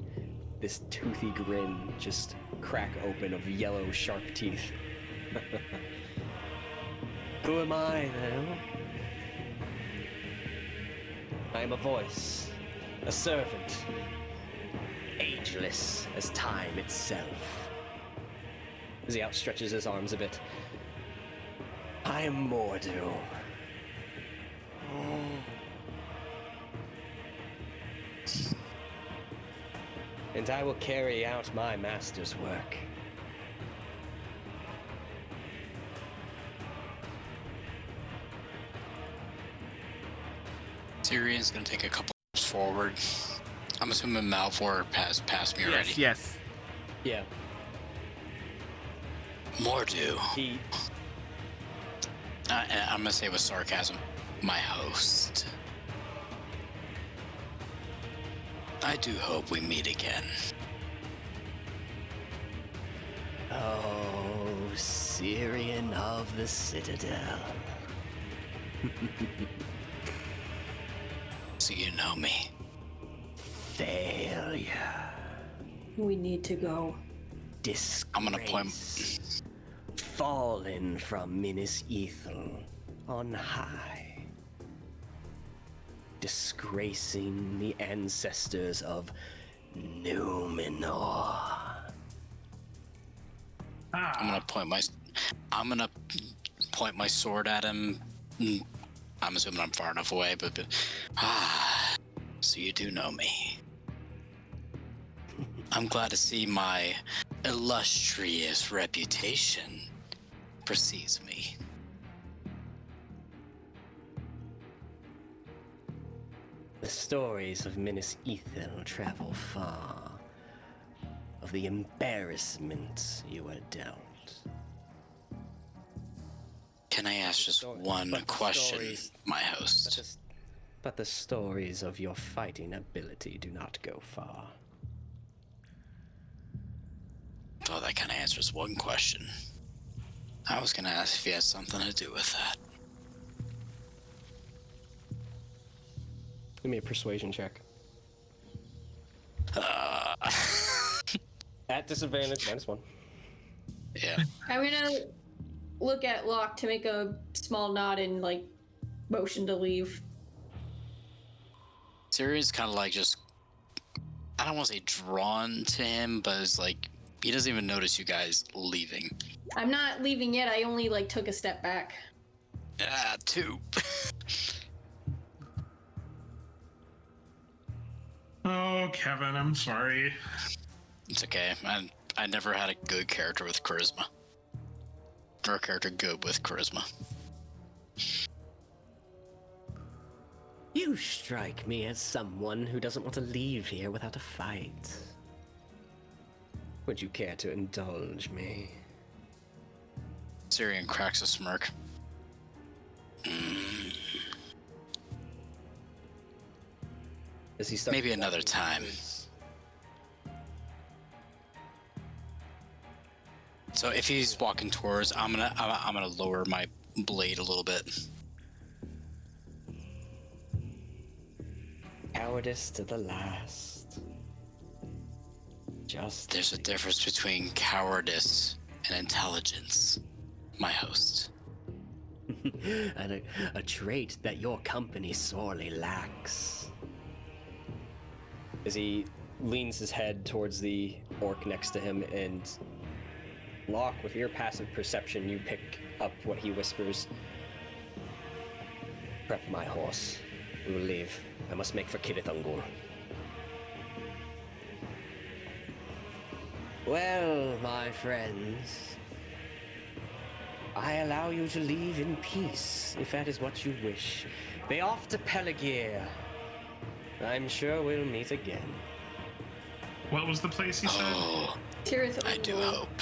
this toothy grin just crack open of yellow sharp teeth. Who am I, then? I am a voice, a servant, ageless as time itself. As he outstretches his arms a bit. I am Mordu. And I will carry out my master's work. Cirion's gonna take a couple steps forward. I'm assuming Malvhor has passed me already. Yes. Yeah. Mordu. He. And I'm gonna say with sarcasm, my host. I do hope we meet again. Oh, Cirion of the Citadel. So you know me. Failure. We need to go. Disgrace. I'm gonna point. Fallen from Minas Ethel on high. Disgracing the ancestors of Numenor. I'm gonna point my sword at him. I'm assuming I'm far enough away, but so you do know me. I'm glad to see my illustrious reputation precedes me. The stories of Minas Ethel travel far. Of the embarrassment you were dealt. Can I ask just one question, my host? But the stories of your fighting ability do not go far. Oh, that kind of answers one question. I was gonna ask if he had something to do with that. Give me a persuasion check. At disadvantage, -1. Yeah. I'm gonna look at Locke to make a small nod and like motion to leave. Cirion's kind of like just, I don't want to say drawn to him, but it's like he doesn't even notice you guys leaving. I'm not leaving yet. I only like took a step back. Two. Oh, Kevin, I'm sorry. It's okay. I never had a good character with charisma. Or a character good with charisma. You strike me as someone who doesn't want to leave here without a fight. Would you care to indulge me? Cirion cracks a smirk. As he starts Maybe another walking time. towards- So if he's walking towards, I'm gonna lower my blade a little bit. Cowardice to the last. Just There's a difference between cowardice and intelligence, my host. and a trait that your company sorely lacks. As he leans his head towards the orc next to him, and Locke, with your passive perception, you pick up what he whispers. Prep my horse. We will leave. I must make for Kirithungul. Well, my friends, I allow you to leave in peace, if that is what you wish. Be off to Peligir. I'm sure we'll meet again. What was the place he said? Oh, Tirith I do hope.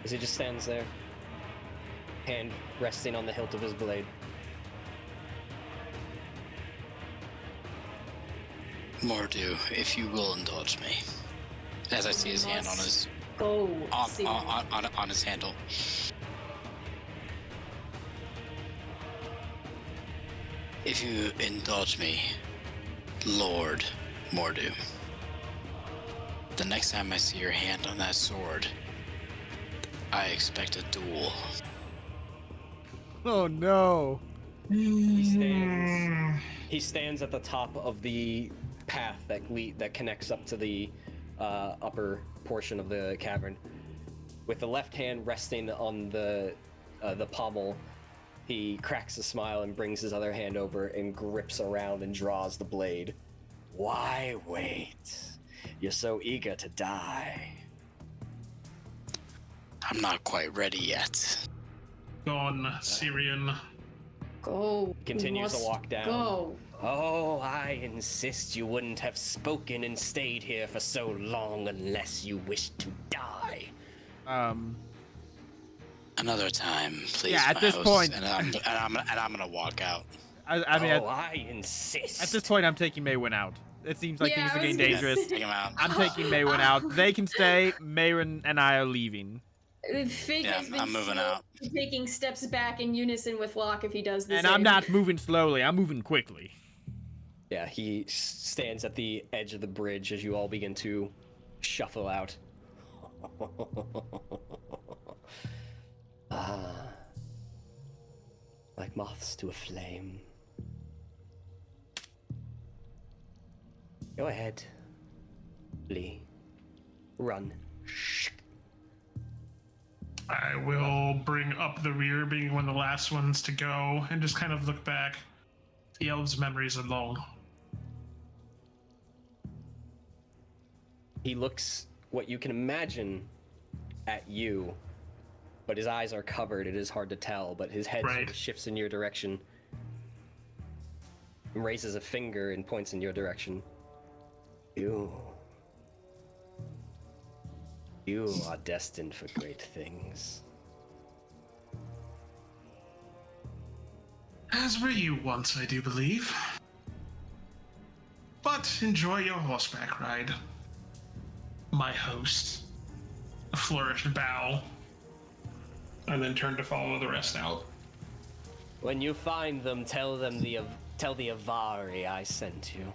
As he just stands there, hand resting on the hilt of his blade. Mordu, if you will indulge me. As I see his hand on his on his handle. If you indulge me, Lord Mordu, the next time I see your hand on that sword, I expect a duel. Oh no. He stands at the top of the path that connects up to the upper portion of the cavern. With the left hand resting on the pommel, he cracks a smile and brings his other hand over and grips around and draws the blade. Why wait? You're so eager to die. I'm not quite ready yet. Gone, Cirion. Go. Continues to walk down. Go. Oh, I insist you wouldn't have spoken and stayed here for so long unless you wished to die. Another time, please. Yeah, at my this host, point- and I'm gonna walk out. I mean, I insist. at this point, I'm taking Maerwyn out. It seems like Yeah, things are I was getting gonna dangerous. Take him out. I'm taking Maerwyn out. They can stay. Maerwyn and I are leaving. Fig Yeah, has been I'm moving slow, out. taking steps back in unison with Locke if he does this. And I'm not moving slowly. I'm moving quickly. Yeah, he stands at the edge of the bridge as you all begin to shuffle out. Like moths to a flame. Go ahead. Flee. Run. I will bring up the rear, being one of the last ones to go, and just kind of look back. The elves' memories are long. He looks what you can imagine at you, but his eyes are covered. It is hard to tell, but his head sort Right. of shifts in your direction and raises a finger and points in your direction. You are destined for great things. As were you once, I do believe. But enjoy your horseback ride. My host. A flourished bow. And then turn to follow the rest out. When you find them, tell the Avari I sent you.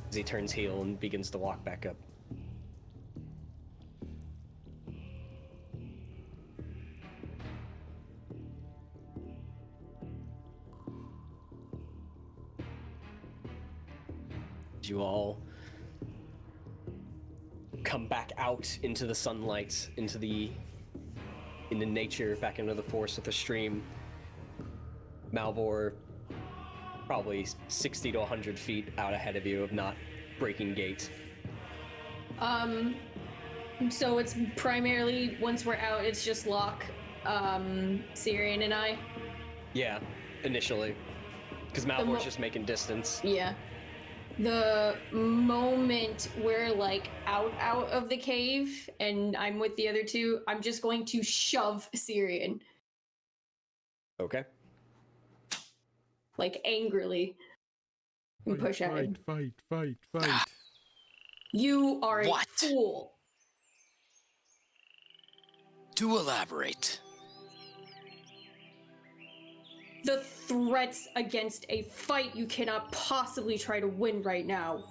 As he turns heel and begins to walk back up. As you all come back out into the sunlight, into nature, back into the forest with the stream. Malvhor, probably 60 to 100 feet out ahead of you, of not breaking gate. So it's primarily, once we're out, it's just Locke, Cirion, and I. Yeah, initially. Because Malvor's just making distance. Yeah. The moment we're like out of the cave and I'm with the other two, I'm just going to shove Cirion, Okay. like angrily, and push at him. Fight. You are a What? fool. Do elaborate. The threats against a fight you cannot possibly try to win right now.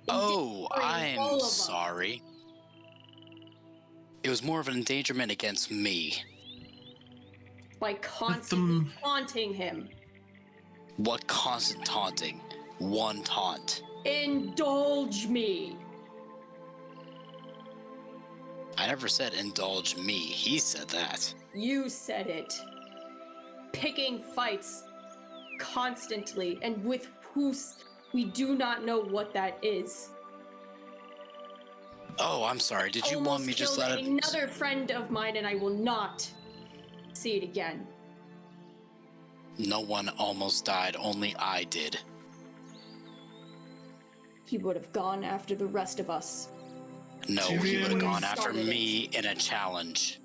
Oh, Endangering all I'm of us. sorry. It was more of an endangerment against me. By constantly taunting him. What constant taunting? One taunt. Indulge me. I never said indulge me. He said that. You said it. Picking fights constantly and with we do not know what that is. Oh, I'm sorry. Did you want Almost me just killed let it? another friend of mine and I will not see it again. No one almost died. Only I did. He would have gone after the rest of us. No, he Cirion would have gone after started it. me in a challenge.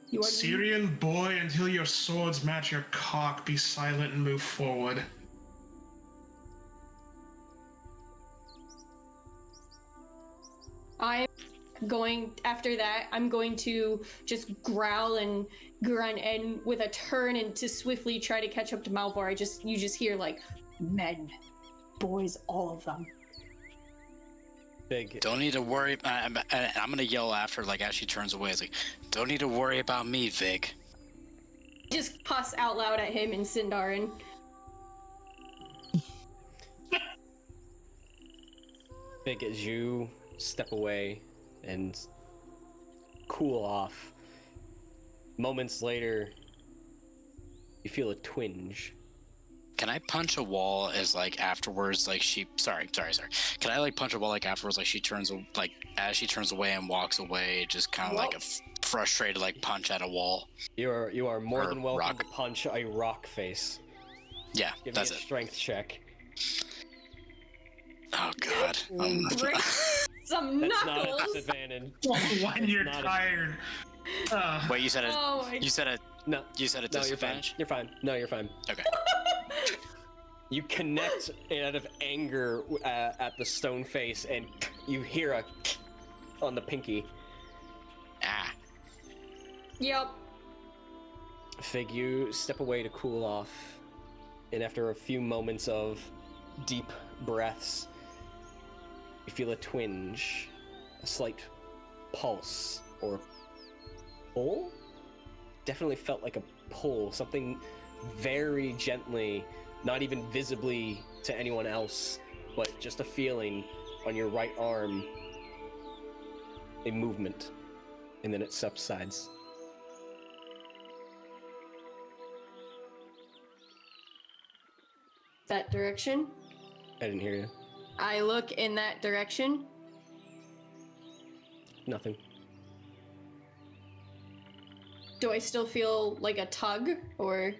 You are Cirion, boy, until your swords match your cock, be silent and move forward. after that, I'm going to just growl and grunt, and with a turn and to swiftly try to catch up to Malvhor, you just hear like, men, boys, all of them. Big. Don't need to worry. I'm gonna yell after, like, as she turns away. It's like, don't need to worry about me, Vig. Just cuss out loud at him and Sindarin. Fig, as you step away and cool off, moments later, you feel a twinge. Can I punch a wall as like afterwards? Like she, sorry. Can I like punch a wall like afterwards? Like she turns, like as she turns away and walks away, just kind of like a frustrated like punch at a wall. You are more Or than welcome rock. to punch a rock face. Yeah, Give that's me a it. strength check. Oh god. Break some That's not a knuckles. disadvantage. When you're not a- tired. Wait, you said a Oh my. you said a No, you said a no, you're fine. disadvantage? You're fine. No, you're fine. Okay. You connect out of anger at the stone face, and you hear a on the pinky. Ah. Yep. Fig, you step away to cool off, and after a few moments of deep breaths, you feel a twinge, a slight pulse, or pull? Definitely felt like a pull, something very gently, not even visibly to anyone else, but just a feeling on your right arm, a movement, and then it subsides. That direction. I didn't hear you. I look in that direction. Nothing. Do I still feel like a tug, or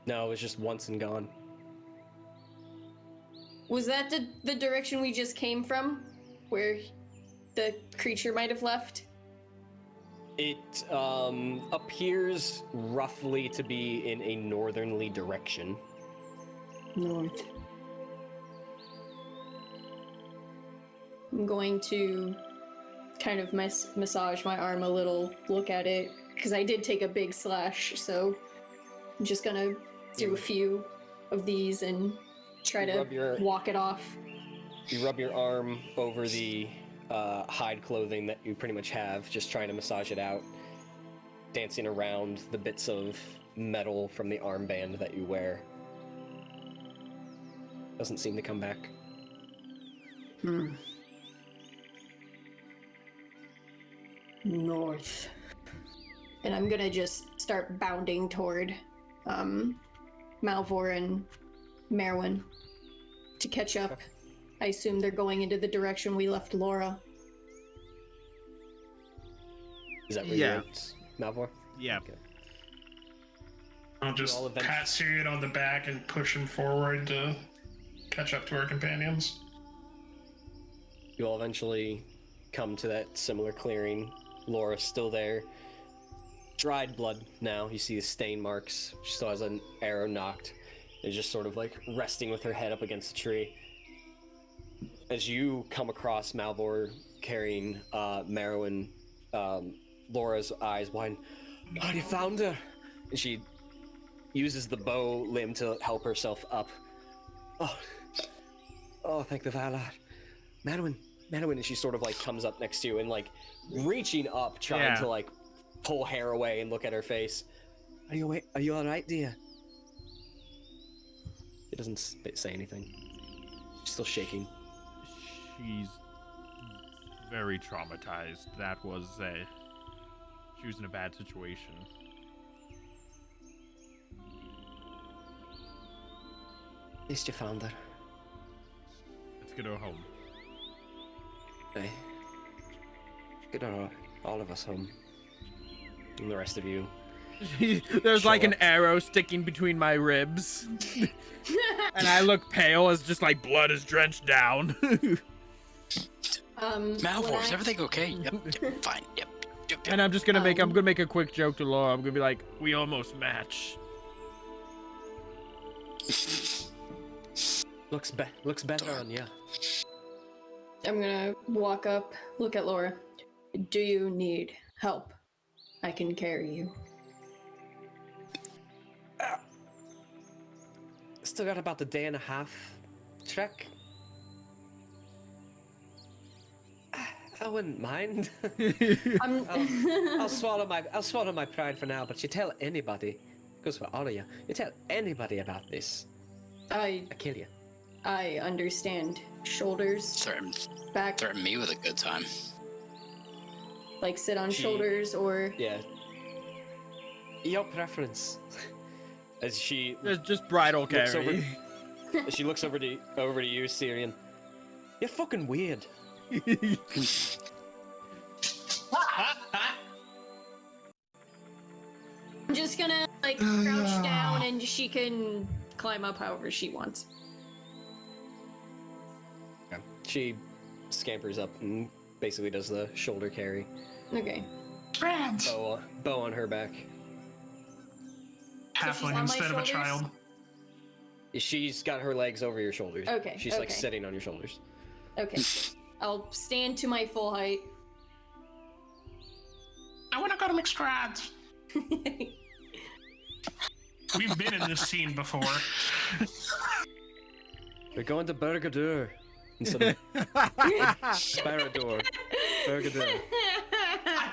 No, it was just once and gone. was that the direction we just came from, where the creature might have left? It appears roughly to be in a northerly direction. North. I'm going to kind of massage my arm a little, look at it, because I did take a big slash, so I'm just gonna do a few of these and try You to rub your- walk it off. You rub your arm over the hide clothing that you pretty much have, just trying to massage it out, dancing around the bits of metal from the armband that you wear. Doesn't seem to come back. North. And I'm gonna just start bounding toward Malvhor and Maerwyn to catch up. I assume they're going into the direction we left Laura. Is that where Yeah. you're at, Malvhor? Yeah. Okay. I'll just All events- pat Cirion on the back and push him forward to catch up to our companions. You all eventually come to that similar clearing. Laura's still there. Dried blood now. You see the stain marks. She still has an arrow knocked. Is just sort of like resting with her head up against the tree. As you come across Malvhor carrying Maerwyn, Laura's eyes widen. Oh, you found her! And she uses the bow limb to help herself up. Oh, thank the Valar. Maerwyn, and she sort of like comes up next to you and like reaching up, trying Yeah. to like pull hair away and look at her face. Are you all right, dear? It doesn't say anything. She's still shaking. She's very traumatized. She was in a bad situation. At least you found her. Let's get her home. Hey. Get all of us home. And the rest of you. There's Show like an up. arrow sticking between my ribs. And I look pale as just like blood is drenched down. Malvhor, is everything okay? Yep, fine. Yep. And I'm just gonna make a quick joke to Laura. I'm gonna be like, we almost match. Looks better on you. I'm gonna walk up, look at Laura. Do you need help? I can carry you. Still got about a day and a half trek. I wouldn't mind. I'll swallow my pride for now. But you tell anybody, goes for all of you. You tell anybody about this, I I kill you. I understand. Shoulders, back, Threaten me with a good time. like sit on shoulders or... Yeah. Your preference. As she Just bridal looks carry. as she looks over to you, Cirion. You're fucking weird. I'm just gonna, like, crouch down and she can climb up however she wants. She scampers up and basically does the shoulder carry. Okay. Friends. Bow on her back. she's Halfling on my instead of a shoulders? child. She's got her legs over your shoulders. Okay, She's like okay. sitting on your shoulders. Okay. I'll stand to my full height. I want to go to McStrads. We've been in this scene before. We're going to Burgadur instead of Sparador. Burgadur.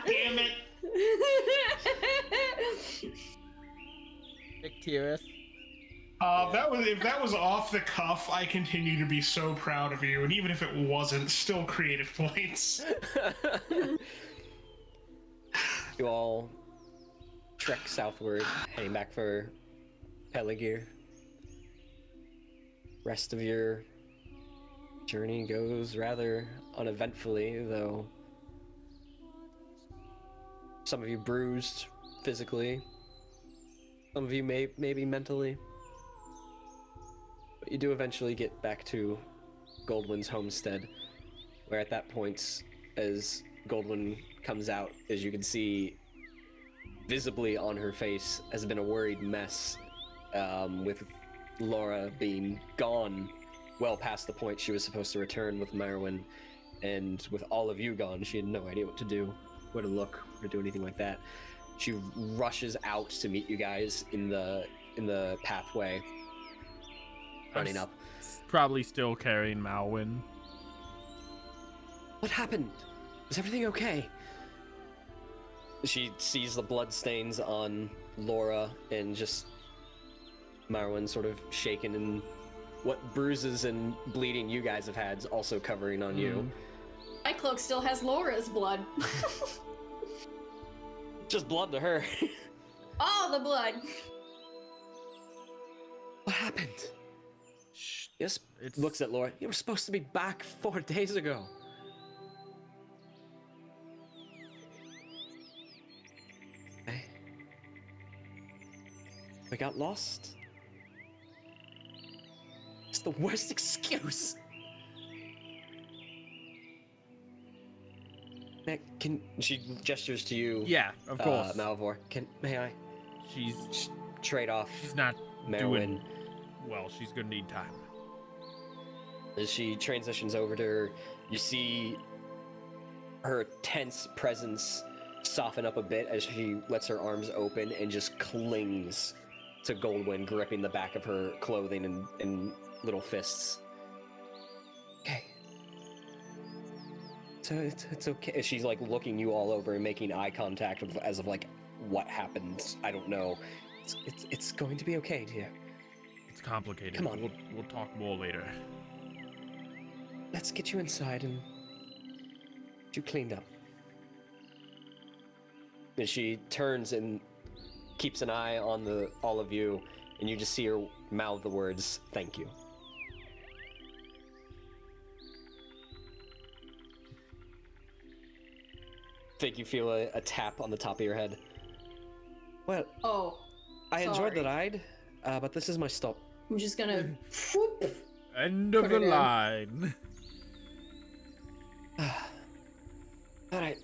Damn it. Victorious. If that was off the cuff, I continue to be so proud of you, and even if it wasn't, still creative points. You all trek southward, heading back for Peligir. Rest of your journey goes rather uneventfully, though. Some of you bruised physically. Some of you maybe mentally. But you do eventually get back to Goldwynn's homestead, where at that point, as Goldwynn comes out, as you can see, visibly on her face has been a worried mess, with Laura being gone well past the point she was supposed to return with Maerwyn, and with all of you gone, she had no idea what to do, where to look, or do anything like that. She rushes out to meet you guys in the pathway, running up. Probably still carrying Malvhor. What happened? Is everything okay? She sees the blood stains on Laura and just Maerwyn sort of shaken, and what bruises and bleeding you guys have had is also covering on you. My cloak still has Laura's blood. Just blood to her. All the blood. What happened? Yes, It's- looks at Laura. You were supposed to be back 4 days ago. Hey. We got lost. It's the worst excuse. She gestures to you? Yeah, of course. Malvhor. May I She's trade off not Maerwyn? doing well. She's gonna need time. As she transitions over to her, you see her tense presence soften up a bit as she lets her arms open and just clings to Goldwynn, gripping the back of her clothing and little fists. Okay. So it's okay. She's like looking you all over and making eye contact as of like, what happened? I don't know. It's going to be okay, dear. It's complicated. Come on. We'll talk more later. Let's get you inside and get you cleaned up. And she turns and keeps an eye on all of you, and you just see her mouth the words, "Thank you." Think you feel a tap on the top of your head. Well, Oh, I enjoyed the sorry. ride, but this is my stop. I'm just gonna. Whoop. End of Put the it in. line. Alright,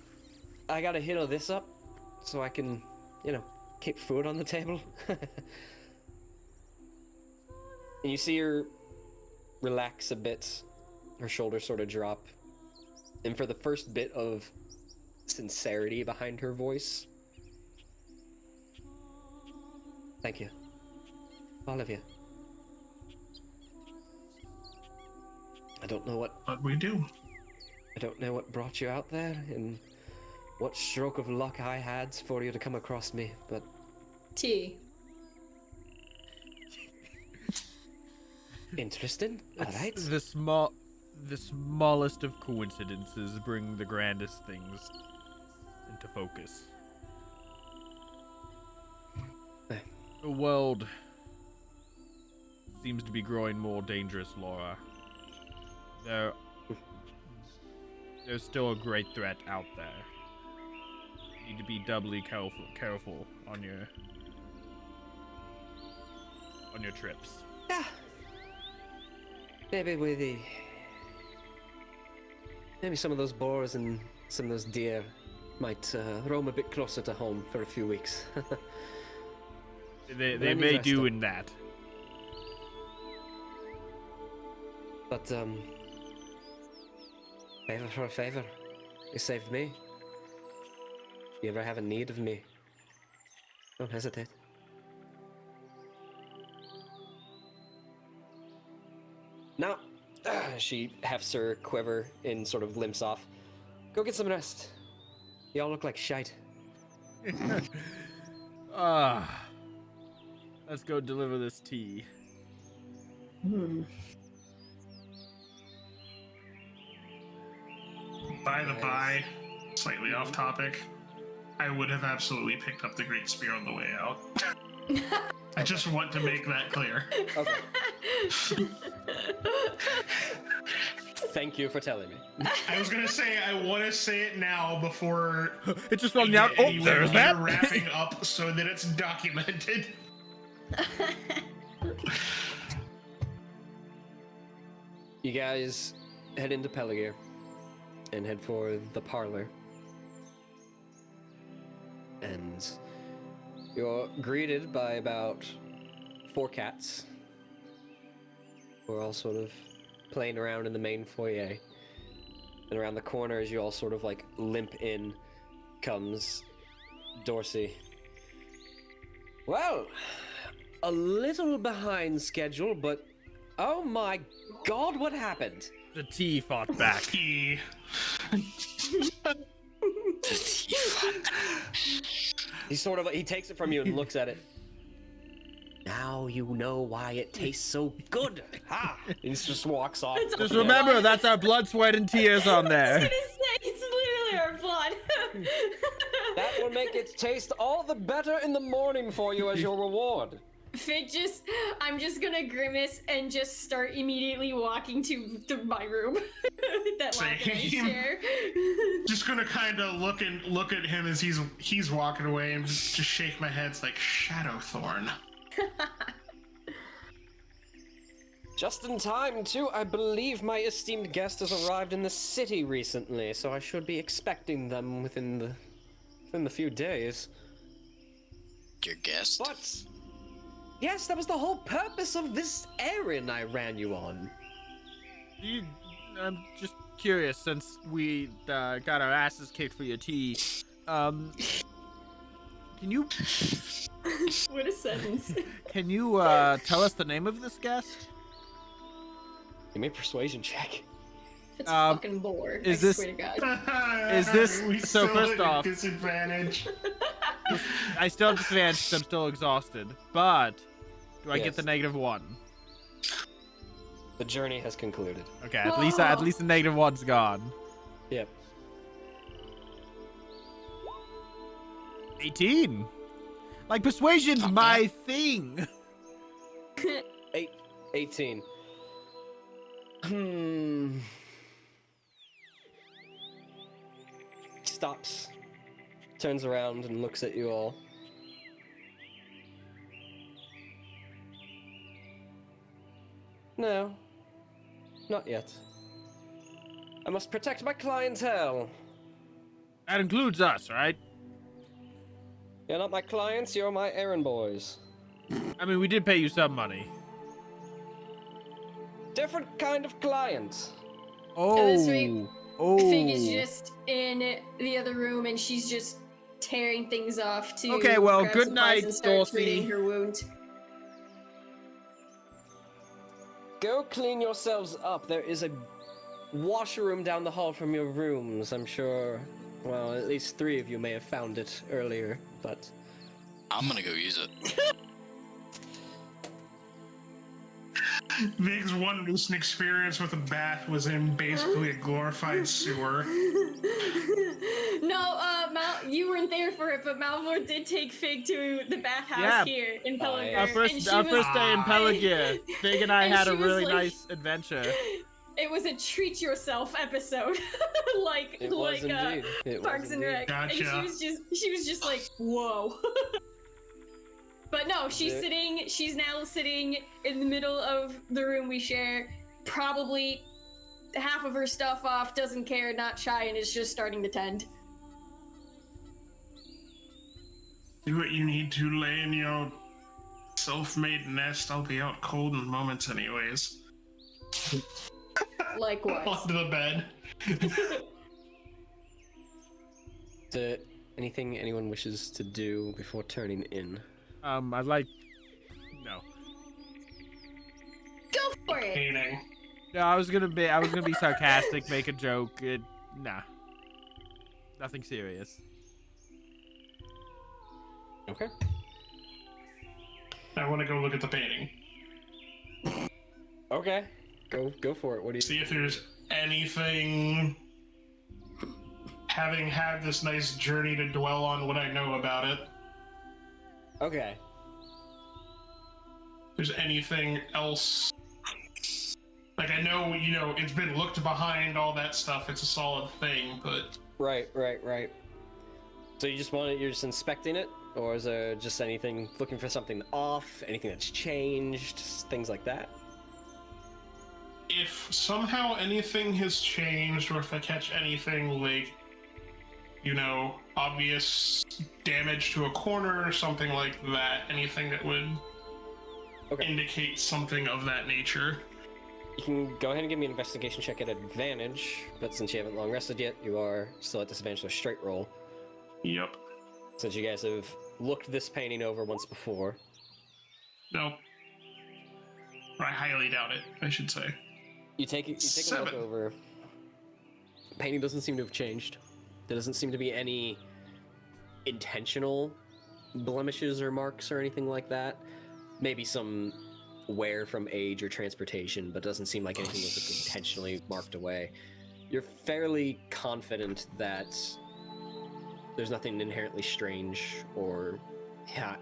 I gotta heal this up so I can, keep food on the table. And you see her relax a bit, her shoulders sort of drop, and for the first bit of sincerity behind her voice, thank you, all of you. I don't know what we do. I don't know what brought you out there and what stroke of luck I had for you to come across me, but Tea. Interesting. All It's right. the smallest of coincidences bring the grandest things into focus. The world seems to be growing more dangerous, Laura. There's still a great threat out there. You need to be doubly careful on your trips. Yeah. Maybe some of those boars and some of those deer might roam a bit closer to home for a few weeks. They Let me may rest do up. in that. But favor for a favor. You saved me. You ever have a need of me? Don't hesitate. Now, she hefts her quiver and sort of limps off. Go get some rest. Y'all look like shite. Let's go deliver this tea. By the by, slightly off topic, I would have absolutely picked up the Great Spear on the way out. I just want to make that clear. Okay. Thank you for telling me. I was gonna say I want to say it now before It just rung out. Oh, anywhere there's near that. wrapping up so that it's documented. You guys head into Pelagear and head for the parlor. And you're greeted by about 4 cats who are all sort of playing around in the main foyer. And around the corner, as you all sort of like limp in, comes Dorsey. Well, a little behind schedule, but oh my god, what happened? The tea fought back. He He takes it from you and looks at it. Now you know why it tastes so good. Ha! He just walks off. Just remember, that's our blood, sweat, and tears on I there. was gonna say, it's literally our blood. That will make it taste all the better in the morning for you as your reward. Fig I'm just gonna grimace and just start immediately walking to my room. That Locke and I Same. share. just gonna kind of look at him as he's walking away and just shake my head. It's like Shadowthorn. Just in time, too. I believe my esteemed guest has arrived in the city recently, so I should be expecting them within the few days. Your guest? But yes, that was the whole purpose of this errand I ran you on. I'm just curious, since we got our asses kicked for your tea. Can you What a sentence. tell us the name of this guest? Give me a persuasion check. It's fucking bored. is I this- swear to God. Is this- we so still first at a off- disadvantage? I still have disadvantage because I'm still exhausted, but do I Yes. get the -1? The journey has concluded. Okay, at least the -1's gone. Yep. 18. Like persuasion's Not my thing. 18. Stops. Turns around and looks at you all. No. Not yet. I must protect my clientele. That includes us, right? You're not my clients, you're my errand boys. I mean, we did pay you some money. Different kind of client. this week, Oh. Fig is just in the other room and she's just tearing things off to Okay, well, grab good supplies night, and start Dorsey. treating her wound. Go clean yourselves up. There is a washroom down the hall from your rooms. I'm sure, well, at least 3 of you may have found it earlier, but I'm gonna go use it. Vig's one recent experience with a bath was in basically a glorified sewer. No, you weren't there for it, but Malvhor did take Fig to the bathhouse here in Peligir. Our first day in Peligir, Fig and I and had she a was really like- nice adventure. It was a treat yourself episode, It was indeed. It Parks was and indeed. Rec. Gotcha. And she was just like, whoa. But no, she's now sitting in the middle of the room we share, probably half of her stuff off, doesn't care, not shy, and is just starting to tend. Do what you need to, lay in your self-made nest. I'll be out cold in moments anyways. Likewise. Onto the bed. Anything anyone wishes to do before turning in? I'd like... No. Go for it! Painting. No, I was gonna be sarcastic, make a joke. Nah. Nothing serious. Okay. I want to go look at the painting. Okay. Go for it. What do you See if there's anything, having had this nice journey to dwell on what I know about it, Okay. if there's anything else. Like, I know, it's been looked behind, all that stuff, it's a solid thing, but... Right. So you're just inspecting it? Or is there just anything, looking for something off, anything that's changed, things like that? If somehow anything has changed, or if I catch anything like, obvious damage to a corner or something like that, anything that would indicate something of that nature. You can go ahead and give me an investigation check at advantage, but since you haven't long rested yet, you are still at disadvantage with a straight roll. Yep. Since you guys have looked this painting over once before. Nope. I highly doubt it, I should say. You take a look 7. over. Painting doesn't seem to have changed. There doesn't seem to be any intentional blemishes or marks or anything like that. Maybe some wear from age or transportation, but doesn't seem like anything was intentionally marked away. You're fairly confident that there's nothing inherently strange or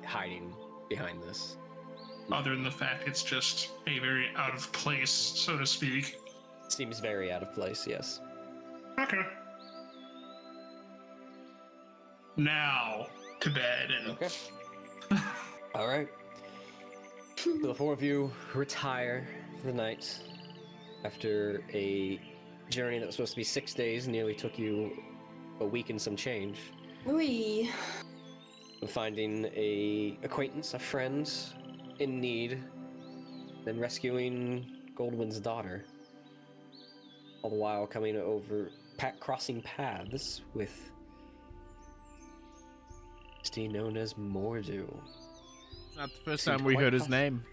hiding behind this. Other than the fact it's just a very out of place, so to speak. Seems very out of place, yes. Okay. Now, to bed and... Okay. All right. So the four of you retire for the night after a journey that was supposed to be 6 days, nearly took you a week and some change. Wee. Finding a acquaintance, a friend in need, then rescuing Goldwynn's daughter. All the while coming over, crossing paths with entity known as Mordu. Not the first Seemed time we quite heard his possible. name.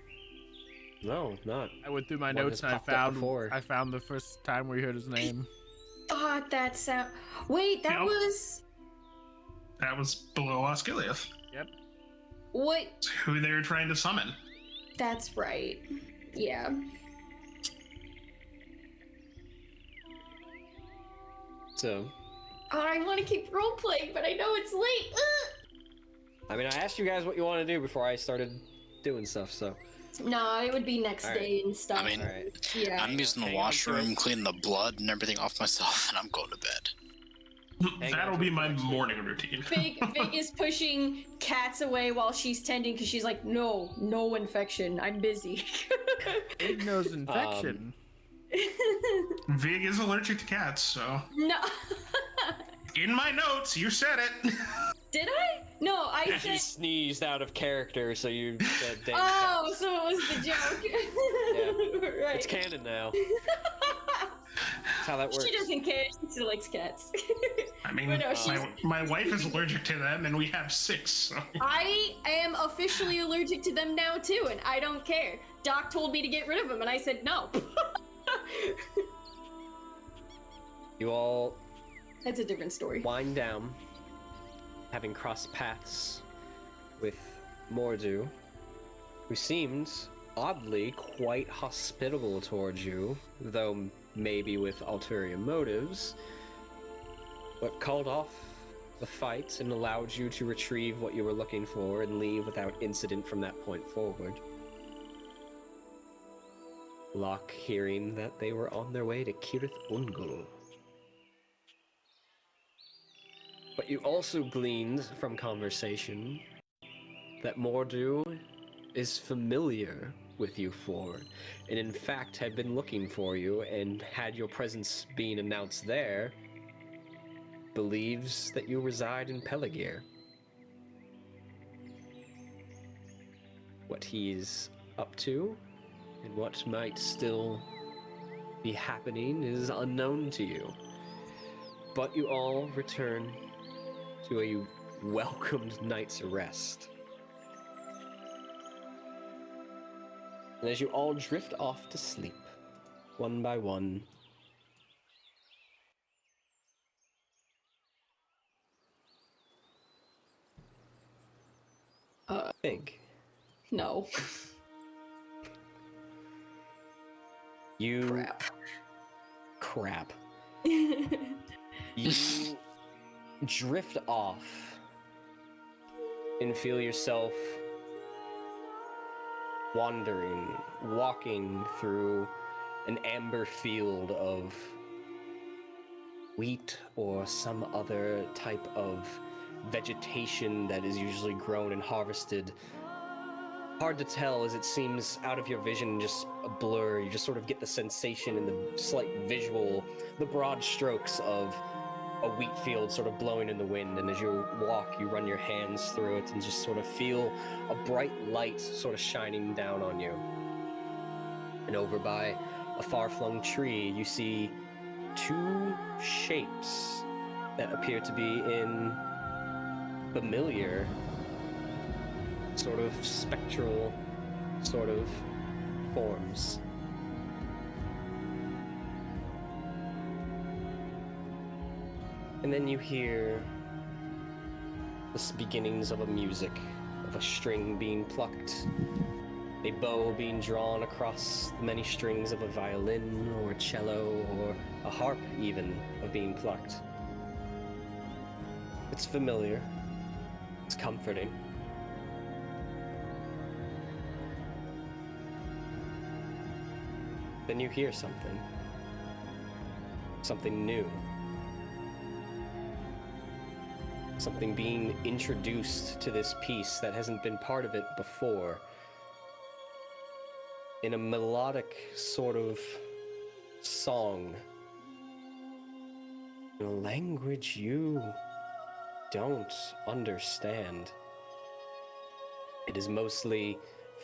No, not. I went through my One notes has and popped up before. I found the first time we heard his name. Thought that sound. Wait, that Yep. was. That was below Osgiliath, Yep. What? who they were trying to summon. That's right. Yeah. So, Oh, I want to keep role playing, but I know it's late. Ugh! I mean, I asked you guys what you want to do before I started doing stuff, so. No, it would be next All right. day and stuff. I mean, Alright. yeah. I'm using the Hang on to washroom, it. cleaning the blood and everything off myself, and I'm going to bed. Hang That'll on be to it my for next week. morning routine. Fig is pushing cats away while she's tending because she's like, no infection. I'm busy. Big nose infection. Vig is allergic to cats, so... No. In my notes, you said it. Did I? No, I You said. sneezed out of character, so you said dang Oh, cats. so it was the joke. Right. It's canon now. That's how that works. She doesn't care. She still likes cats. I mean, But no, she's- my wife is allergic to them, and we have 6, so... I am officially allergic to them now too, and I don't care. Doc told me to get rid of them, and I said no. You all That's a different story. wind down, having crossed paths with Mordu, who seemed oddly quite hospitable towards you, though maybe with ulterior motives, but called off the fight and allowed you to retrieve what you were looking for and leave without incident from that point forward. Locke hearing that they were on their way to Cirith Ungol. But you also gleaned from conversation that Mordu is familiar with you four, and in fact had been looking for you, and had your presence being announced there, believes that you reside in Peligir. What he's up to, and what might still be happening is unknown to you. But you all return to a welcomed night's rest. And as you all drift off to sleep, one by one, big. No. You crap. You drift off and feel yourself wandering, walking through an amber field of wheat or some other type of vegetation that is usually grown and harvested. Hard to tell as it seems out of your vision, just a blur. You just sort of get the sensation and the slight visual, the broad strokes of a wheat field sort of blowing in the wind, and as you walk, you run your hands through it and just sort of feel a bright light sort of shining down on you. And over by a far-flung tree, you see two shapes that appear to be in familiar, sort of spectral sort of forms. And then you hear the beginnings of a music, of a string being plucked, a bow being drawn across the many strings of a violin or a cello or a harp even of being plucked. It's familiar. It's comforting. Then you hear something. Something new. Something being introduced to this piece that hasn't been part of it before. In a melodic sort of song. In a language you don't understand. It is mostly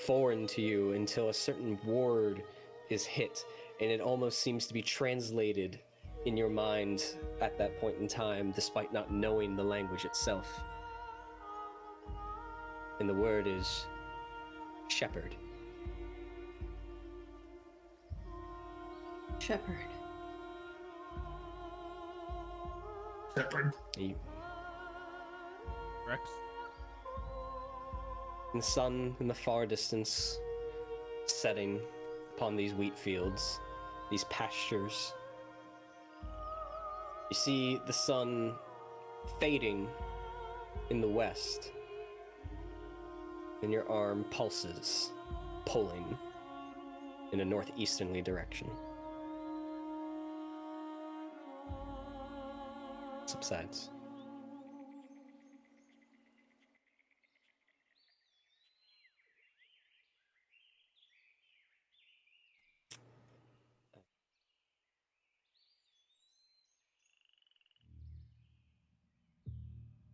foreign to you until a certain word is hit, and it almost seems to be translated in your mind at that point in time, despite not knowing the language itself. And the word is shepherd. Shepherd. Shepherd. Rex. And the sun in the far distance setting upon these wheat fields, these pastures. You see the sun fading in the west, and your arm pulses, pulling in a northeasterly direction. Subsides.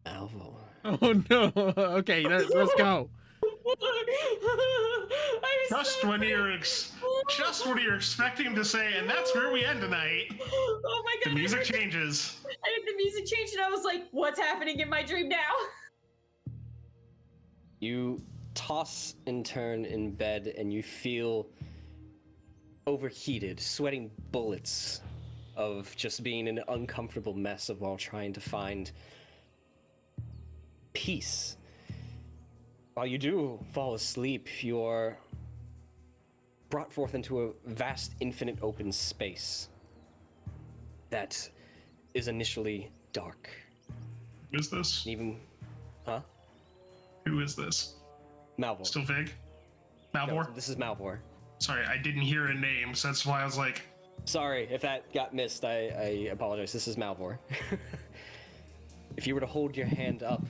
Malvhor. Oh no. Okay, let's go. Just when you're expecting to say, and that's where we end tonight. Oh my god. The music changes. And the music changed, and I was like, what's happening in my dream now? You toss and turn in bed, and you feel overheated, sweating bullets of just being an uncomfortable mess of while trying to find peace. While you do fall asleep, your brought forth into a vast, infinite open space that is initially dark. Who is this? Even, huh? Who is this? Malvhor. Still Vig? No, Malvhor? this is Malvhor. Sorry, I didn't hear a name, so that's why I was like, Sorry if that got missed. I apologize. This is Malvhor. If you were to hold your hand up,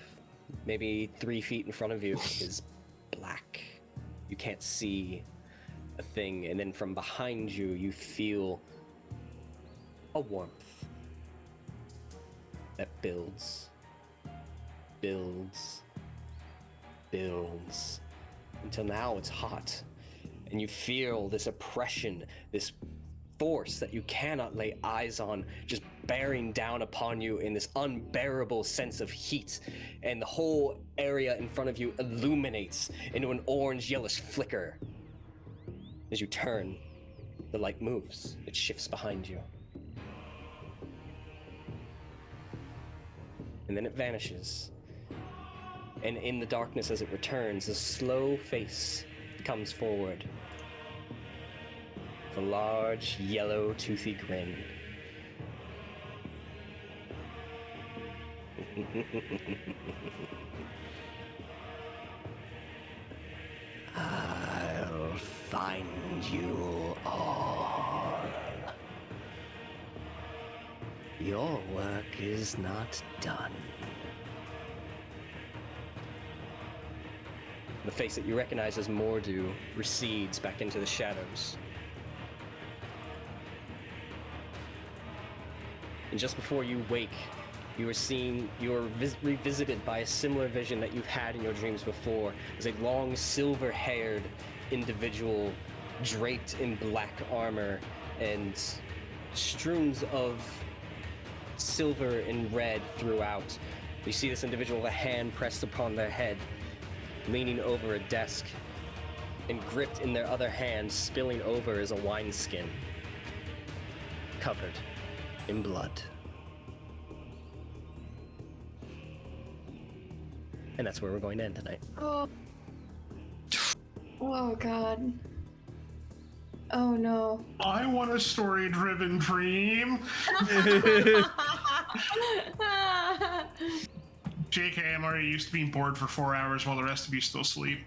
maybe 3 feet in front of you is black. You can't see a thing, and then from behind you, you feel a warmth that builds, builds, builds, until now it's hot, and you feel this oppression, this force that you cannot lay eyes on, just bearing down upon you in this unbearable sense of heat, and the whole area in front of you illuminates into an orange yellowish flicker. As you turn, the light moves, it shifts behind you, and then it vanishes, and in the darkness as it returns, a slow face comes forward, a large, yellow, toothy grin. I'll find you all. Your work is not done. The face that you recognize as Mordu recedes back into the shadows. And just before you wake, you are revisited by a similar vision that you've had in your dreams before. As a long, silver-haired individual draped in black armor and streams of silver and red throughout. You see this individual with a hand pressed upon their head, leaning over a desk, and gripped in their other hand, spilling over is a wineskin, covered in blood. And that's where we're going to end tonight. Oh. Oh God. Oh no. I want a story-driven dream. JK, I'm already used to being bored for 4 hours while the rest of you still sleep.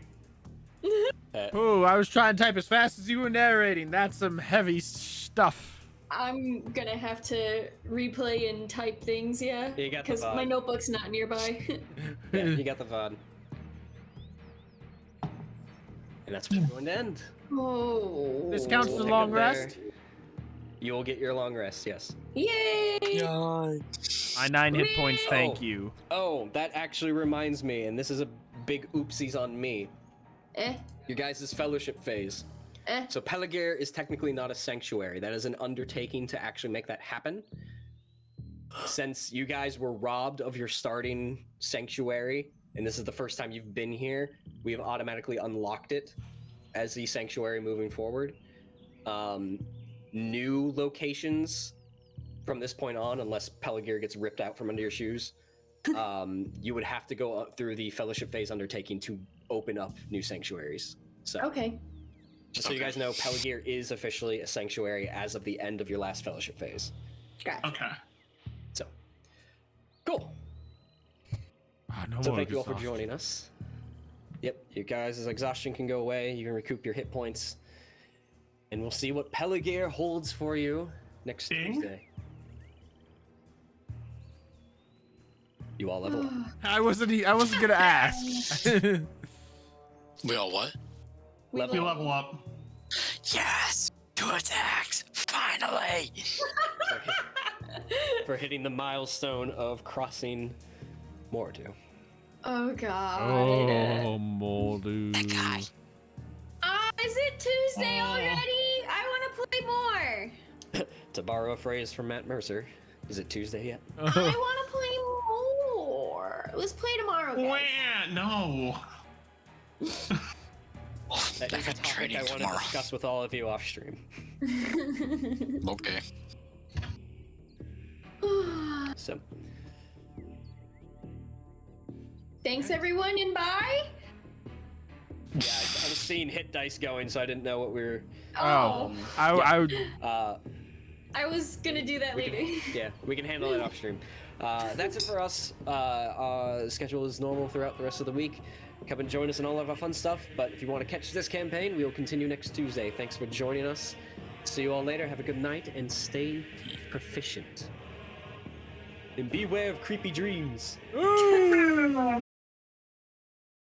Ooh, I was trying to type as fast as you were narrating. That's some heavy stuff. I'm gonna have to replay and type things, yeah? You got the Because my vibe. notebook's not nearby. Yeah, you got the VOD. And that's where we're going to end. Oh. This counts We'll as a take long it there. rest? You will get your long rest, yes. Yay! My 9 hit points, thank Oh. you. Oh, that actually reminds me, and this is a big oopsies on me. Eh, Your guys' fellowship phase. eh. So Peligir is technically not a sanctuary. That is an undertaking to actually make that happen. Since you guys were robbed of your starting sanctuary, and this is the first time you've been here, we have automatically unlocked it as the sanctuary moving forward. New locations from this point on, unless Peligir gets ripped out from under your shoes, you would have to go through the fellowship phase undertaking to open up new sanctuaries. So, Okay. just so you guys know, Peligir is officially a sanctuary as of the end of your last fellowship phase. Gotcha. Okay. So, cool. Oh, no So more thank you all for exhaustion. joining us. Yep, you guys' exhaustion can go away. You can recoup your hit points. And we'll see what Peligir holds for you next Ding. Tuesday. You all level up. I wasn't gonna ask. We all what? We Level You love- level up. Yes! 2 attacks! Finally! For hitting the milestone of crossing Mordu. Oh God. Oh, Mordu. That guy. Is it Tuesday already? I want to play more. To borrow a phrase from Matt Mercer, is it Tuesday yet? I want to play more. Let's play tomorrow, guys. Wah, no. That is a topic training I want to tomorrow. discuss with all of you off stream. Okay. So, Thanks everyone and bye. Yeah, I was seeing hit dice going, so I didn't know what we were. Oh, I would. I was gonna do that later. Yeah, we can handle it off stream. That's it for us. Schedule is normal throughout the rest of the week. Come and join us in all of our fun stuff. But if you want to catch this campaign, we will continue next Tuesday. Thanks for joining us. See you all later. Have a good night and stay proficient. And beware of creepy dreams. Ooh.